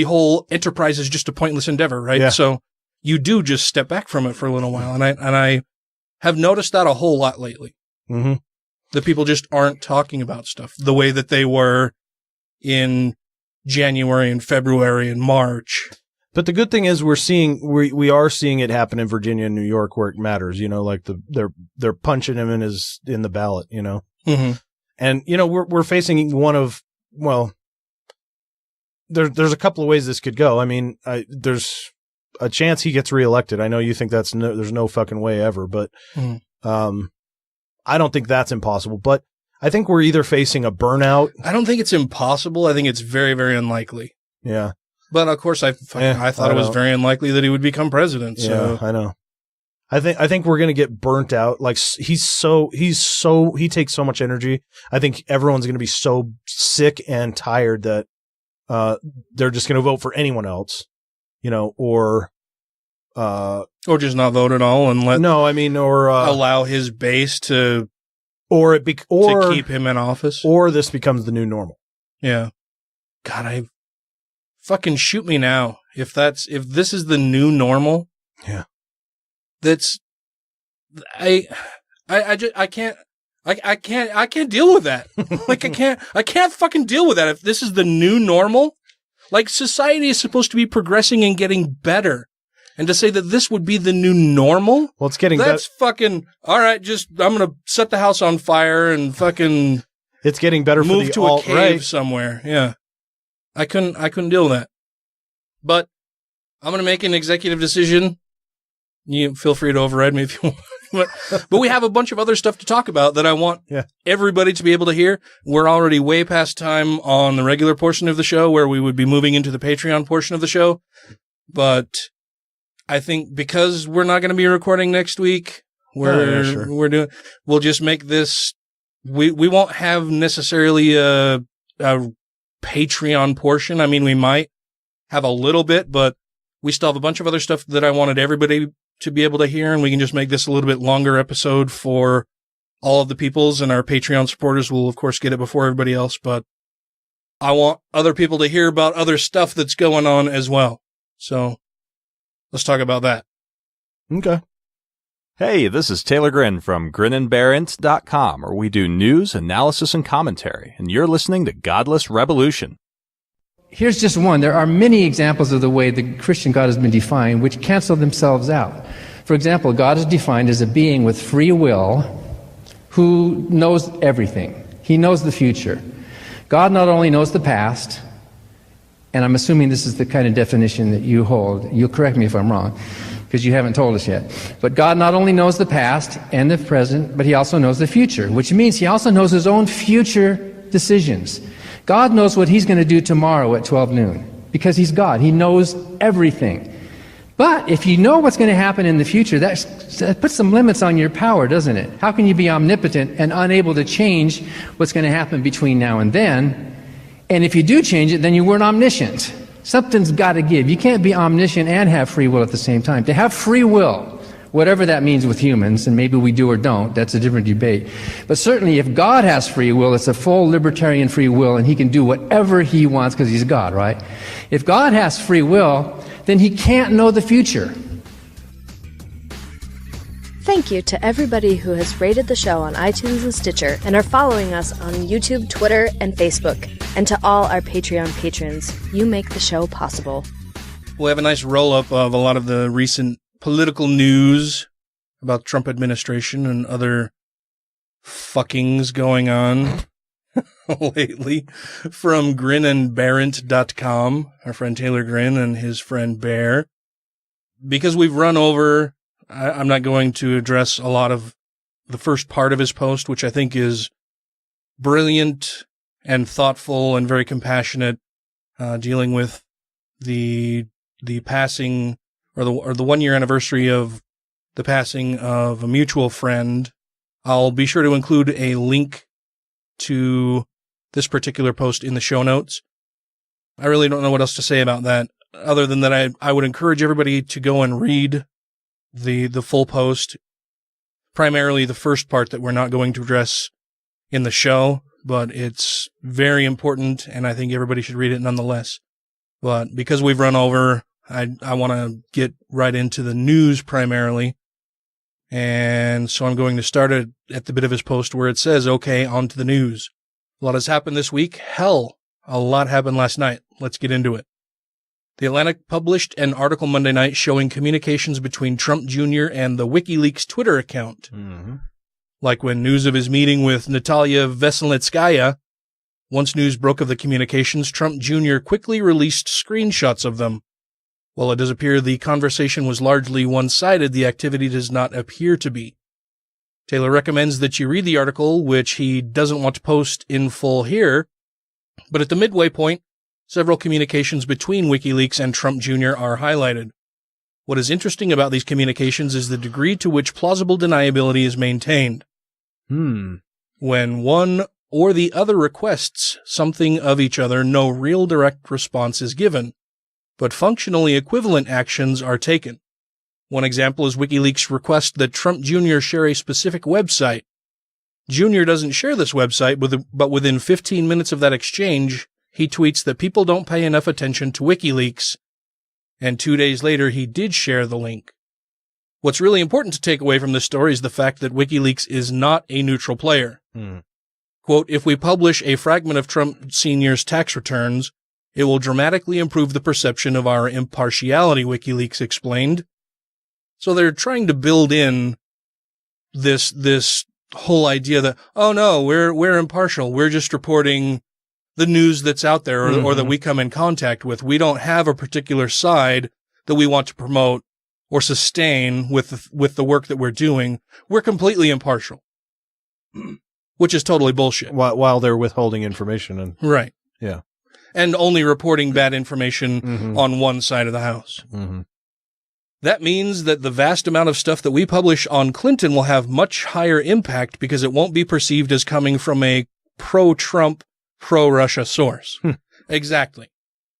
whole enterprise is just a pointless endeavor, right? Yeah. So you do just step back from it for a little while, and I have noticed that a whole lot lately. Mm-hmm. That people just aren't talking about stuff the way that they were in January and February and March. But the good thing is we are seeing it happen in Virginia and New York where it matters, like they're punching him in the ballot, Mm-hmm. And, we're facing one of, there's a couple of ways this could go. I mean, there's a chance he gets reelected. I know you think there's no fucking way ever, but, I don't think that's impossible, but I think we're either facing a burnout. I don't think it's impossible. I think it's very, very unlikely. Yeah. But of course, I thought it was very unlikely that he would become president. So. Yeah, I know. I think we're gonna get burnt out. Like he takes so much energy. I think everyone's gonna be so sick and tired that they're just gonna vote for anyone else, or just not vote at all and allow his base to keep him in office, or this becomes the new normal. Yeah. God, fucking shoot me now. If this is the new normal. Yeah. I can't deal with that. Like I can't fucking deal with that. If this is the new normal, like society is supposed to be progressing and getting better. And to say that this would be the new normal? Well, it's getting that's fucking all right. I'm going to set the house on fire and fucking it's getting better move for the to a cave somewhere. Yeah. I couldn't deal with that. But I'm going to make an executive decision. You feel free to override me if you want. But we have a bunch of other stuff to talk about that I want everybody to be able to hear. We're already way past time on the regular portion of the show where we would be moving into the Patreon portion of the show. But I think because we're not going to be recording next week, we'll just make this, we won't have necessarily a Patreon portion. I mean, we might have a little bit, but we still have a bunch of other stuff that I wanted everybody to be able to hear, and we can just make this a little bit longer episode for all of the peoples, and our Patreon supporters will, of course, get it before everybody else, but I want other people to hear about other stuff that's going on as well. So let's talk about that. Okay. Hey, this is Taylor Grin from grinandbearint.com, where we do news, analysis, and commentary, and you're listening to Godless Rebelution. Here's just one. There are many examples of the way the Christian God has been defined which cancel themselves out. For example, God is defined as a being with free will who knows everything. He knows the future. God not only knows the past, and I'm assuming this is the kind of definition that you hold. You'll correct me if I'm wrong, because you haven't told us yet. But God not only knows the past and the present, but he also knows the future, which means he also knows his own future decisions. God knows what he's going to do tomorrow at 12 noon, because he's God. He knows everything. But if you know what's going to happen in the future, that puts some limits on your power, doesn't it? How can you be omnipotent and unable to change what's going to happen between now and then? And if you do change it, then you weren't omniscient. Something's got to give. You can't be omniscient and have free will at the same time. To have free will, whatever that means with humans, and maybe we do or don't, that's a different debate. But certainly if God has free will, it's a full libertarian free will, and he can do whatever he wants because he's God, right? If God has free will, then he can't know the future. Thank you to everybody who has rated the show on iTunes and Stitcher and are following us on YouTube, Twitter, and Facebook. And to all our Patreon patrons, you make the show possible. We'll have a nice roll-up of a lot of the recent political news about the Trump administration and other fuckings going on lately from grinandbearint.com, our friend Taylor Grin and his friend Bear. Because we've run over, I'm not going to address a lot of the first part of his post, which I think is brilliant and thoughtful and very compassionate, dealing with the passing or the 1 year anniversary of the passing of a mutual friend. I'll be sure to include a link to this particular post in the show notes. I really don't know what else to say about that, other than that I would encourage everybody to go and read the full post, primarily the first part that we're not going to address in the show, but it's very important, and I think everybody should read it nonetheless. But because we've run over, I want to get right into the news primarily, and so I'm going to start at the bit of his post where it says, okay, on to the news. A lot has happened this week. Hell, a lot happened last night. Let's get into it. The Atlantic published an article Monday night showing communications between Trump Jr. and the WikiLeaks Twitter account. Mm-hmm. Like when news of his meeting with Natalia Veselnitskaya, once news broke of the communications, Trump Jr. quickly released screenshots of them. While it does appear the conversation was largely one-sided, the activity does not appear to be. Taylor recommends that you read the article, which he doesn't want to post in full here, but at the midway point, several communications between WikiLeaks and Trump Jr. are highlighted. What is interesting about these communications is the degree to which plausible deniability is maintained. When one or the other requests something of each other, no real direct response is given, but functionally equivalent actions are taken. One example is WikiLeaks' request that Trump Jr. share a specific website. Jr. doesn't share this website, but within 15 minutes of that exchange, he tweets that people don't pay enough attention to WikiLeaks, and 2 days later he did share the link. What's really important to take away from this story is the fact that WikiLeaks is not a neutral player. Quote, if we publish a fragment of Trump Sr.'s tax returns, it will dramatically improve the perception of our impartiality, WikiLeaks explained. So they're trying to build in this whole idea that, oh no, we're impartial. We're just reporting the news that's out there or that we come in contact with. We don't have a particular side that we want to promote or sustain with the work that we're doing. We're completely impartial, which is totally bullshit. While they're withholding information. And right. Yeah. And only reporting bad information on one side of the house. That means that the vast amount of stuff that we publish on Clinton will have much higher impact because it won't be perceived as coming from a pro-Trump, pro-Russia source. Exactly.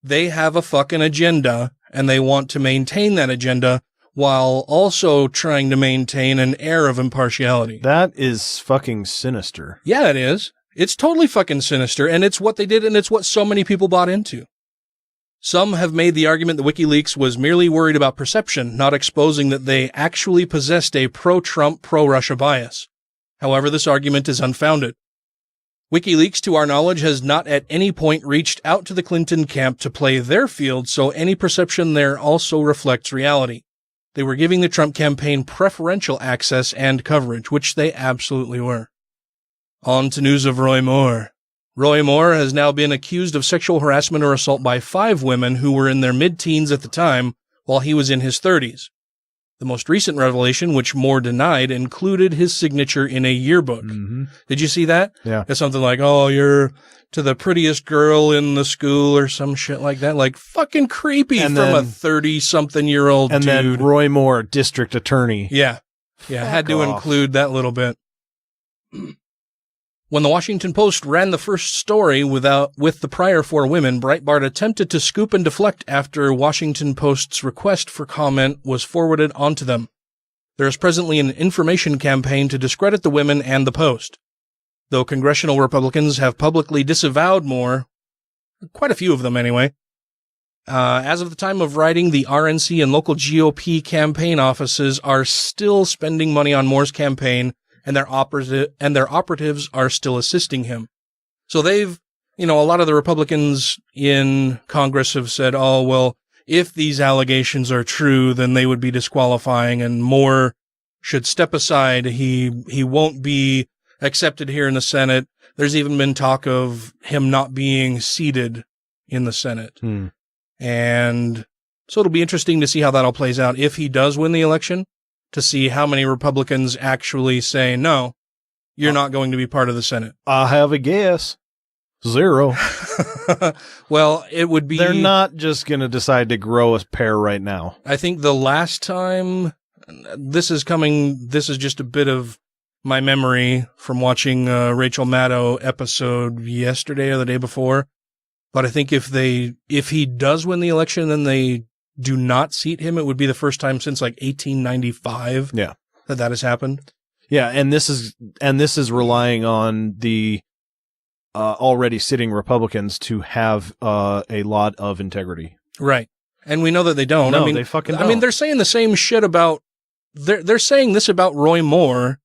They have a fucking agenda, and they want to maintain that agenda while also trying to maintain an air of impartiality. That is fucking sinister. Yeah, it is. It's totally fucking sinister, and it's what they did, and it's what so many people bought into. Some have made the argument that WikiLeaks was merely worried about perception, not exposing that they actually possessed a pro-Trump, pro-Russia bias. However, this argument is unfounded. WikiLeaks, to our knowledge, has not at any point reached out to the Clinton camp to play their field, so any perception there also reflects reality. They were giving the Trump campaign preferential access and coverage, which they absolutely were. On to news of Roy Moore. Roy Moore has now been accused of sexual harassment or assault by 5 women who were in their mid-teens at the time, while he was in his 30s. The most recent revelation, which Moore denied, included his signature in a yearbook. Did you see that? Yeah. It's something like, oh, you're to the prettiest girl in the school or some shit like that. Like, fucking creepy from a 30-something-year-old dude. And then Roy Moore, district attorney. Yeah. Yeah, had to include that little bit. When the Washington Post ran the first story with the prior 4 women, Breitbart attempted to scoop and deflect after Washington Post's request for comment was forwarded onto them. There is presently an information campaign to discredit the women and the Post. Though congressional Republicans have publicly disavowed Moore, quite a few of them anyway, as of the time of writing, the RNC and local GOP campaign offices are still spending money on Moore's campaign, and their operatives are still assisting him. So they've, a lot of the Republicans in Congress have said, oh, well, if these allegations are true, then they would be disqualifying and Moore should step aside. He won't be accepted here in the Senate. There's even been talk of him not being seated in the Senate. And so it'll be interesting to see how that all plays out if he does win the election, to see how many Republicans actually say, no, you're not going to be part of the Senate. I have a guess. 0. Well, it would be... They're not just going to decide to grow a pair right now. I think the last time... This is just a bit of my memory from watching Rachel Maddow episode yesterday or the day before. But I think if he does win the election and they do not seat him, it would be the first time since like 1895 that has happened. Yeah, and this is relying on the already sitting Republicans to have a lot of integrity. Right. And we know that they don't. No, I mean, they fucking don't. I mean, they're saying the same shit about, they're saying this about Roy Moore,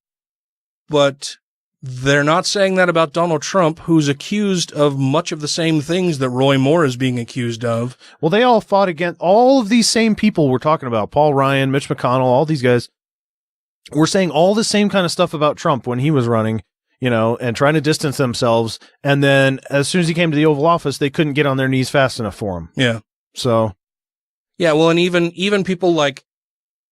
but they're not saying that about Donald Trump, who's accused of much of the same things that Roy Moore is being accused of. Well, they all fought against all of these same people we're talking about. Paul Ryan, Mitch McConnell, all these guys were saying all the same kind of stuff about Trump when he was running, you know, and trying to distance themselves. And then as soon as he came to the Oval Office, they couldn't get on their knees fast enough for him. Yeah. So. Yeah. Well, and even people like,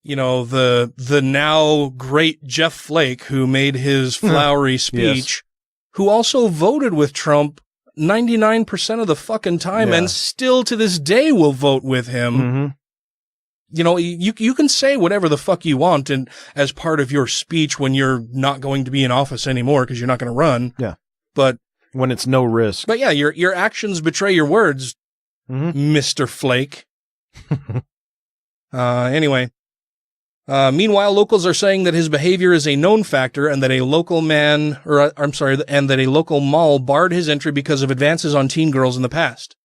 you know, the now great Jeff Flake, who made his flowery speech, who also voted with Trump 99% of the fucking time and still to this day will vote with him. Mm-hmm. You know, you can say whatever the fuck you want and as part of your speech when you're not going to be in office anymore because you're not going to run. Yeah. But when it's no risk. But yeah, your actions betray your words, Mr. Flake. Anyway. Meanwhile, locals are saying that his behavior is a known factor and that a local mall barred his entry because of advances on teen girls in the past.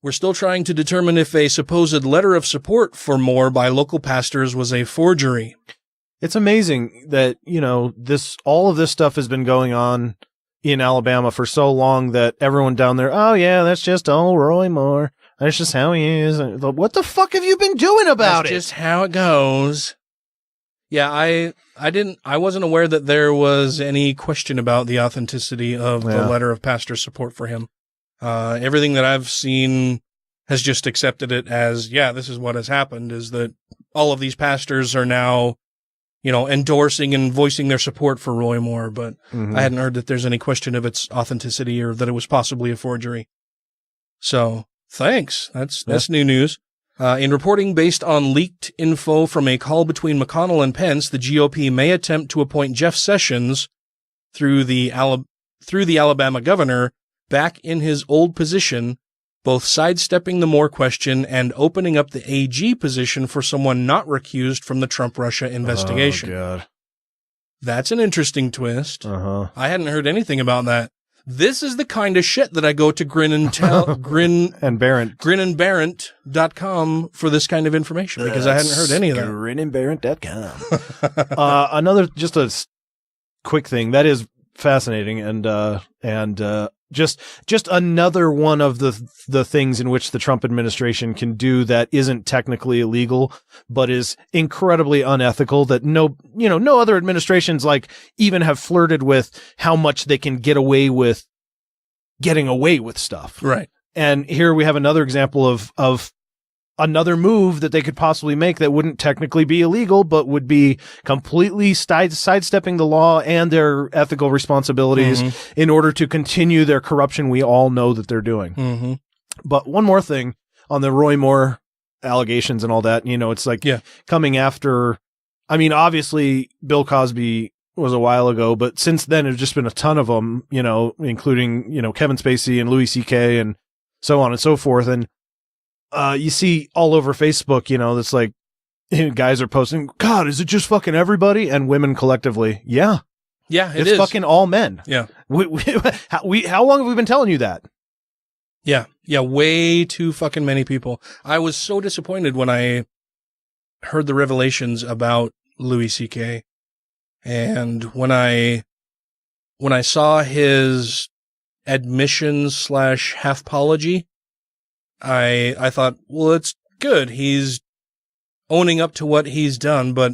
We're still trying to determine if a supposed letter of support for Moore by local pastors was a forgery. It's amazing that, you know, all of this stuff has been going on in Alabama for so long that everyone down there, oh yeah, that's just old Roy Moore. That's just how he is. What the fuck have you been doing about it? That's just how it goes. Yeah, I wasn't aware that there was any question about the authenticity of the letter of pastor support for him. Everything that I've seen has just accepted it as, yeah, this is what has happened, is that all of these pastors are now, you know, endorsing and voicing their support for Roy Moore, but I hadn't heard that there's any question of its authenticity or that it was possibly a forgery. So, thanks. That's new news. In reporting based on leaked info from a call between McConnell and Pence, the GOP may attempt to appoint Jeff Sessions through the Alabama governor back in his old position, both sidestepping the Moore question and opening up the AG position for someone not recused from the Trump-Russia investigation. Oh, God. That's an interesting twist. Uh-huh. I hadn't heard anything about that. This is the kind of shit that I go to grinandbarrent.com for this kind of information because I hadn't heard any of that. Grinandbarrent.com. Another, just a quick thing that is fascinating and just another one of the things in which the Trump administration can do that isn't technically illegal, but is incredibly unethical that no other administrations like even have flirted with how much they can get away with getting away with stuff. Right. And here we have another example of another move that they could possibly make that wouldn't technically be illegal, but would be completely sidestepping the law and their ethical responsibilities in order to continue their corruption we all know that they're doing. But one more thing on the Roy Moore allegations and all that, you know, it's like coming after, I mean, obviously Bill Cosby was a while ago, but since then there's just been a ton of them, you know, including, you know, Kevin Spacey and Louis C.K. and so on and so forth. And you see all over Facebook, you know, that's like guys are posting, God, is it just fucking everybody? And women collectively. Yeah. Yeah, it's fucking all men. Yeah. How long have we been telling you that? Yeah. Yeah. Way too fucking many people. I was so disappointed when I heard the revelations about Louis C.K. And when I saw his admissions / half-apology, I thought, well, it's good. He's owning up to what he's done, but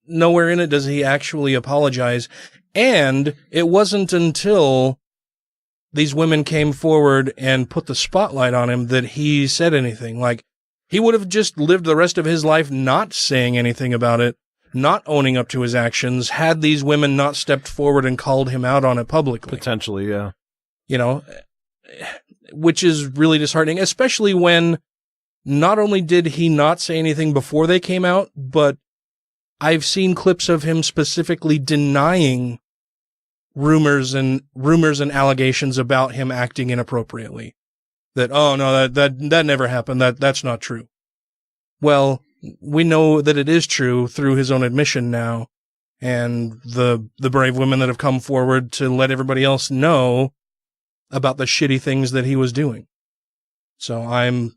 nowhere in it does he actually apologize. And it wasn't until these women came forward and put the spotlight on him that he said anything. Like, he would have just lived the rest of his life not saying anything about it, not owning up to his actions, had these women not stepped forward and called him out on it publicly. Potentially, yeah. You know, which is really disheartening, especially when not only did he not say anything before they came out, but I've seen clips of him specifically denying rumors and allegations about him acting inappropriately. that, oh no, that never happened. That's not true. Well, we know that it is true through his own admission now, and the brave women that have come forward to let everybody else know about the shitty things that he was doing. So I'm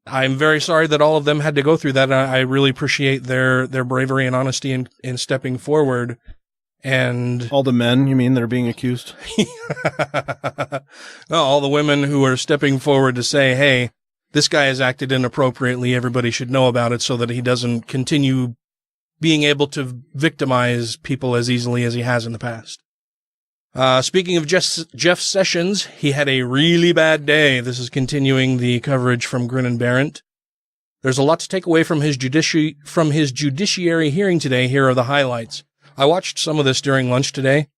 very sorry that all of them had to go through that. I really appreciate their bravery and honesty in stepping forward. And all the men, you mean, that are being accused? No, all the women who are stepping forward to say, hey, this guy has acted inappropriately. Everybody should know about it so that he doesn't continue being able to victimize people as easily as he has in the past. Speaking of Jeff Sessions, he had a really bad day. This is continuing the coverage from Grin and Barrett. There's a lot to take away from his judiciary hearing today. Here are the highlights. I watched some of this during lunch today,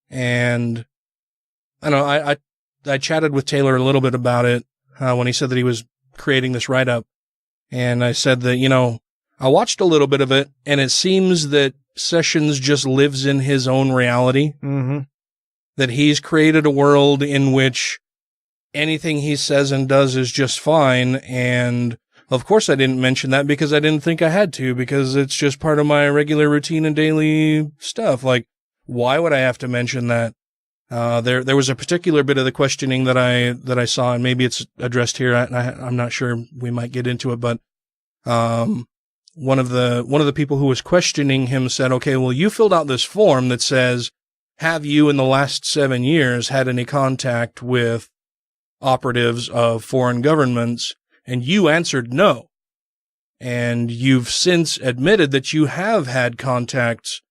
and I know I chatted with Taylor a little bit about it when he said that he was creating this write-up, and I said that, I watched a little bit of it, and it seems that Sessions just lives in his own reality, that he's created a world in which anything he says and does is just fine, and of course I didn't mention that because I didn't think I had to, because it's just part of my regular routine and daily stuff. Like, why would I have to mention that? There was a particular bit of the questioning that I saw, and maybe it's addressed here. I'm not sure. We might get into it, but one of the people who was questioning him said, "Okay, well, you filled out this form that says, have you in the last 7 years had any contact with operatives of foreign governments?" And you answered no. And you've since admitted that you have had contacts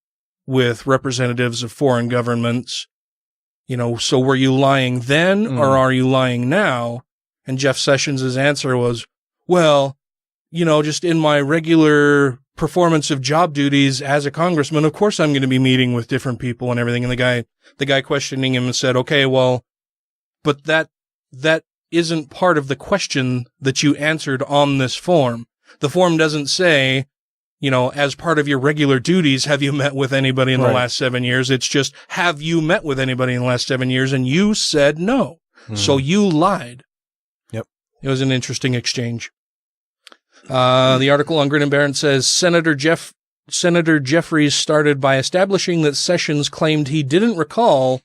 with representatives of foreign governments. So were you lying then or are you lying now? And Jeff Sessions' answer was, well, just in my regular performance of job duties as a congressman, of course I'm going to be meeting with different people and everything. And the guy questioning him said, okay, well, but that isn't part of the question that you answered on this form. The form doesn't say, as part of your regular duties, have you met with anybody in the last 7 years? It's just, have you met with anybody in the last 7 years? And you said no. So you lied. Yep. It was an interesting exchange. The article on Grin and Barrett says, Senator Jeffries started by establishing that Sessions claimed he didn't recall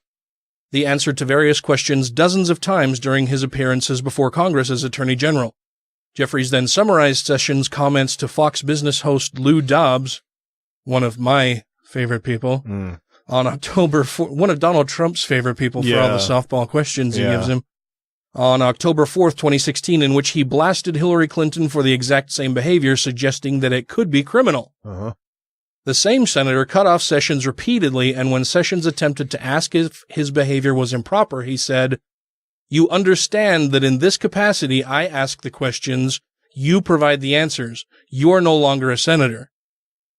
the answer to various questions dozens of times during his appearances before Congress as Attorney General. Jeffries then summarized Sessions' comments to Fox Business host Lou Dobbs, one of my favorite people, on October 4th, one of Donald Trump's favorite people for all the softball questions he gives him, on October 4th, 2016, in which he blasted Hillary Clinton for the exact same behavior, suggesting that it could be criminal. The same senator cut off Sessions repeatedly, and when Sessions attempted to ask if his behavior was improper, he said, "You understand that in this capacity I ask the questions, you provide the answers. You're no longer a senator."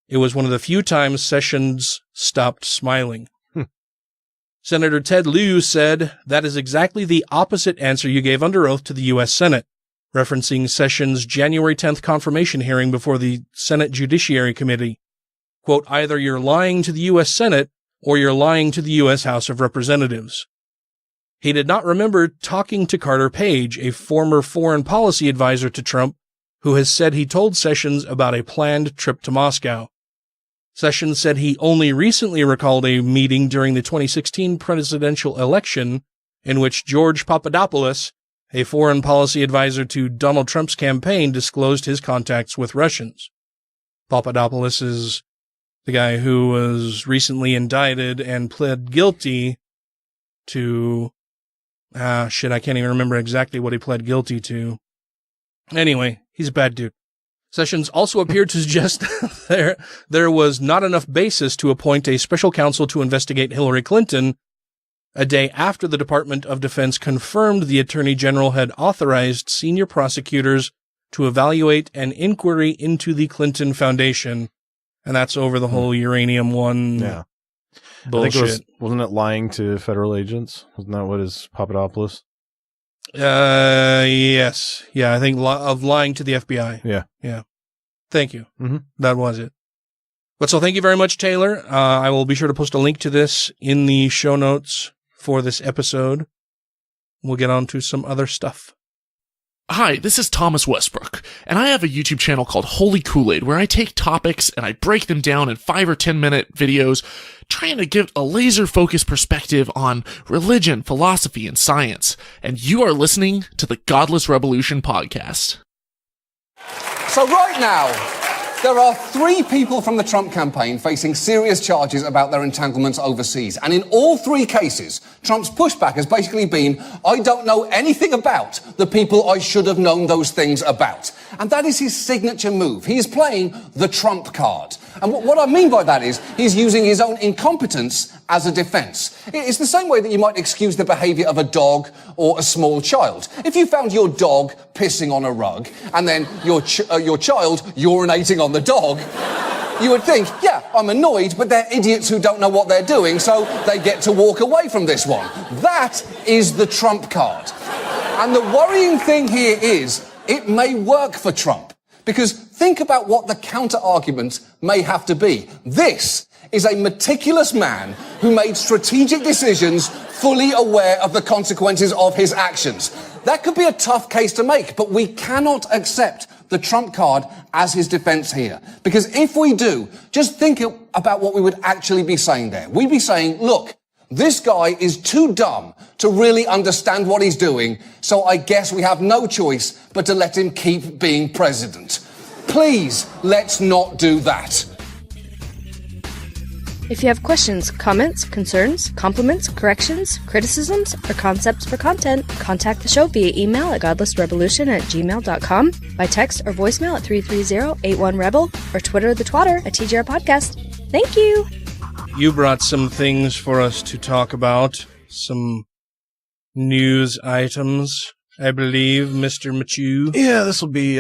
It was one of the few times Sessions stopped smiling. Senator Ted Lieu said, "That is exactly the opposite answer you gave under oath to the U.S. Senate," referencing Sessions' January 10th confirmation hearing before the Senate Judiciary Committee. Quote, "Either you're lying to the U.S. Senate or you're lying to the U.S. House of Representatives." He did not remember talking to Carter Page, a former foreign policy advisor to Trump, who has said he told Sessions about a planned trip to Moscow. Sessions said he only recently recalled a meeting during the 2016 presidential election in which George Papadopoulos, a foreign policy advisor to Donald Trump's campaign, disclosed his contacts with Russians. Papadopoulos is the guy who was recently indicted and pled guilty to, I can't even remember exactly what he pled guilty to. Anyway, he's a bad dude. Sessions also appeared to suggest there was not enough basis to appoint a special counsel to investigate Hillary Clinton, a day after the Department of Defense confirmed the Attorney General had authorized senior prosecutors to evaluate an inquiry into the Clinton Foundation. And that's over the whole Uranium One bullshit. I think wasn't it lying to federal agents? Wasn't that what is Papadopoulos? Yes. Yeah, I think of lying to the FBI. Yeah. Thank you. That was it. But so thank you very much, Taylor. I will be sure to post a link to this in the show notes for this episode. We'll get on to some other stuff. Hi, this is Thomas Westbrook, and I have a YouTube channel called Holy Kool-Aid where I take topics and I break them down in 5 or 10 minute videos, trying to give a laser-focused perspective on religion, philosophy, and science. And you are listening to the Godless Rebelution podcast. So right now, there are 3 people from the Trump campaign facing serious charges about their entanglements overseas. And in all 3 cases, Trump's pushback has basically been, I don't know anything about the people I should have known those things about. And that is his signature move. He is playing the Trump card. And what I mean by that is he's using his own incompetence as a defense. It's the same way that you might excuse the behavior of a dog or a small child. If you found your dog pissing on a rug and then your child urinating on the dog, you would think, yeah, I'm annoyed, but they're idiots who don't know what they're doing, so they get to walk away from this one. That is the Trump card. And the worrying thing here is it may work for Trump. Because think about what the counter-argument may have to be. This is a meticulous man who made strategic decisions fully aware of the consequences of his actions. That could be a tough case to make, but we cannot accept the Trump card as his defense here. Because if we do, just think about what we would actually be saying there. We'd be saying, look, this guy is too dumb to really understand what he's doing, so I guess we have no choice but to let him keep being president. Please, let's not do that. If you have questions, comments, concerns, compliments, corrections, criticisms, or concepts for content, contact the show via email at godlessrebelution@gmail.com, by text or voicemail at 330-81-REBEL, or Twitter the twatter at TGR Podcast. Thank you! You brought some things for us to talk about, some news items, I believe, Mr. Machu. Yeah, this will be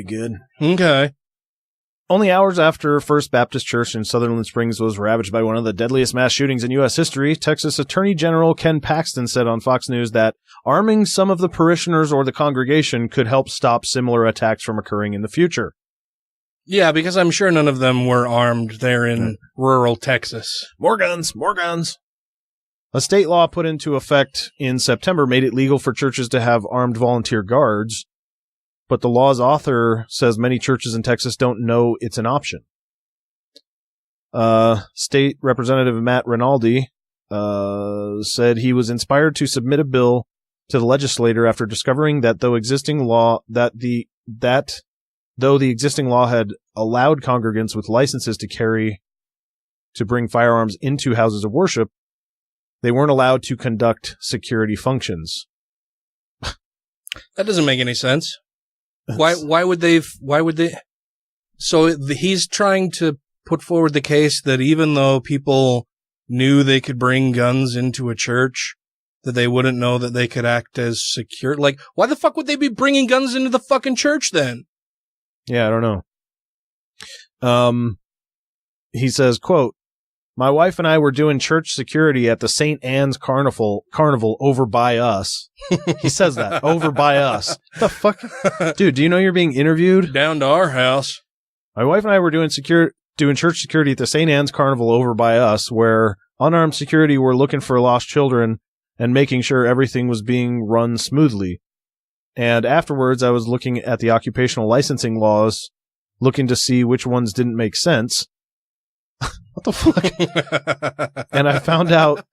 good. Okay. Only hours after First Baptist Church in Sutherland Springs was ravaged by one of the deadliest mass shootings in U.S. history, Texas Attorney General Ken Paxton said on Fox News that arming some of the parishioners or the congregation could help stop similar attacks from occurring in the future. Yeah, because I'm sure none of them were armed there in rural Texas. More guns, more guns. A state law put into effect in September made it legal for churches to have armed volunteer guards, but the law's author says many churches in Texas don't know it's an option. State Representative Matt Rinaldi said he was inspired to submit a bill to the legislature after discovering that though the existing law had allowed congregants with licenses to bring firearms into houses of worship, they weren't allowed to conduct security functions. That doesn't make any sense. Why would they? So he's trying to put forward the case that even though people knew they could bring guns into a church, that they wouldn't know that they could act as secure. Like, why the fuck would they be bringing guns into the fucking church then? Yeah, I don't know. He says, quote, "My wife and I were doing church security at the St. Anne's Carnival over by us." He says that, over by us. What the fuck? Dude, do you know you're being interviewed? Down to our house. My wife and I were doing church security at the St. Anne's Carnival over by us, where unarmed security were looking for lost children and making sure everything was being run smoothly. And afterwards, I was looking at the occupational licensing laws, looking to see which ones didn't make sense. What the fuck? And I found out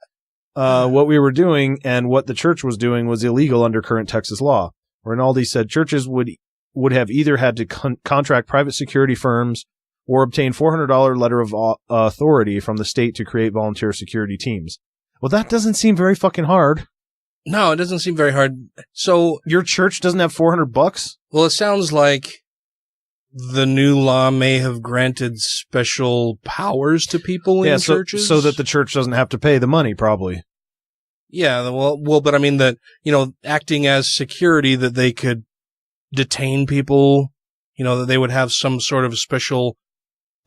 what we were doing and what the church was doing was illegal under current Texas law. Rinaldi said churches would have either had to contract private security firms or obtain $400 letter of authority from the state to create volunteer security teams. Well, that doesn't seem very fucking hard. No, it doesn't seem very hard. So your church doesn't have $400? Well, it sounds like the new law may have granted special powers to people in churches. So that the church doesn't have to pay the money, probably. Yeah, well, but I mean that, acting as security, that they could detain people, that they would have some sort of special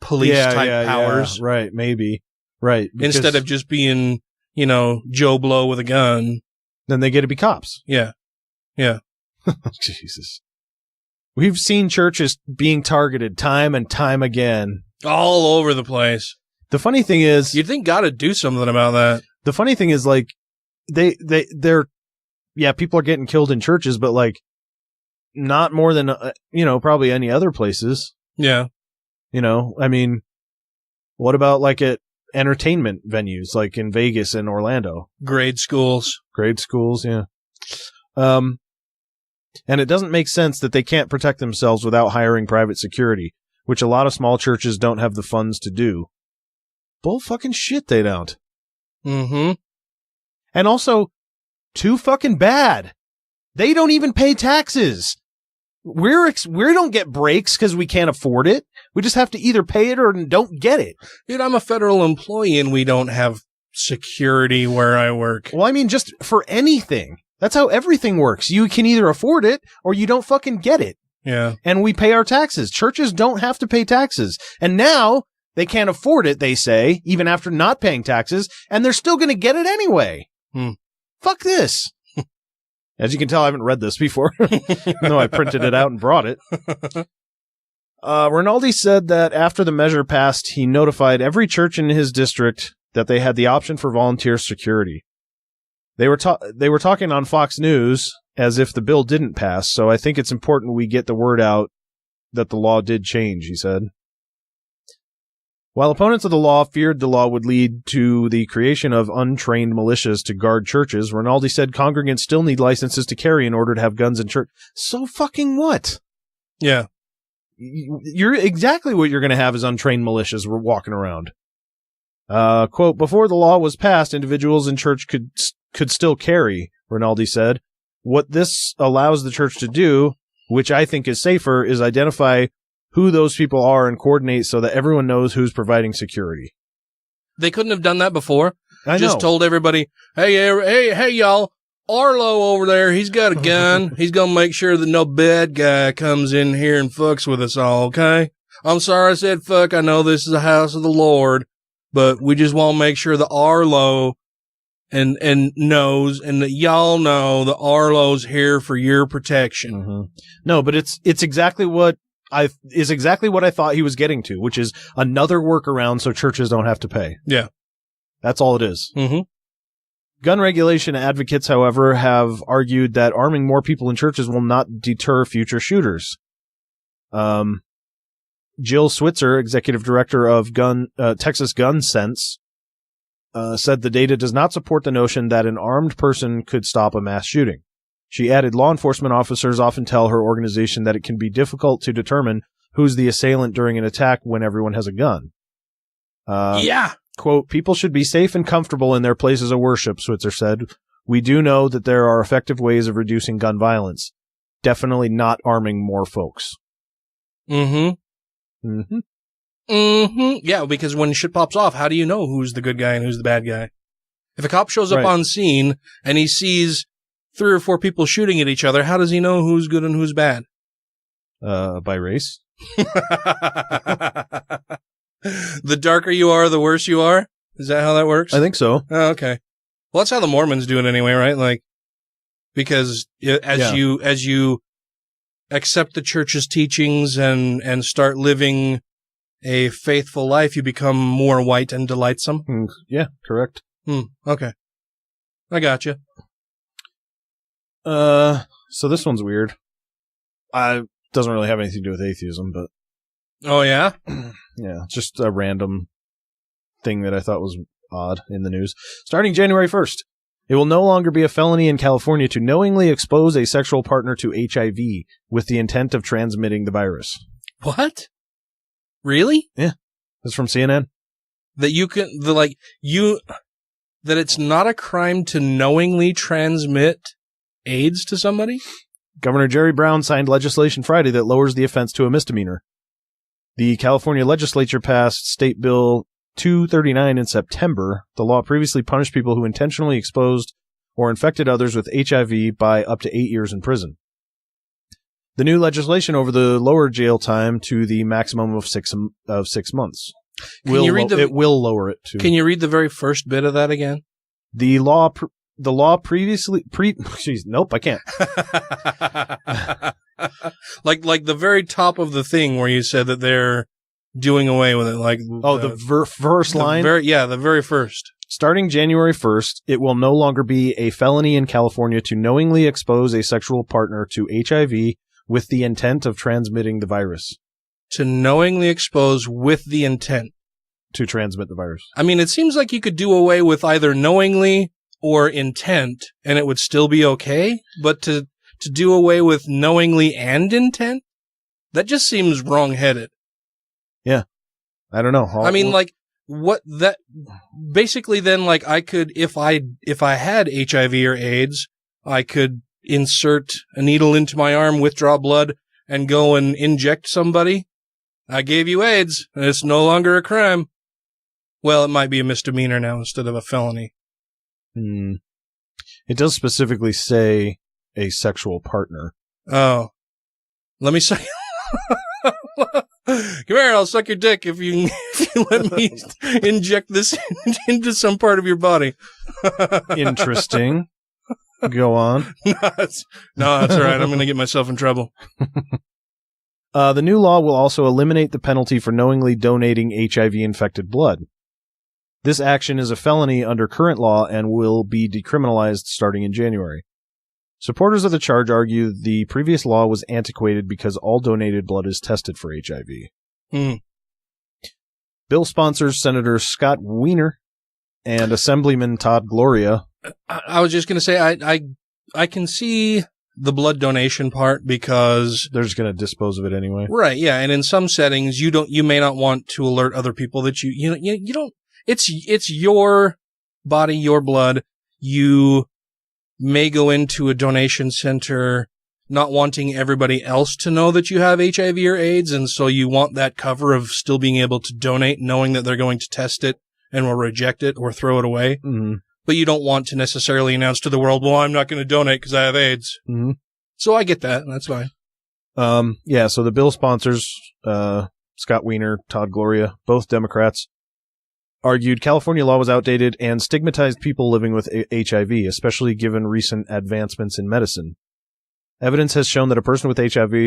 police type powers. Yeah, right, maybe. Right. Instead of just being, Joe Blow with a gun. Then they get to be cops. Yeah. Yeah. Jesus. We've seen churches being targeted time and time again. All over the place. The funny thing is, you'd think God would do something about that. The funny thing is, like, they're people are getting killed in churches, but like, not more than, probably any other places. Yeah. I mean, what about like at entertainment venues like in Vegas and Orlando? Grade schools, yeah. And it doesn't make sense that they can't protect themselves without hiring private security, which a lot of small churches don't have the funds to do. Bull fucking shit, they don't. Mm-hmm. And also, too fucking bad. They don't even pay taxes. We don't get breaks because we can't afford it. We just have to either pay it or don't get it. Dude, I'm a federal employee and we don't have security where I work. Well, I mean, just for anything. That's how everything works. You can either afford it or you don't fucking get it. Yeah. And we pay our taxes. Churches don't have to pay taxes. And now they can't afford it, they say, even after not paying taxes, and they're still going to get it anyway. Fuck this. As you can tell, I haven't read this before. No, I printed it out and brought it. Rinaldi said that after the measure passed, he notified every church in his district that they had the option for volunteer security. They were talking on Fox News as if the bill didn't pass, so I think it's important we get the word out that the law did change, he said. While opponents of the law feared the law would lead to the creation of untrained militias to guard churches, Rinaldi said congregants still need licenses to carry in order to have guns in church. So fucking what? Yeah. You're exactly what you're going to have is untrained militias walking around. Quote, before the law was passed, individuals in church could still carry, Rinaldi said. What this allows the church to do, which I think is safer, is identify who those people are and coordinate so that everyone knows who's providing security. They couldn't have done that before. I Just know. told everybody, hey, y'all, Arlo over there, he's got a gun. He's going to make sure that no bad guy comes in here and fucks with us all, okay? I'm sorry I said fuck. I know this is the house of the Lord, but we just want to make sure the Arlo and knows, and that y'all know the Arlo's here for your protection. Mm-hmm. No, but it's exactly what I thought he was getting to, which is another workaround so churches don't have to pay. Yeah. That's all it is. Mm-hmm. Gun regulation advocates, however, have argued that arming more people in churches will not deter future shooters. Jill Switzer, executive director of Texas Gun Sense, said the data does not support the notion that an armed person could stop a mass shooting. She added, law enforcement officers often tell her organization that it can be difficult to determine who's the assailant during an attack when everyone has a gun. Yeah. Quote, people should be safe and comfortable in their places of worship, Switzer said. We do know that there are effective ways of reducing gun violence. Definitely not arming more folks. Mm-hmm. Mm-hmm. Mm-hmm. Yeah, because when shit pops off, how do you know who's the good guy and who's the bad guy? If a cop shows up on scene and he sees 3 or 4 people shooting at each other, how does he know who's good and who's bad? By race. The darker you are, the worse you are? Is that how that works? I think so. Oh, okay. Well, that's how the Mormons do it anyway, right? Like, because as you accept the church's teachings and start living a faithful life, you become more white and delightsome. Yeah, correct. Okay. I got you. So this one's weird. Doesn't really have anything to do with atheism, but. Oh, yeah? Yeah, just a random thing that I thought was odd in the news. Starting January 1st, it will no longer be a felony in California to knowingly expose a sexual partner to HIV with the intent of transmitting the virus. What? Really? Yeah. That's from CNN. That you can, that it's not a crime to knowingly transmit AIDS to somebody? Governor Jerry Brown signed legislation Friday that lowers the offense to a misdemeanor. The California legislature passed State Bill 239 in September. The law previously punished people who intentionally exposed or infected others with HIV by up to 8 years in prison. The new legislation over the lower jail time to the maximum of 6 months. It will lower it to. Can you read the very first bit of that again? The law previously nope, I can't. like the very top of the thing where you said that they're doing away with it. Like the first line. The very first. Starting January 1st, it will no longer be a felony in California to knowingly expose a sexual partner to HIV with the intent of transmitting the virus. To knowingly expose with the intent to transmit the virus. I mean, it seems like you could do away with either knowingly or intent, and it would still be okay. But to do away with knowingly and intent, that just seems wrong-headed. Yeah, I don't know. I mean, like, what that basically then, like, I could, if I had HIV or AIDS, I could insert a needle into my arm, withdraw blood, and go and inject somebody. I gave you AIDS, and it's no longer a crime. Well, it might be a misdemeanor now instead of a felony. It does specifically say a sexual partner. Oh. Let me say... Come here, I'll suck your dick if you let me inject this into some part of your body. Interesting. Go on. No, that's all right. I'm going to get myself in trouble. The new law will also eliminate the penalty for knowingly donating HIV-infected blood. This action is a felony under current law and will be decriminalized starting in January. Supporters of the charge argue the previous law was antiquated because all donated blood is tested for HIV. Bill sponsors Senator Scott Wiener and Assemblyman Todd Gloria. I was just going to say, I can see the blood donation part because they're just going to dispose of it anyway. Right. Yeah. And in some settings, you may not want to alert other people that you don't, it's your body, your blood. You may go into a donation center not wanting everybody else to know that you have HIV or AIDS, and so you want that cover of still being able to donate, knowing that they're going to test it and will reject it or throw it away. Mm-hmm. But you don't want to necessarily announce to the world, well, I'm not going to donate because I have AIDS. Mm-hmm. So I get that. That's fine. Yeah, so the bill sponsors, Scott Wiener, Todd Gloria, both Democrats, argued California law was outdated and stigmatized people living with HIV, especially given recent advancements in medicine. Evidence has shown that a person with HIV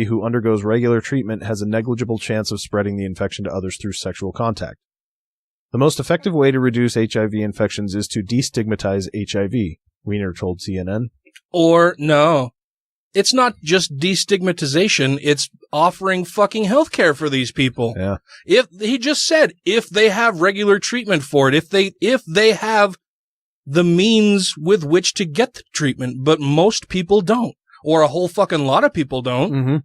who undergoes regular treatment has a negligible chance of spreading the infection to others through sexual contact. The most effective way to reduce HIV infections is to destigmatize HIV, Wiener told CNN. Or, no, it's not just destigmatization, it's offering fucking healthcare for these people. Yeah. If he just said, if they have regular treatment for it, if they have the means with which to get the treatment, but most people don't, or a whole fucking lot of people don't. Mm-hmm.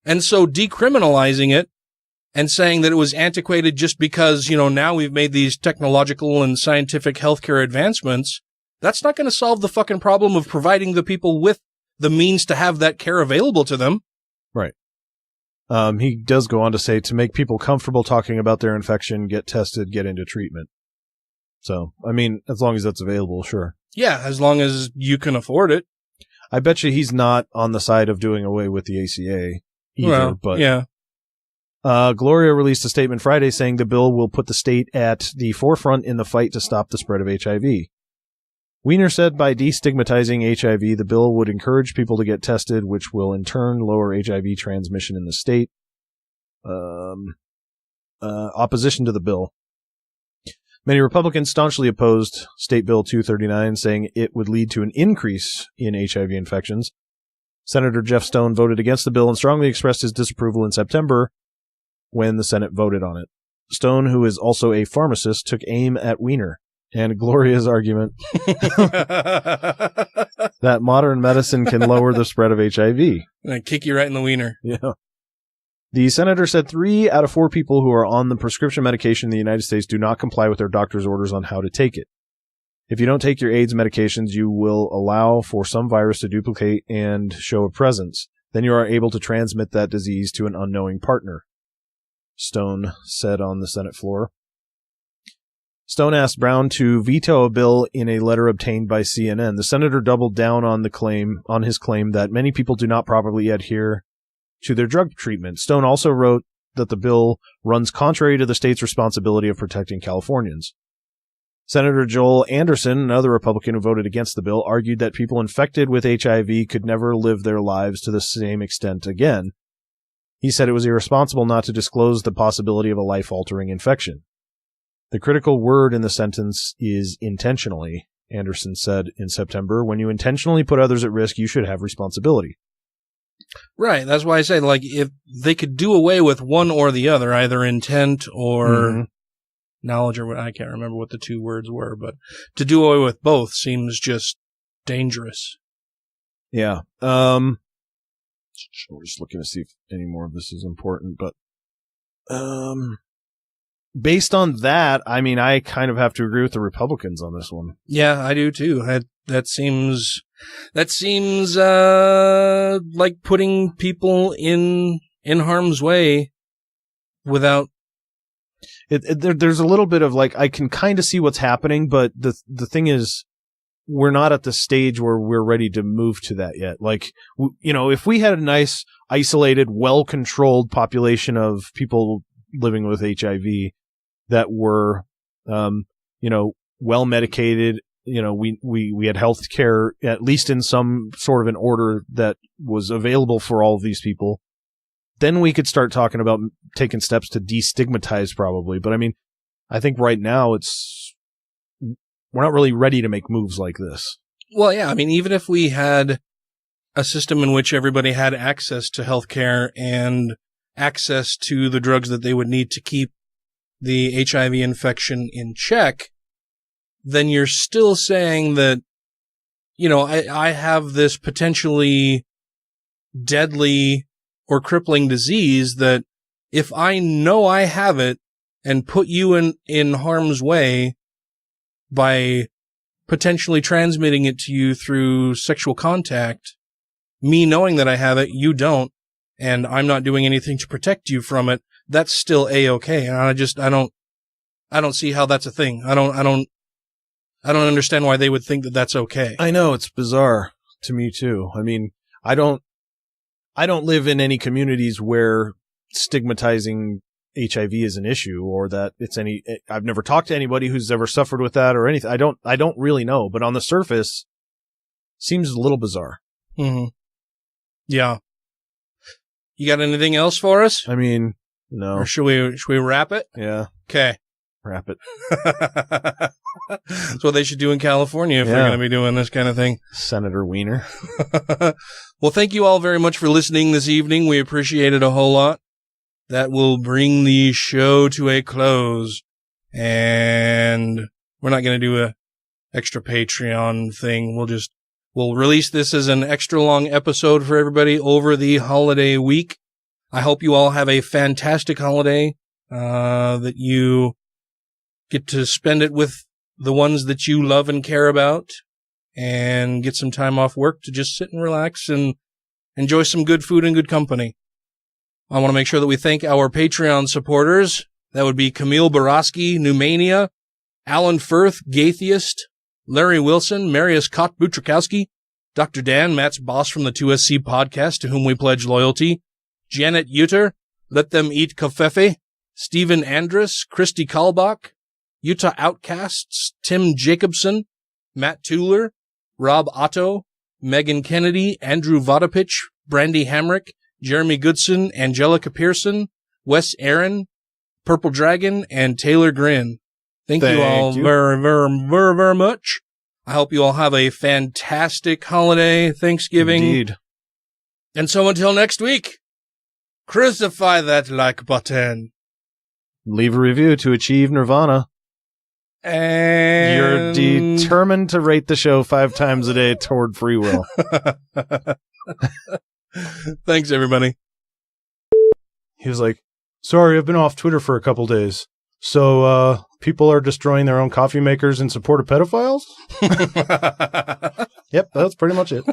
And so decriminalizing it and saying that it was antiquated just because, now we've made these technological and scientific healthcare advancements, that's not going to solve the fucking problem of providing the people with the means to have that care available to them. Right. He does go on to say to make people comfortable talking about their infection, get tested, get into treatment. So, I mean, as long as that's available, sure. Yeah, as long as you can afford it. I bet you he's not on the side of doing away with the ACA either, well, but yeah. Gloria released a statement Friday saying the bill will put the state at the forefront in the fight to stop the spread of HIV. Wiener said by destigmatizing HIV, the bill would encourage people to get tested, which will in turn lower HIV transmission in the state. Opposition to the bill. Many Republicans staunchly opposed State Bill 239, saying it would lead to an increase in HIV infections. Senator Jeff Stone voted against the bill and strongly expressed his disapproval in September when the Senate voted on it. Stone, who is also a pharmacist, took aim at Wiener and Gloria's argument that modern medicine can lower the spread of HIV. And I kick you right in the wiener. Yeah. The senator said 3 out of 4 people who are on the prescription medication in the United States do not comply with their doctor's orders on how to take it. If you don't take your AIDS medications, you will allow for some virus to duplicate and show a presence. Then you are able to transmit that disease to an unknowing partner, Stone said on the Senate floor. Stone asked Brown to veto a bill in a letter obtained by CNN. The senator doubled down on his claim that many people do not properly adhere to their drug treatment. Stone also wrote that the bill runs contrary to the state's responsibility of protecting Californians. Senator Joel Anderson, another Republican who voted against the bill, argued that people infected with HIV could never live their lives to the same extent again. He said it was irresponsible not to disclose the possibility of a life-altering infection. The critical word in the sentence is intentionally, Anderson said in September. When you intentionally put others at risk, you should have responsibility. Right. That's why I say, like, if they could do away with one or the other, either intent or knowledge, or I can't remember what the two words were, but to do away with both seems just dangerous. Yeah. We're just looking to see if any more of this is important, but based on that, I mean, I kind of have to agree with the Republicans on this one. Yeah, I do too. That seems like putting people in harm's way without. There's a little bit of like, I can kind of see what's happening, but the thing is, we're not at the stage where we're ready to move to that yet. Like, if we had a nice, isolated, well-controlled population of people living with HIV that were, well-medicated, we had health care, at least in some sort of an order that was available for all of these people, then we could start talking about taking steps to destigmatize probably. But I mean, I think right now we're not really ready to make moves like this. Well, yeah, I mean, even if we had a system in which everybody had access to healthcare and access to the drugs that they would need to keep the HIV infection in check, then you're still saying that, I have this potentially deadly or crippling disease that if I know I have it and put you in harm's way by potentially transmitting it to you through sexual contact, me knowing that I have it, you don't, and I'm not doing anything to protect you from it, that's still A-okay. And I don't see how that's a thing. I don't understand why they would think that that's okay. I know, it's bizarre to me too. I mean, I don't live in any communities where stigmatizing HIV is an issue, or that I've never talked to anybody who's ever suffered with that or anything. I don't really know, but on the surface, seems a little bizarre. Mm-hmm. Yeah. You got anything else for us? I mean, no. Or should we wrap it? Yeah. Okay. Wrap it. That's what they should do in California if they're going to be doing this kind of thing. Senator Wiener. Well, thank you all very much for listening this evening. We appreciate it a whole lot. That will bring the show to a close. And we're not going to do a extra Patreon thing. We'll release this as an extra long episode for everybody over the holiday week. I hope you all have a fantastic holiday, that you get to spend it with the ones that you love and care about, and get some time off work to just sit and relax and enjoy some good food and good company. I want to make sure that we thank our Patreon supporters. That would be Camille Borowski, Numania, Alan Firth, Gaytheist, Larry Wilson, Marius Kott-Butrikowski, Dr. Dan, Matt's boss from the 2SC podcast, to whom we pledge loyalty, Janet Uter, Let Them Eat Kofefe, Stephen Andrus, Christy Kalbach, Utah Outcasts, Tim Jacobson, Matt Tuller, Rob Otto, Megan Kennedy, Andrew Vodopich, Brandy Hamrick, Jeremy Goodson, Angelica Pearson, Wes Aaron, Purple Dragon, and Taylor Grin. Thank you all very, very, very, very much. I hope you all have a fantastic holiday, Thanksgiving. Indeed. And so until next week, crucify that like button. Leave a review to achieve nirvana. And you're determined to rate the show 5 times a day toward free will. Thanks, everybody. He was like, sorry, I've been off Twitter for a couple days. So, people are destroying their own coffee makers in support of pedophiles? Yep, that's pretty much it.